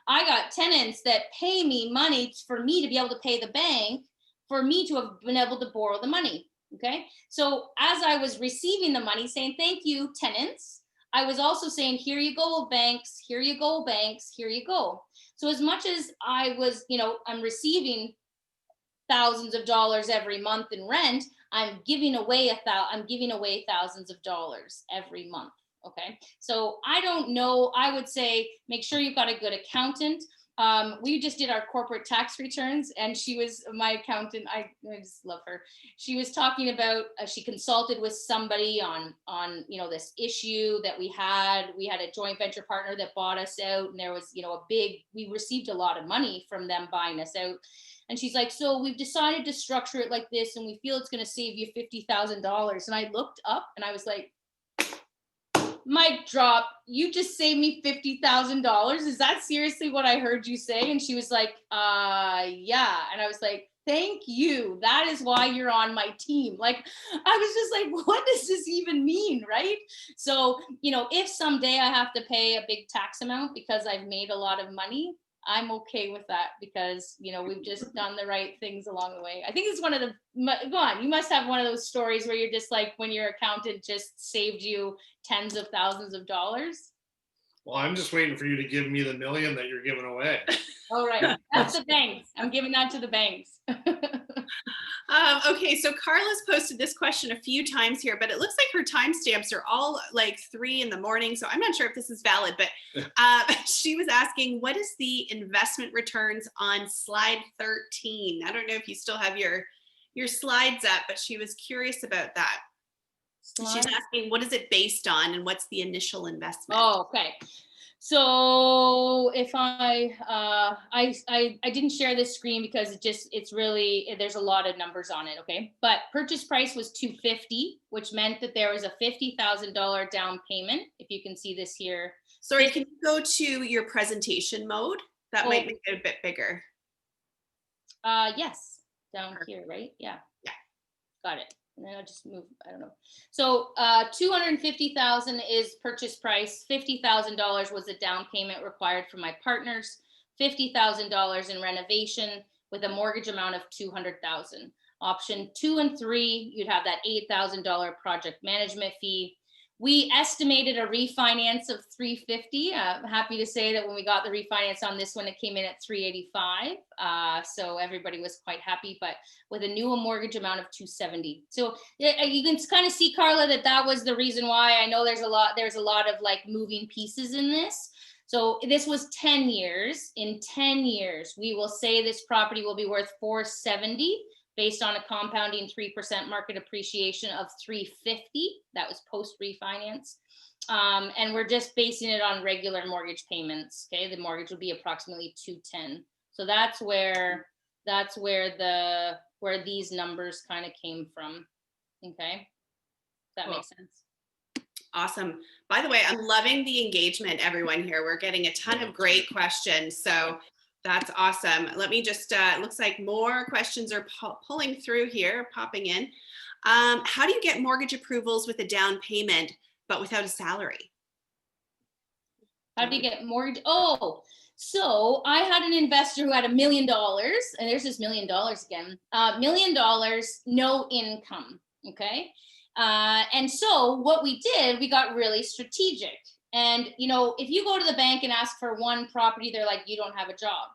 I got tenants that pay me money for me to be able to pay the bank, for me to have been able to borrow the money. Okay. So as I was receiving the money saying, thank you, tenants, I was also saying, here you go, banks, here you go, banks, here you go. So as much as I was, I'm receiving thousands of dollars every month in rent, I'm giving away thousands of dollars every month. Okay. So I don't know. I would say, make sure you've got a good accountant. We just did our corporate tax returns and she was my accountant. I just love her. She was talking about, she consulted with somebody on, this issue that we had a joint venture partner that bought us out and there was, we received a lot of money from them buying us out. And she's like, so we've decided to structure it like this and we feel it's going to save you $50,000. And I looked up and I was like, mic drop, you just saved me $50,000. Is that seriously what I heard you say? And she was like, yeah. And I was like, thank you. That is why you're on my team. Like, I was just like, what does this even mean? Right. So, if someday I have to pay a big tax amount because I've made a lot of money, I'm okay with that because, we've just done the right things along the way. I think it's one of the, go on, you must have one of those stories where you're just like, when your accountant just saved you tens of thousands of dollars. Well, I'm just waiting for you to give me the $1 million that you're giving away. All right. That's the banks. I'm giving that to the banks. Okay, so Carla's posted this question a few times here, but it looks like her timestamps are all like 3 a.m. So I'm not sure if this is valid, but she was asking, what is the investment returns on slide 13? I don't know if you still have your slides up, but she was curious about that. She's asking, what is it based on and what's the initial investment? Oh, okay. So if I didn't share this screen because it's really, there's a lot of numbers on it. Okay. But purchase price was $250,000, which meant that there was a $50,000 down payment. If you can see this here. Sorry, can you go to your presentation mode? That might make it a bit bigger. Yes. Down here, right? Yeah. Yeah. Got it. And then I'll just move, I don't know. So $250,000 is purchase price. $50,000 was the down payment required from my partners. $50,000 in renovation with a mortgage amount of $200,000. Option 2 and 3, you'd have that $8,000 project management fee. We estimated a refinance of $350,000. I'm happy to say that when we got the refinance on this one, it came in at $385,000. So everybody was quite happy, but with a new mortgage amount of $270,000. So you can kind of see, Carla, that was the reason why. I know there's a lot of like moving pieces in this. So this was 10 years. In 10 years, we will say this property will be worth $470,000. Based on a compounding 3% market appreciation of $350,000. That was post refinance. And we're just basing it on regular mortgage payments. Okay. The mortgage would be approximately $210,000. So that's where these numbers kind of came from. Okay. That makes sense. Awesome. By the way, I'm loving the engagement, everyone here. We're getting a ton of great questions. So that's awesome. Let me just, it looks like more questions are pulling through here, popping in. How do you get mortgage approvals with a down payment, but without a salary? How do you get mortgage? Oh, so I had an investor who had $1 million, and there's this $1 million again, $1 million, no income. Okay. And so what we did, we got really strategic. And, you know, if you go to the bank and ask for one property, they're like, you don't have a job.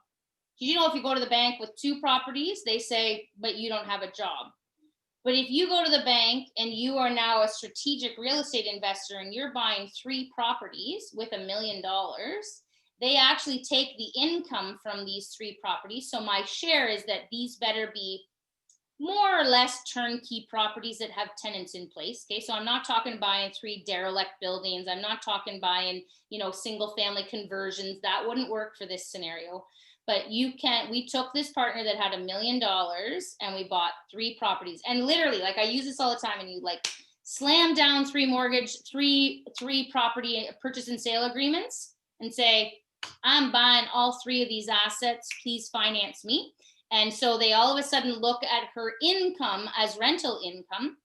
Did you know if you go to the bank with 2 properties, they say, but you don't have a job. But if you go to the bank and you are now a strategic real estate investor and you're buying 3 properties with $1 million, they actually take the income from these 3 properties. So my share is that these better be more or less turnkey properties that have tenants in place. Okay, so I'm not talking buying 3 derelict buildings. I'm not talking buying, you know, single family conversions. That wouldn't work for this scenario. But we took this partner that had $1 million and we bought 3 properties. And literally, like I use this all the time, and you like slam down 3 property purchase and sale agreements and say, I'm buying all 3 of these assets, please finance me. And so they all of a sudden look at her income as rental income,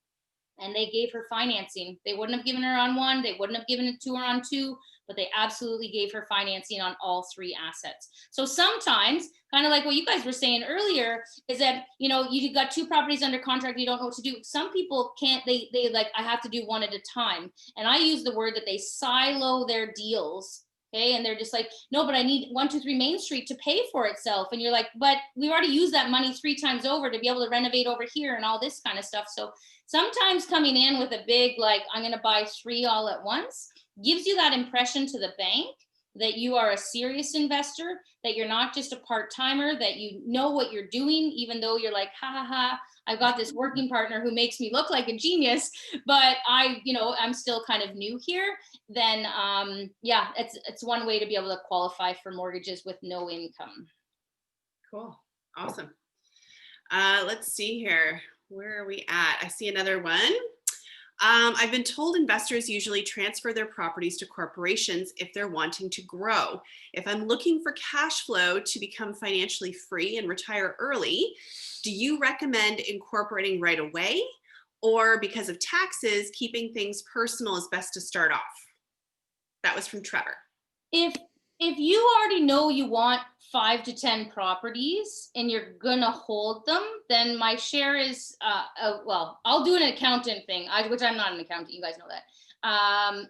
and they gave her financing. They wouldn't have given her on 1, they wouldn't have given it to her on 2, but they absolutely gave her financing on all 3 assets. So sometimes, kind of like what you guys were saying earlier, is that, you know, you got 2 properties under contract, you don't know what to do. Some people can't, they like, I have to do one at a time. And I use the word that they silo their deals. Okay, and they're just like, no, but I need 123 Main Street to pay for itself. And you're like, but we already used that money 3 times over to be able to renovate over here and all this kind of stuff. So sometimes coming in with a big, like, I'm going to buy 3 all at once, gives you that impression to the bank that you are a serious investor, that you're not just a part-timer, that you know what you're doing, even though you're like, ha ha ha, I've got this working partner who makes me look like a genius, but I'm still kind of new here. Then yeah, it's one way to be able to qualify for mortgages with no income. Cool. Awesome. Let's see here. Where are we at? I see another one. I've been told investors usually transfer their properties to corporations if they're wanting to grow. If I'm looking for cash flow to become financially free and retire early, do you recommend incorporating right away, or because of taxes, keeping things personal is best to start off? That was from Trevor. If you already know you want 5 to 10 properties and you're gonna hold them, then my share is well, I'll do an accountant thing, which I'm not an accountant, you guys know that.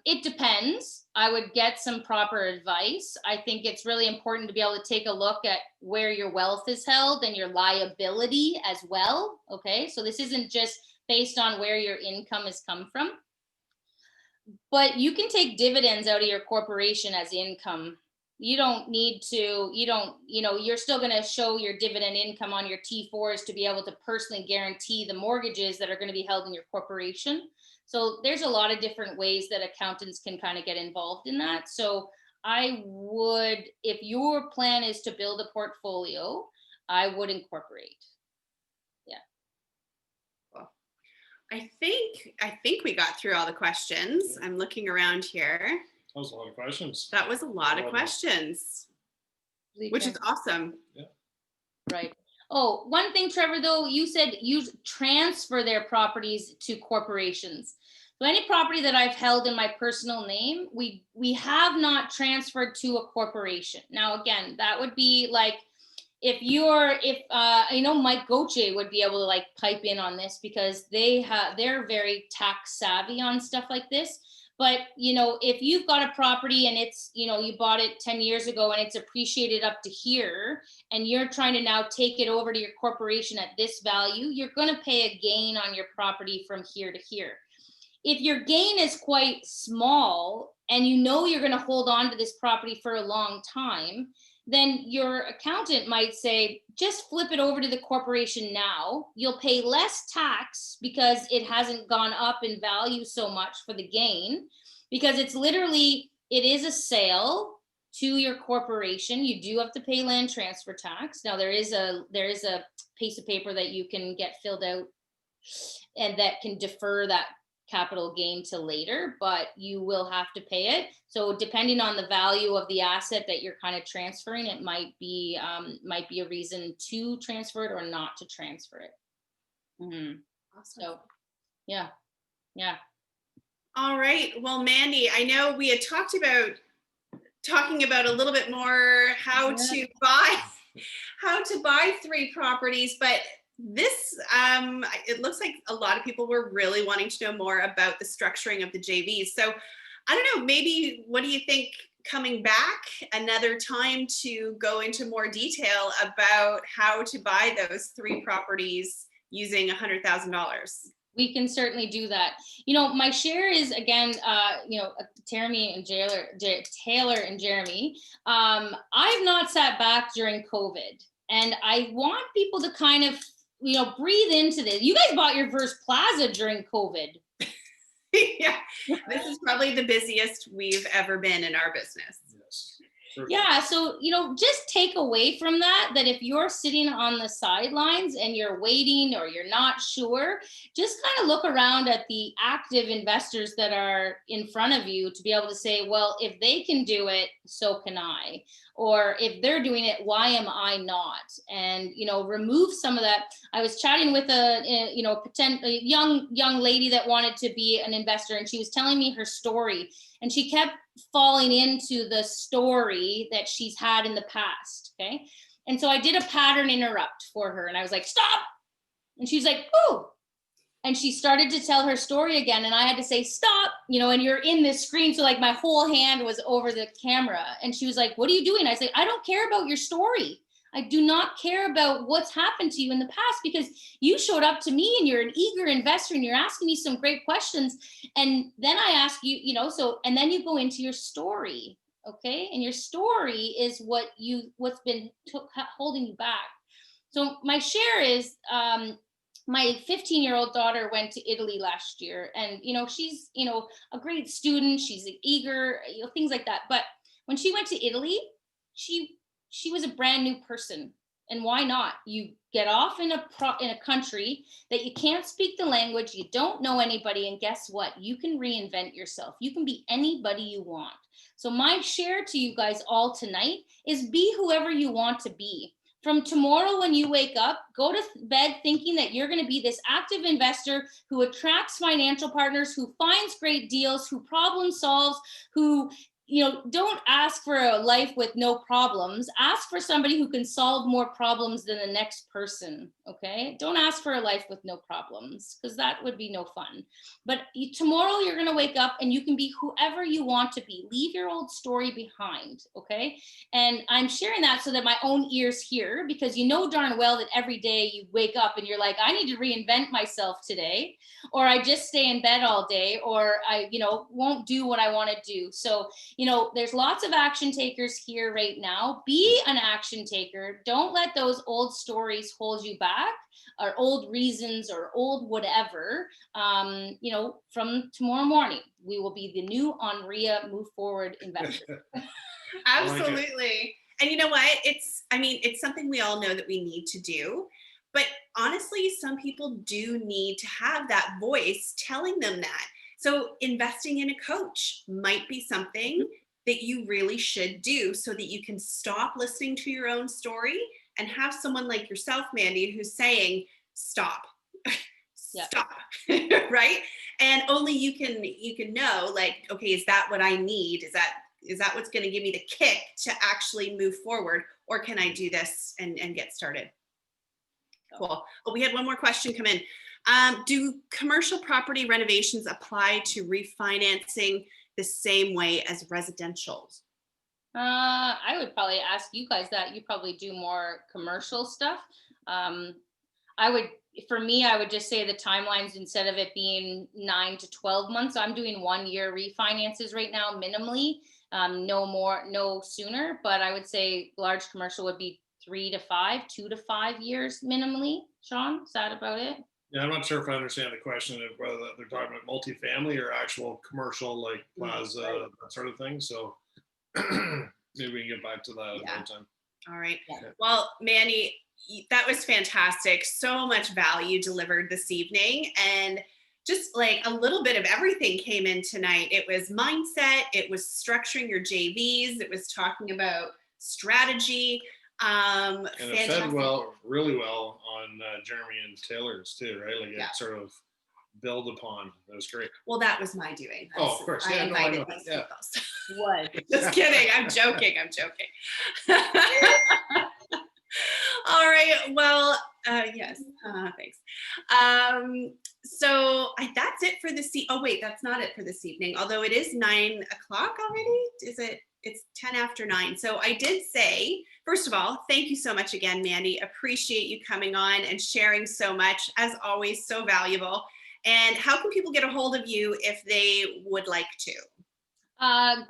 It depends. I would get some proper advice. I think it's really important to be able to take a look at where your wealth is held and your liability as well. Okay, so this isn't just based on where your income has come from, but you can take dividends out of your corporation as income. You don't need to, you're still going to show your dividend income on your T4s to be able to personally guarantee the mortgages that are going to be held in your corporation. So there's a lot of different ways that accountants can kind of get involved in that. So I would, if your plan is to build a portfolio, I would incorporate. Yeah. Well, I think we got through all the questions. I'm looking around here. That was a lot of questions. That was a lot of questions, which is awesome. Yeah. Right. Oh, one thing, Trevor, though, you said you transfer their properties to corporations. So any property that I've held in my personal name, we have not transferred to a corporation. Now, again, that would be like, if Mike Goche would be able to like pipe in on this, because they're very tax savvy on stuff like this. But, if you've got a property and it's, you bought it 10 years ago and it's appreciated up to here, and you're trying to now take it over to your corporation at this value, you're going to pay a gain on your property from here to here. If your gain is quite small and you're going to hold on to this property for a long time, then your accountant might say, just flip it over to the corporation now. You'll pay less tax because it hasn't gone up in value so much for the gain, because it is a sale to your corporation. You do have to pay land transfer tax. Now there is a piece of paper that you can get filled out and that can defer that capital gain till later, but you will have to pay it. So depending on the value of the asset that you're kind of transferring, it might be a reason to transfer it or not to transfer it. Awesome. So yeah. All right. Well, Mandy, I know we had talking about a little bit more how to buy 3 properties, but this it looks like a lot of people were really wanting to know more about the structuring of the JVs. So I don't know, maybe what do you think, coming back another time to go into more detail about how to buy those 3 properties using $100,000? We can certainly do that. My share is, again, Taylor and Jeremy. I've not sat back during COVID, and I want people to kind of, breathe into this. You guys bought your first plaza during COVID. Yeah, this is probably the busiest we've ever been in our business. Yes. Yeah, so just take away from that if you're sitting on the sidelines and you're waiting or you're not sure, just kind of look around at the active investors that are in front of you to be able to say, well, if they can do it, so can I. Or if they're doing it, why am I not? And remove some of that. I was chatting with a young lady that wanted to be an investor, and she was telling me her story, and she kept falling into the story that she's had in the past. Okay. And so I did a pattern interrupt for her, and I was like, stop. And she's like, oh, and she started to tell her story again. And I had to say, stop, and you're in this screen. So like my whole hand was over the camera, and she was like, what are you doing? I said, I don't care about your story. I do not care about what's happened to you in the past, because you showed up to me and you're an eager investor and you're asking me some great questions. And then I ask you, and then you go into your story. Okay. And your story is what's been holding you back. So my share is, my 15-year-old daughter went to Italy last year, and, she's, a great student. She's eager, things like that. But when she went to Italy, she was a brand new person. And why not? You get off in a country that you can't speak the language, you don't know anybody, and guess what? You can reinvent yourself. You can be anybody you want. So my share to you guys all tonight is be whoever you want to be. From tomorrow, when you wake up, go to bed thinking that you're going to be this active investor who attracts financial partners, who finds great deals, who problem solves, who don't ask for a life with no problems. Ask for somebody who can solve more problems than the next person, okay? Don't ask for a life with no problems, because that would be no fun. But tomorrow you're gonna wake up and you can be whoever you want to be. Leave your old story behind, okay? And I'm sharing that so that my own ears hear, because darn well that every day you wake up and you're like, I need to reinvent myself today, or I just stay in bed all day, or I, won't do what I wanna do. So, there's lots of action takers here right now. Be an action taker. Don't let those old stories hold you back, or old reasons, or old whatever. From tomorrow morning, we will be the new ONREIA Move Forward investor. Absolutely. And you know what? It's something we all know that we need to do. But honestly, some people do need to have that voice telling them that. So investing in a coach might be something that you really should do, so that you can stop listening to your own story and have someone like yourself, Mandy, who's saying, stop, stop, right? And only you can know, like, okay, is that what I need? Is that what's going to give me the kick to actually move forward? Or can I do this and get started? Cool. Well, we had one more question come in. Do commercial property renovations apply to refinancing the same way as residentials? I would probably ask you guys that. You probably do more commercial stuff. For me, I would just say the timelines, instead of it being 9 to 12 months, I'm doing 1 year refinances right now, minimally, no sooner. But I would say large commercial would be 2 to 5 years minimally. Shawn, is that about it? Yeah, I'm not sure if I understand the question of whether they're talking about multifamily or actual commercial, like plaza, that sort of thing. So maybe we can get back to that another time. All right. Yeah. Well, Mandy, that was fantastic. So much value delivered this evening. And just like a little bit of everything came in tonight. It was mindset, it was structuring your JVs, it was talking about strategy. And it fed really well on Jeremy and Taylor's too, right? Like it sort of build upon. That was great. Well, that was my doing. Oh, of course. Yeah, I invited these people. What? Just kidding. I'm joking. All right. Well, yes. Thanks. So that's it for this. Oh, wait, that's not it for this evening. Although it is 9 o'clock already. Is it? It's 10 after 9. So I did say, first of all, thank you so much again, Mandy. Appreciate you coming on and sharing so much. As always, so valuable. And how can people get a hold of you if they would like to?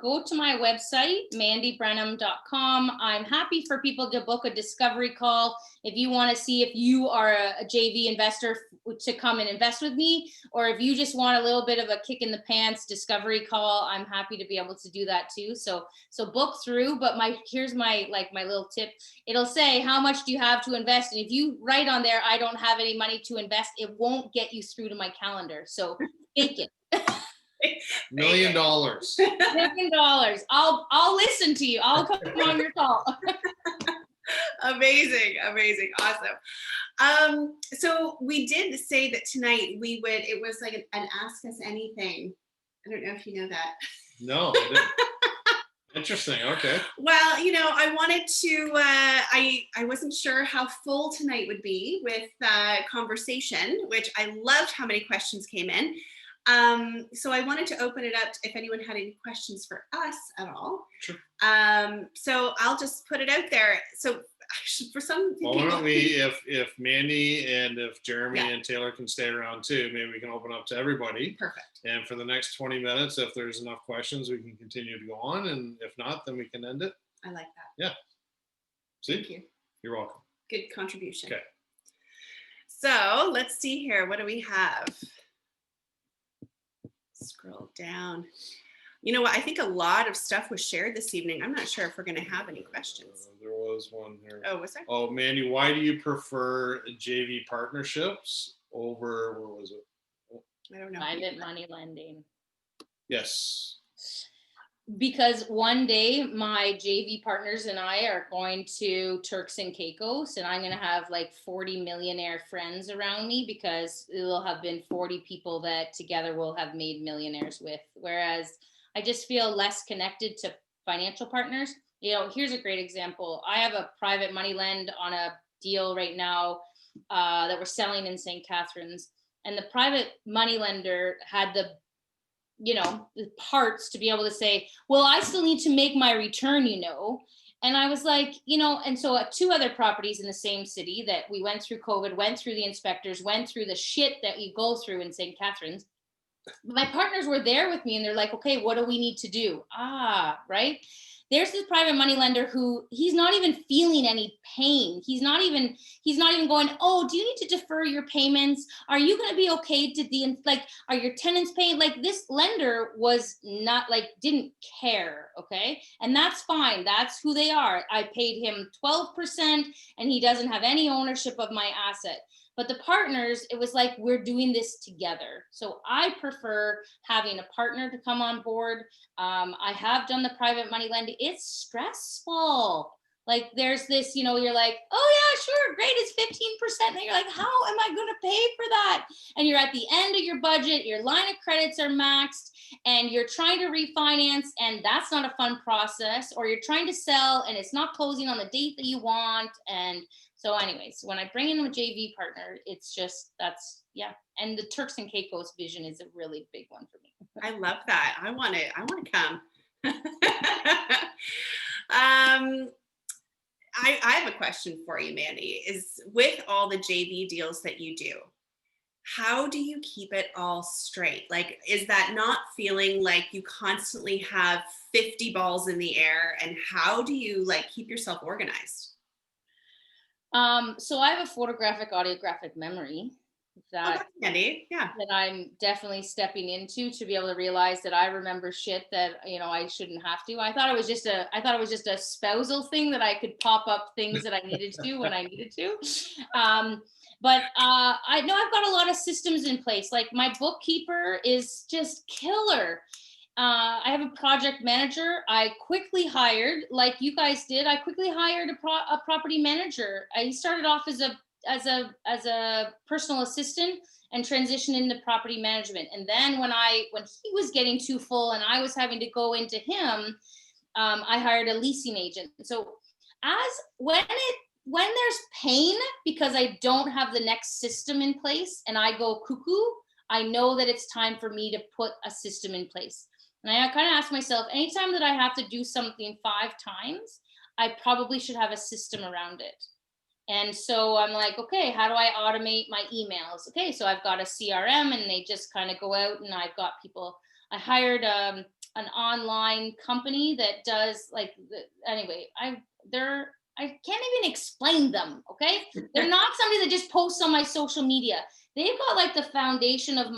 Go to my website, mandybranham.com. I'm happy for people to book a discovery call if you want to see if you are a JV investor to come and invest with me, or if you just want a little bit of a kick in the pants discovery call, I'm happy to be able to do that too. So book through, but here's my little tip. It'll say, how much do you have to invest? And if you write on there, I don't have any money to invest, it won't get you through to my calendar. So fake it. $1 million. $1 million. I'll listen to you. I'll come on your call. Amazing, awesome. So we did say that tonight it was like an ask us anything. I don't know if you know that. No, I didn't. Interesting. Okay. Well, I wanted to, I wasn't sure how full tonight would be with conversation, which I loved how many questions came in. So I wanted to open it up if anyone had any questions for us at all. Sure. So I'll just put it out there. So for some people, why don't we, if Mandy and if Jeremy and Taylor can stay around too, maybe we can open up to everybody. Perfect. And for the next 20 minutes, if there's enough questions, we can continue to go on. And if not, then we can end it. I like that. Yeah. See? Thank you. You're welcome. Good contribution. Okay. So let's see here. What do we have? Scroll down. You know what? I think a lot of stuff was shared this evening. I'm not sure if we're going to have any questions. There was one here. Oh, was there? Oh, Mandy, why do you prefer JV partnerships over, what was it? I don't know. Private money lending. Yes. Because one day my JV partners and I are going to Turks and Caicos, and I'm going to have like 40 millionaire friends around me, because it'll have been 40 people that together will have made millionaires with. Whereas I just feel less connected to financial partners. Here's a great example. I have a private money lend on a deal right now that we're selling in St. Catharines. And the private money lender had the parts to be able to say, well, I still need to make my return, And I was like, and so 2 other properties in the same city that we went through COVID, went through the inspectors, went through the shit that you go through in St. Catharines. My partners were there with me and they're like, okay, what do we need to do? Right. There's this private money lender who he's not even feeling any pain. He's not even going, oh, do you need to defer your payments? Are you going to be okay are your tenants paying? Like, this lender was not didn't care. Okay. And that's fine. That's who they are. I paid him 12% and he doesn't have any ownership of my asset. But the partners, it was like, we're doing this together. So I prefer having a partner to come on board. I have done the private money lending. It's stressful. Like, there's this, you're like, oh yeah, sure, great, it's 15%. And then you're like, how am I going to pay for that? And you're at the end of your budget, your line of credits are maxed, and you're trying to refinance, and that's not a fun process. Or you're trying to sell and it's not closing on the date that you want. And so anyways, when I bring in a JV partner, it's just, and the Turks and Caicos vision is a really big one for me. I love that. I want to come. I have a question for you, Mandy, is with all the JV deals that you do, how do you keep it all straight? Like, is that not feeling like you constantly have 50 balls in the air? And how do you keep yourself organized? So I have a photographic audiographic memory that I'm definitely stepping into, to be able to realize that I remember shit that I shouldn't have to. I thought it was just a spousal thing that I could pop up things that I needed to when I needed to. But I know I've got a lot of systems in place. Like my bookkeeper is just killer. I have a project manager. I quickly hired, like you guys did. I quickly hired a property manager. He started off as a personal assistant and transitioned into property management. And then when he was getting too full and I was having to go into him, I hired a leasing agent. So when there's pain because I don't have the next system in place and I go cuckoo, I know that it's time for me to put a system in place. And I kind of ask myself, anytime that I have to do something 5 times, I probably should have a system around it. And so I'm like, okay, how do I automate my emails? Okay, so I've got a CRM and they just kind of go out and I've got people. I hired an online company that does like, anyway, I can't even explain them, okay? They're not somebody that just posts on my social media. They've got like the foundation of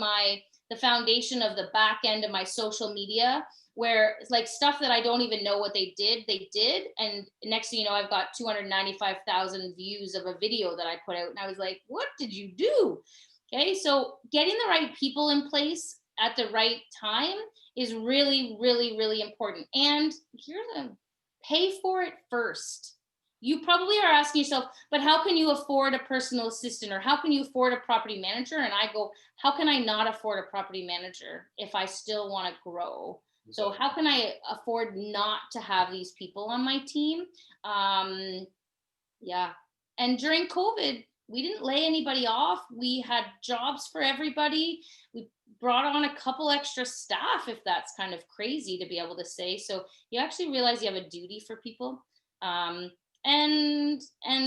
the back end of my social media, where it's like stuff that I don't even know what they did. And next thing you know, I've got 295,000 views of a video that I put out. And I was like, what did you do? Okay, so getting the right people in place at the right time is really, really, really important. And pay for it first. You probably are asking yourself, but how can you afford a personal assistant or how can you afford a property manager? And I go, how can I not afford a property manager if I still want to grow? So how can I afford not to have these people on my team? Yeah. And during COVID, we didn't lay anybody off. We had jobs for everybody. We brought on a couple extra staff, if that's kind of crazy to be able to say. So you actually realize you have a duty for people. And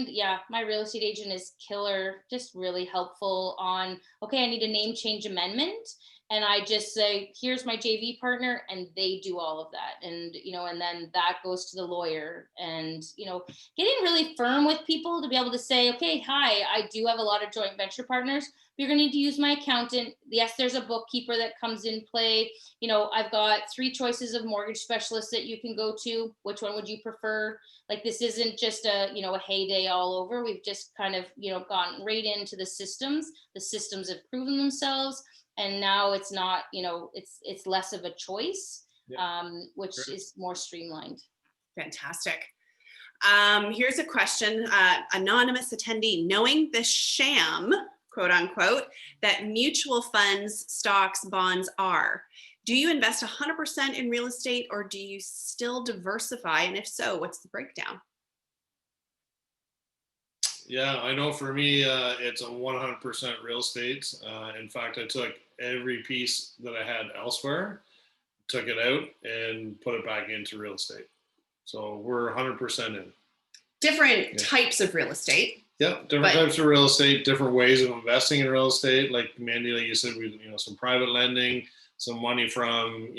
yeah, my real estate agent is killer, just really helpful on, okay, I need a name change amendment. And I just say, here's my JV partner, and they do all of that. And, and then that goes to the lawyer and, getting really firm with people to be able to say, okay, hi, I do have a lot of joint venture partners. You're going to need to use my accountant. Yes, there's a bookkeeper that comes in play. I've got 3 choices of mortgage specialists that you can go to. Which one would you prefer? Like, this isn't just a heyday all over. We've just kind of, gotten right into the systems. The systems have proven themselves. And now it's not, it's less of a choice, which is more streamlined. Fantastic. Here's a question, anonymous attendee. Knowing the sham, quote unquote, that mutual funds, stocks, bonds are, do you invest 100% in real estate or do you still diversify? And if so, what's the breakdown? Yeah, I know for me, it's a 100% real estate. In fact, I took every piece that I had elsewhere, took it out and put it back into real estate. So we're 100% in. Different types of real estate. Yeah, different types of real estate, different ways of investing in real estate. Like Mandy, like you said, we some private lending, some money from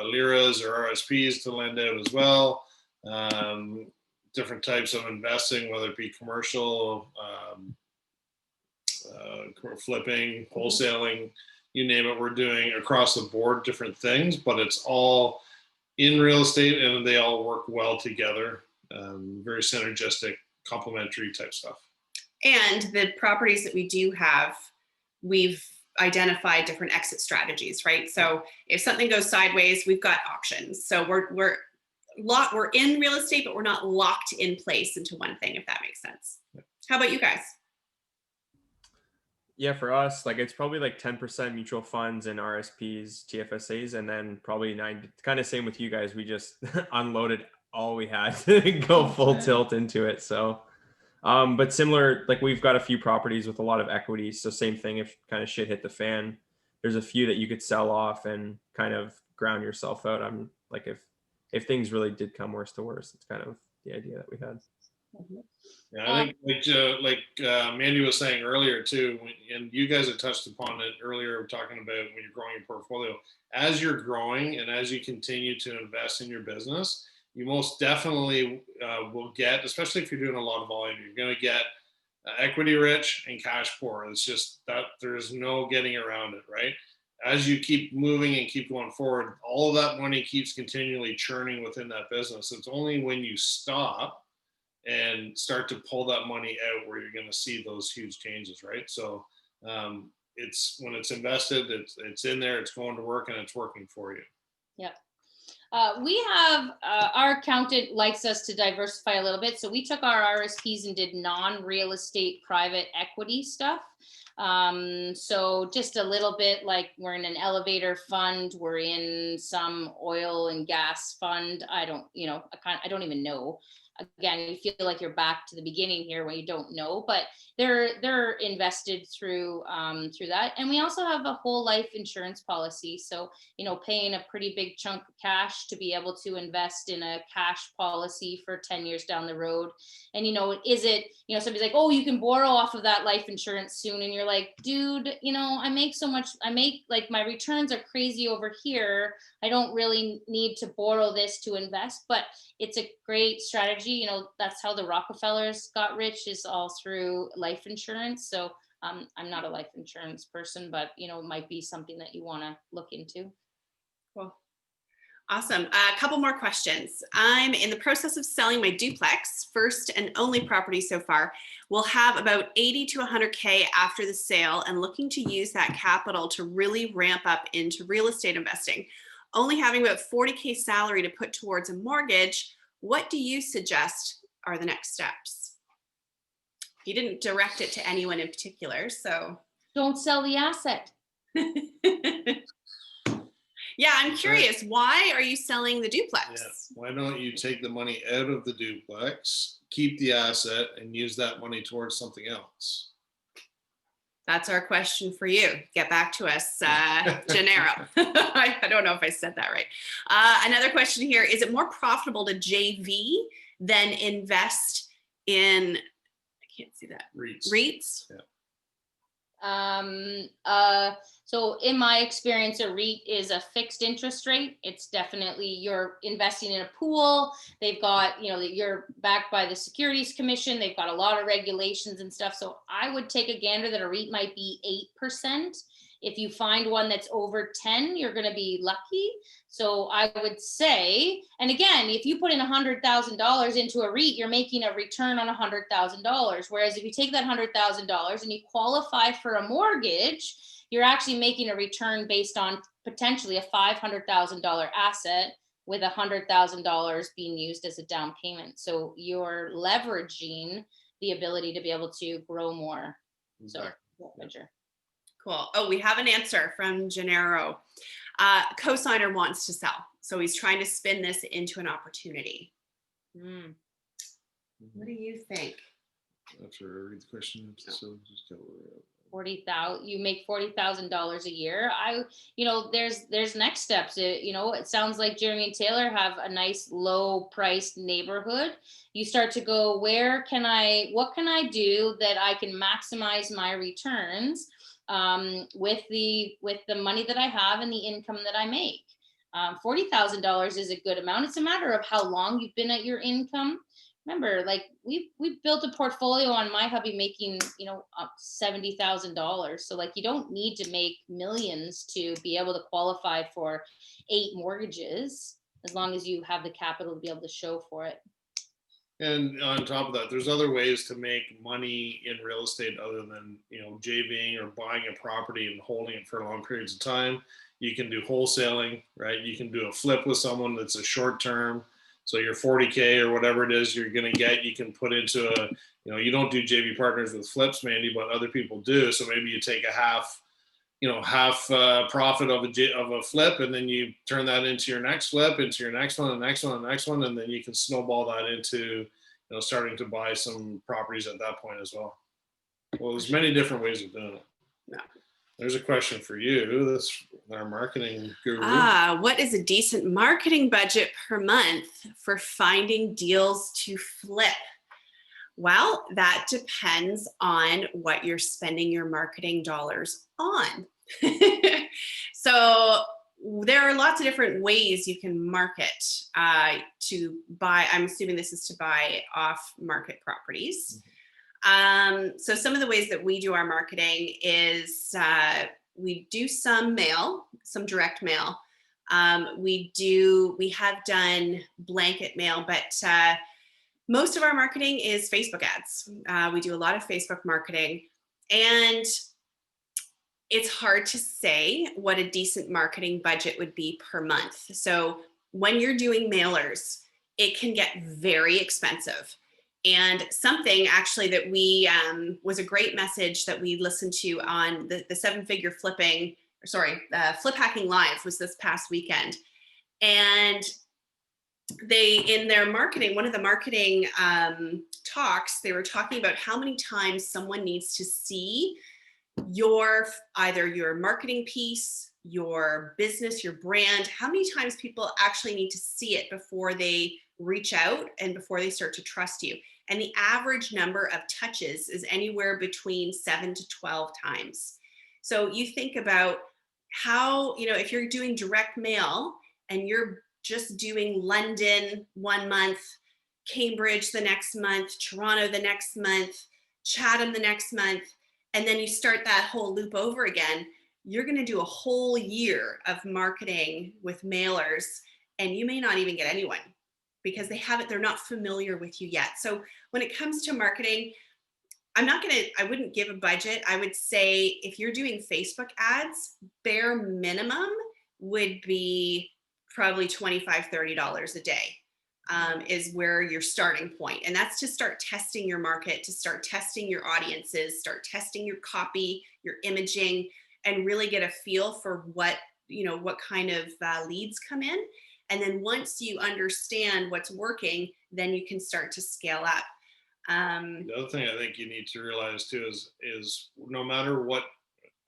liras or RSPs to lend out as well. Different types of investing, whether it be commercial, flipping, wholesaling, you name it, we're doing across the board different things, but it's all in real estate and they all work well together. Very synergistic, complementary type stuff. And the properties that we do have, we've identified different exit strategies, right? So if something goes sideways, we've got options. So we're in real estate, but we're not locked in place into one thing, if that makes sense. How about you guys? Yeah, for us, like it's probably like 10% mutual funds and RSPs, TFSAs, and then probably 9, kind of same with you guys. We just unloaded all we had to go full tilt into it. So, but similar, like we've got a few properties with a lot of equity. So same thing, if kind of shit hit the fan, there's a few that you could sell off and kind of ground yourself out. I'm like, if things really did come worse to worse, it's kind of the idea that we had. Yeah, I think like Mandy was saying earlier too, and you guys had touched upon it earlier, talking about when you're growing your portfolio. As you're growing and as you continue to invest in your business, you most definitely will get, especially if you're doing a lot of volume, you're going to get equity rich and cash poor. It's just that there's no getting around it, right? As you keep moving and keep going forward, all of that money keeps continually churning within that business. It's only when you stop and start to pull that money out where you're going to see those huge changes, right? So it's when it's invested, it's in there, it's going to work, and it's working for you. Yeah. We have our accountant likes us to diversify a little bit. So we took our RSPs and did non-real estate private equity stuff. So just a little bit, like we're in an elevator fund, we're in some oil and gas fund. I don't even know. Again, you feel like you're back to the beginning here when you don't know, but they're invested through that. And we also have a whole life insurance policy. So, paying a pretty big chunk of cash to be able to invest in a cash policy for 10 years down the road. And, is it, somebody's like, oh, you can borrow off of that life insurance soon. And you're like, dude, I make so much, like my returns are crazy over here. I don't really need to borrow this to invest, but it's a great strategy. That's how the Rockefellers got rich, is all through life insurance. So I'm not a life insurance person, but it might be something that you want to look into. Cool. Awesome. A couple more questions. I'm in the process of selling my duplex, first and only property so far. We'll have about 80 to 100K after the sale, and looking to use that capital to really ramp up into real estate investing. Only having about 40K salary to put towards a mortgage. What do you suggest are the next steps? You didn't direct it to anyone in particular, so. Don't sell the asset. Yeah, I'm curious. Why are you selling the duplex? Yeah. Why don't you take the money out of the duplex, keep the asset, and use that money towards something else? That's our question for you. Get back to us, Gennaro. I don't know if I said that right. Another question here. Is it more profitable to JV than invest in, I can't see that. REITs? Yeah. So in my experience, a REIT is a fixed interest rate. It's definitely, you're investing in a pool. They've got, you're backed by the Securities Commission. They've got a lot of regulations and stuff. So I would take a gander that a REIT might be 8%. If you find one that's over 10, you're going to be lucky. So I would say, and again, if you put in $100,000 into a REIT, you're making a return on $100,000. Whereas if you take that $100,000 and you qualify for a mortgage, you're actually making a return based on potentially a $500,000 asset with $100,000 being used as a down payment. So you're leveraging the ability to be able to grow more. Exactly. So, cool. Oh, we have an answer from Gennaro. Co-signer wants to sell, so he's trying to spin this into an opportunity. What do you think? After I read the question, so just go. 40,000, you make $40,000 a year. There's next steps. It sounds like Jeremy and Taylor have a nice low priced neighborhood. You start to go, what can I do that I can maximize my returns with the money that I have and the income that I make. $40,000 is a good amount. It's a matter of how long you've been at your income. Remember, like we built a portfolio on my hubby making, $70,000. So like, you don't need to make millions to be able to qualify for 8 mortgages, as long as you have the capital to be able to show for it. And on top of that, there's other ways to make money in real estate other than, JVing or buying a property and holding it for long periods of time. You can do wholesaling, right? You can do a flip with someone that's a short term. So your 40K or whatever it is you're going to get, you can put into you don't do JV partners with flips, Mandy, but other people do. So maybe you take a half profit of a flip, and then you turn that into your next flip, into your next one, the next one, the next one, and then you can snowball that into, starting to buy some properties at that point as well. Well, there's many different ways of doing it. Yeah. There's a question for you. That's our marketing guru. What is a decent marketing budget per month for finding deals to flip? Well, that depends on what you're spending your marketing dollars on. So there are lots of different ways you can market to buy. I'm assuming this is to buy off market properties. So some of the ways that we do our marketing is we do some mail, some direct mail. We have done blanket mail, but Most of our marketing is Facebook ads. We do a lot of Facebook marketing, and it's hard to say what a decent marketing budget would be per month. So when you're doing mailers, it can get very expensive. And something actually that we was a great message that we listened to on the seven-figure flip hacking live was this past weekend. And they, in their marketing, one of the marketing talks, they were talking about how many times someone needs to see either your marketing piece, your business, your brand, how many times people actually need to see it before they reach out and before they start to trust you. And the average number of touches is anywhere between 7 to 12 times. So you think about how, if you're doing direct mail and you're just doing London 1 month, Cambridge the next month, Toronto the next month, Chatham the next month, and then you start that whole loop over again, you're going to do a whole year of marketing with mailers, and you may not even get anyone because they're not familiar with you yet. So when it comes to marketing, I wouldn't give a budget. I would say if you're doing Facebook ads, bare minimum would be probably $25, $30 a day. Is where your starting point. And that's to start testing your market, to start testing your audiences, start testing your copy, your imaging, and really get a feel for what kind of leads come in. And then once you understand what's working, then you can start to scale up. The other thing I think you need to realize too is no matter what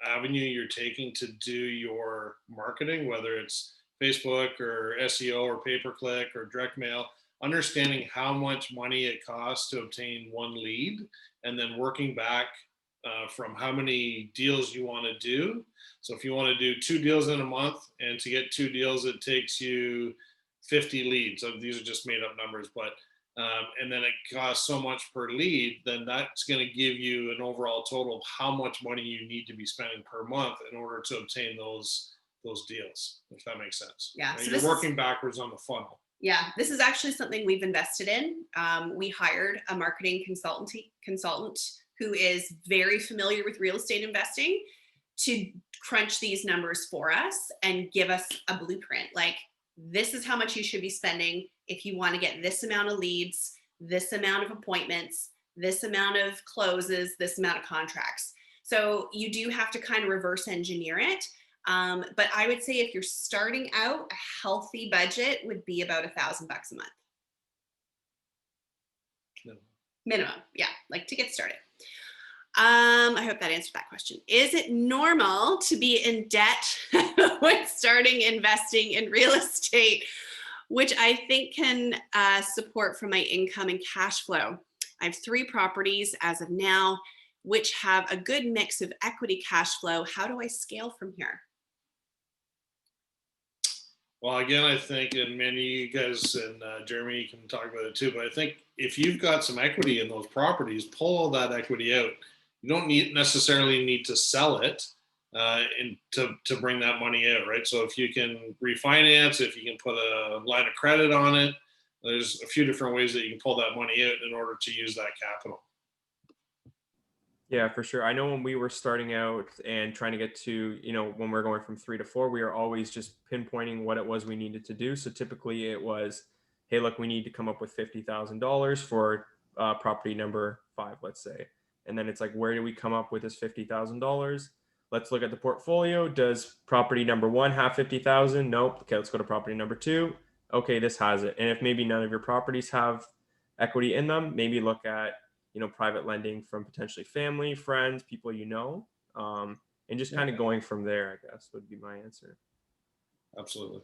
avenue you're taking to do your marketing, whether it's Facebook or SEO or pay-per-click or direct mail, understanding how much money it costs to obtain one lead, and then working back from how many deals you want to do. So if you want to do 2 deals in a month, and to get 2 deals, it takes you 50 leads. So these are just made up numbers, but and then it costs so much per lead, then that's going to give you an overall total of how much money you need to be spending per month in order to obtain those deals, if that makes sense. Yeah. Right? So you're working backwards on the funnel. Yeah, this is actually something we've invested in. We hired a marketing consultant who is very familiar with real estate investing to crunch these numbers for us and give us a blueprint. Like, this is how much you should be spending if you want to get this amount of leads, this amount of appointments, this amount of closes, this amount of contracts. So you do have to kind of reverse engineer it. But I would say if you're starting out, a healthy budget would be about $1,000 a month. Minimum. Yeah, like to get started. I hope that answered that question. Is it normal to be in debt when starting investing in real estate, which I think can support from my income and cash flow? I have 3 properties as of now, which have a good mix of equity cash flow. How do I scale from here? Well, again, I think, and Mandy, you guys and Jeremy can talk about it too, but I think if you've got some equity in those properties, pull all that equity out. You don't necessarily need to sell it to bring that money out, right? So if you can refinance, if you can put a line of credit on it, there's a few different ways that you can pull that money out in order to use that capital. Yeah, for sure. I know when we were starting out and trying to get to, when we're going from 3 to 4, we were always just pinpointing what it was we needed to do. So typically it was, hey, look, we need to come up with $50,000 for property number 5, let's say. And then it's like, where do we come up with this $50,000? Let's look at the portfolio. Does property number 1 have 50,000? Nope. Okay, let's go to property number 2. Okay, this has it. And if maybe none of your properties have equity in them, maybe look at private lending from potentially family, friends, people and just kind of going from there, I guess, would be my answer. Absolutely.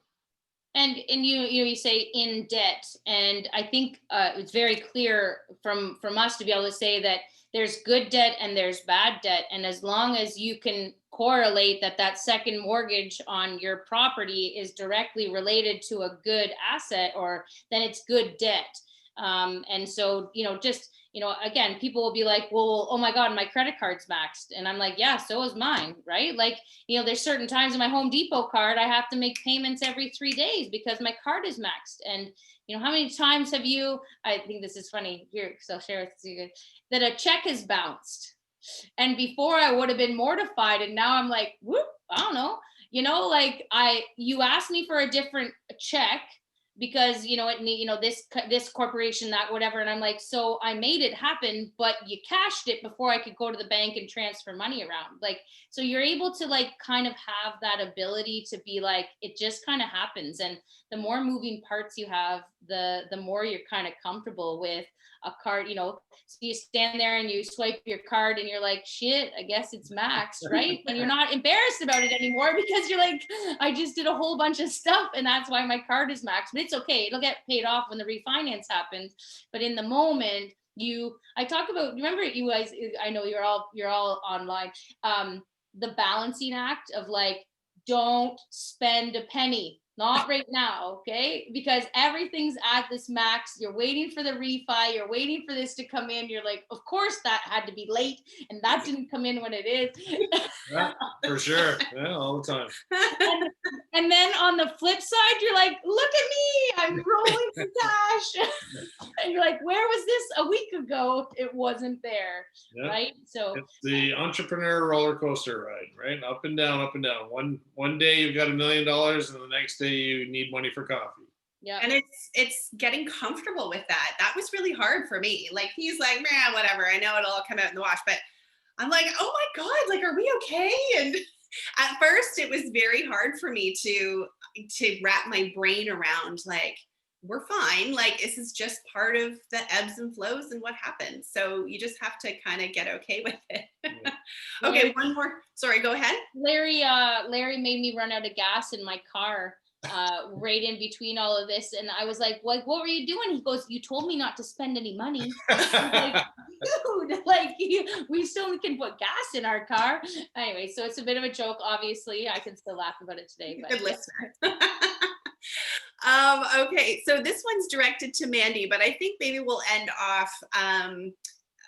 And you say in debt, and I think it's very clear from us to be able to say that there's good debt and there's bad debt, and as long as you can correlate that second mortgage on your property is directly related to a good asset, or then it's good debt. And so, just, again, people will be like, well, oh my God, my credit card's maxed. And I'm like, yeah, so is mine, right? Like, there's certain times in my Home Depot card, I have to make payments every 3 days because my card is maxed. And, how many times have you, I think this is funny here, so I'll share with you, that a check is bounced. And before I would have been mortified. And now I'm like, whoop, I don't know. Like you asked me for a different check because this corporation, that whatever, and I'm like, so I made it happen, but you cashed it before I could go to the bank and transfer money around. Like, so you're able to like kind of have that ability to be like, it just kind of happens. And the more moving parts you have, the more you're kind of comfortable with a card. So you stand there and you swipe your card and you're like, shit, I guess it's maxed, right? And you're not embarrassed about it anymore because you're like, I just did a whole bunch of stuff and that's why my card is maxed. But it's okay, it'll get paid off when the refinance happens. But in the moment, I talk about, remember you guys, I know you're all online, the balancing act of like, don't spend a penny. Not right now, okay? Because everything's at this max. You're waiting for the refi. You're waiting for this to come in. You're like, of course that had to be late, and that didn't come in when it is. Yeah, for sure. Yeah, all the time. And then on the flip side, you're like, look at me, I'm rolling some cash. And you're like, where was this a week ago? It wasn't there, Yeah. right? So it's the entrepreneur roller coaster ride, right? Up and down, up and down. One day you've got $1 million, and the next day you need money for coffee. Yeah. And it's getting comfortable with that. That was really hard for me. Like, he's like, man, whatever. I know it'll all come out in the wash, but I'm like, oh my God, like, are we okay? And at first it was very hard for me to wrap my brain around, like, we're fine. Like, this is just part of the ebbs and flows and what happens. So you just have to kind of get okay with it. Yeah. Okay, one more. Sorry, go ahead. Larry made me run out of gas in my car right in between all of this. And I was like, what were you doing? He goes, you told me not to spend any money. Like, dude, like, we still can put gas in our car. Anyway, so it's a bit of a joke. Obviously, I can still laugh about it today. But Good listener. Okay, so this one's directed to Mandy, but I think maybe we'll end off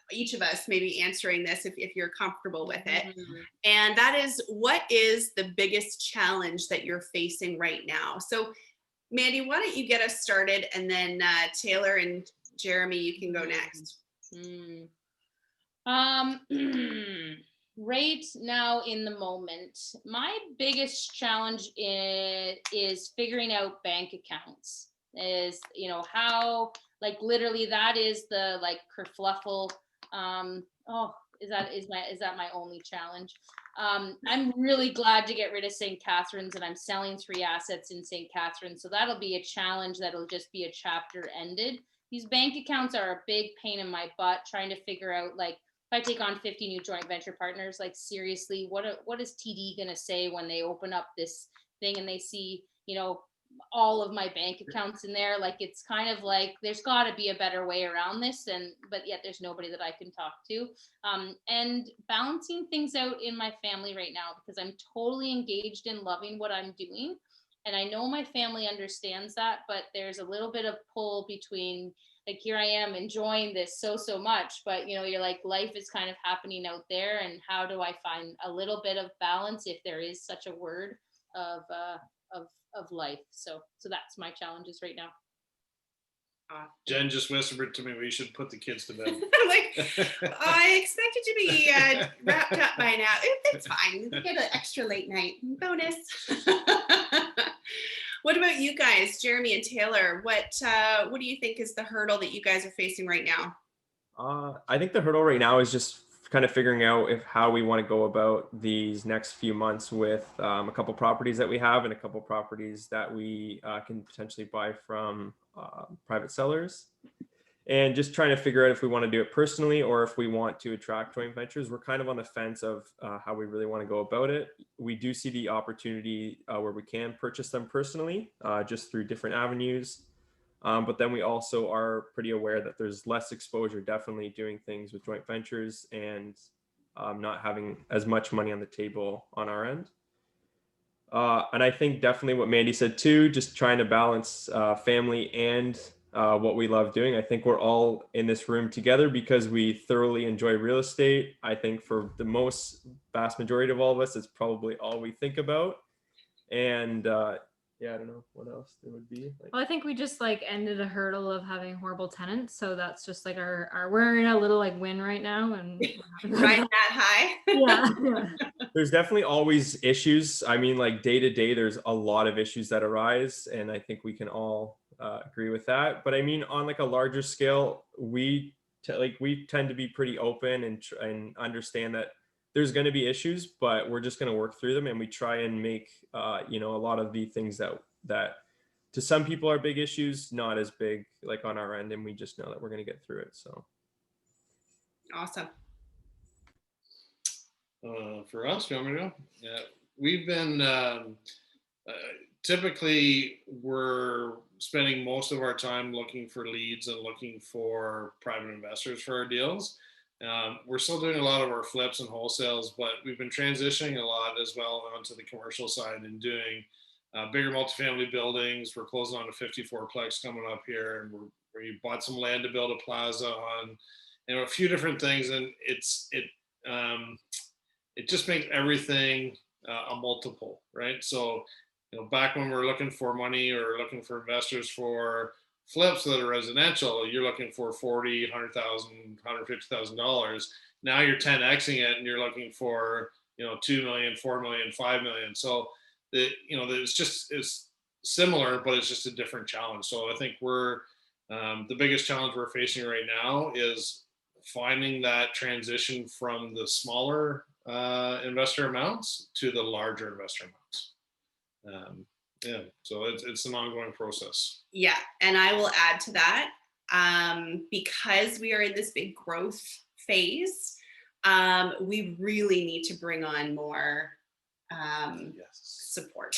each of us maybe answering this if you're comfortable with it. Mm-hmm. And that is, what is the biggest challenge that you're facing right now? So Mandy, why don't you get us started, and then Taylor and Jeremy, you can go next. Right now in the moment, my biggest challenge is figuring out bank accounts. Is, how, like, literally that is the like kerfluffle. Is that my only challenge? I'm really glad to get rid of St. Catharines, and I'm selling 3 assets in St. Catharines. So that'll be a challenge. That'll just be a chapter ended. These bank accounts are a big pain in my butt, trying to figure out, like, if I take on 50 new joint venture partners, like, seriously, what is TD going to say when they open up this thing and they see, all of my bank accounts in there? Like, it's kind of like, there's got to be a better way around this, but yet there's nobody that I can talk to. And balancing things out in my family right now, because I'm totally engaged in loving what I'm doing. And I know my family understands that, but there's a little bit of pull between, like, here I am enjoying this so much, but you're like, life is kind of happening out there, and how do I find a little bit of balance, if there is such a word, of life? So that's my challenges right now. Jen just whispered to me we should put the kids to bed. I'm like, I expected to be wrapped up by now. It's fine. We get an extra late night bonus. What about you guys, Jeremy and Taylor? What do you think is the hurdle that you guys are facing right now? I think the hurdle right now is just kind of figuring out how we want to go about these next few months with a couple properties that we have, and a couple properties that we can potentially buy from private sellers, and just trying to figure out if we want to do it personally or if we want to attract joint ventures. We're kind of on the fence of how we really want to go about it. We do see the opportunity where we can purchase them personally, just through different avenues. But then we also are pretty aware that there's less exposure definitely doing things with joint ventures, and not having as much money on the table on our end. And I think definitely what Mandy said too, just trying to balance family and what we love doing. I think we're all in this room together because we thoroughly enjoy real estate. I think for the vast majority of all of us, it's probably all we think about. And yeah, I don't know what else there would be. Well, I think we just like ended a hurdle of having horrible tenants, so that's just like our we're in a little like win right now, and Right that high. yeah. There's definitely always issues. I mean, like day to day, there's a lot of issues that arise, and I think we can all agree with that. But I mean, on like a larger scale, we tend to be pretty open and understand that there's going to be issues, but we're just going to work through them, and we try and make a lot of the things that to some people are big issues not as big like on our end, and we just know that we're going to get through it. So Awesome. For us, you want me to go? Yeah, we've been typically we're spending most of our time looking for leads and looking for private investors for our deals. We're still doing a lot of our flips and wholesales, but we've been transitioning a lot as well onto the commercial side and doing bigger multifamily buildings. We're closing on a 54-plex coming up here, and we bought some land to build a plaza on, and a few different things. And it just makes everything a multiple, right? So, back when we're looking for money or looking for investors for flips that are residential, you're looking for $40,000, $100,000, $150,000. Now you're 10xing it, and you're looking for $2 million, $4 million, $5 million. So it's similar, but it's just a different challenge. So I think we're the biggest challenge we're facing right now is finding that transition from the smaller investor amounts to the larger investor amounts. So it's an ongoing process. Yeah, and I will add to that, because we are in this big growth phase, we really need to bring on more support.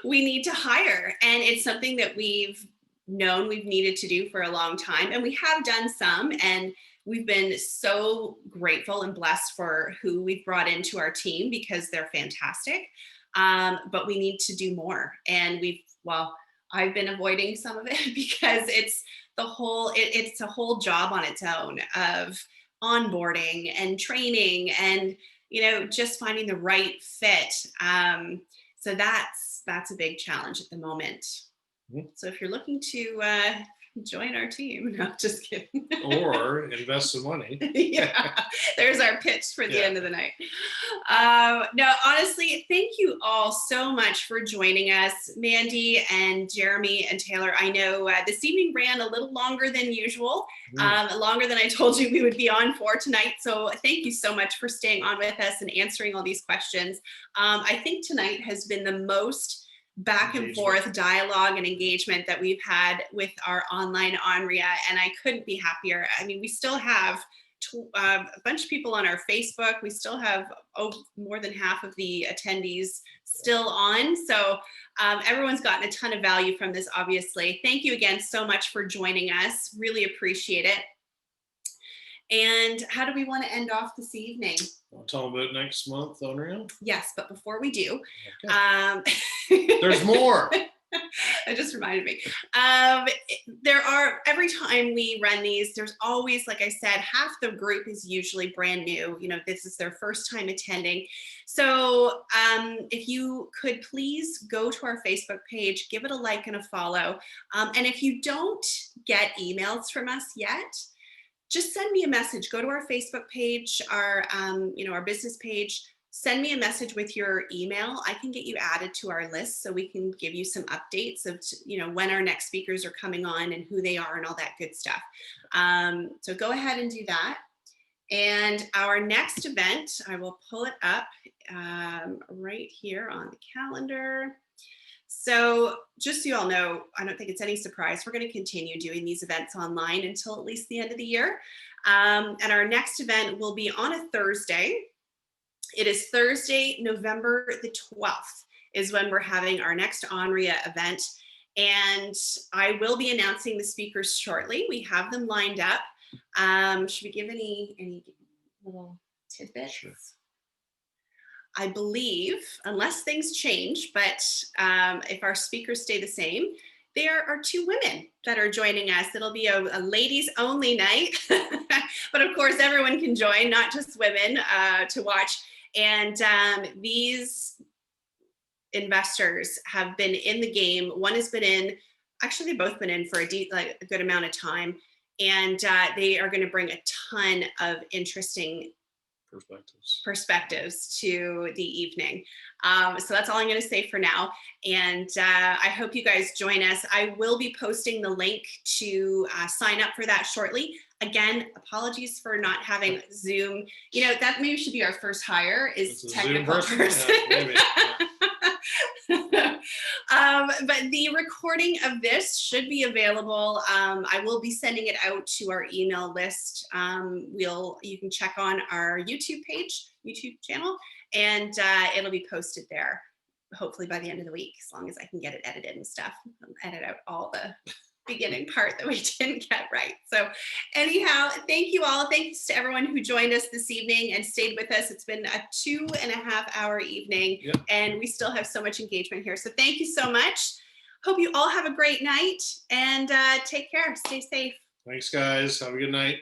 We need to hire, and it's something that we've known we've needed to do for a long time, and we have done some, and we've been so grateful and blessed for who we've brought into our team because they're fantastic. But we need to do more, and I've been avoiding some of it because it's a whole job on its own of onboarding and training and just finding the right fit. So that's a big challenge at the moment. Mm-hmm. So if you're looking to join our team, no, just kidding. Or invest some money. Yeah, there's our pitch for the end of the night. No, honestly, thank you all so much for joining us, Mandy and Jeremy and Taylor. I know this evening ran a little longer than usual, longer than I told you we would be on for tonight. So thank you so much for staying on with us and answering all these questions. I think tonight has been the most back and forth dialogue and engagement that we've had with our online ONREIA, and I couldn't be happier. I mean, we still have a bunch of people on our Facebook. We still have more than half of the attendees still on. So everyone's gotten a ton of value from this, obviously. Thank you again so much for joining us. Really appreciate it. And how do we want to end off this evening? I'll tell them about next month, ONREIA. Yes, but before we do, there's more. It just reminded me. Every time we run these, there's always, like I said, half the group is usually brand new. This is their first time attending. So if you could please go to our Facebook page, give it a like and a follow. And if you don't get emails from us yet, just send me a message. Go to our Facebook page, our business page. Send me a message with your email. I can get you added to our list so we can give you some updates of when our next speakers are coming on and who they are and all that good stuff. So go ahead and do that. And our next event, I will pull it up right here on the calendar. So just so you all know, I don't think it's any surprise, we're going to continue doing these events online until at least the end of the year. And our next event will be on a Thursday. It is Thursday, November the 12th is when we're having our next ONREIA event. And I will be announcing the speakers shortly. We have them lined up. Should we give any little tidbits? Sure. I believe, unless things change, but if our speakers stay the same, there are 2 women that are joining us. It'll be a ladies only night, but of course everyone can join, not just women, to watch. And these investors have been in the game. One has been in, actually they've both been in for a good amount of time. And they are going to bring a ton of interesting perspectives to the evening. So that's all I'm going to say for now. And I hope you guys join us. I will be posting the link to sign up for that shortly. Again, apologies for not having Zoom. You know, that maybe should be our first hire, is technical person. Yeah, maybe. But the recording of this should be available. I will be sending it out to our email list. You can check on our YouTube channel, and it'll be posted there, hopefully by the end of the week, as long as I can get it edited and stuff. I'll edit out all the beginning part that we didn't get right. So anyhow, thank you all. Thanks to everyone who joined us this evening and stayed with us. It's been a 2.5-hour evening, and we still have so much engagement here. So thank you so much. Hope you all have a great night, and take care. Stay safe. Thanks, guys. Have a good night.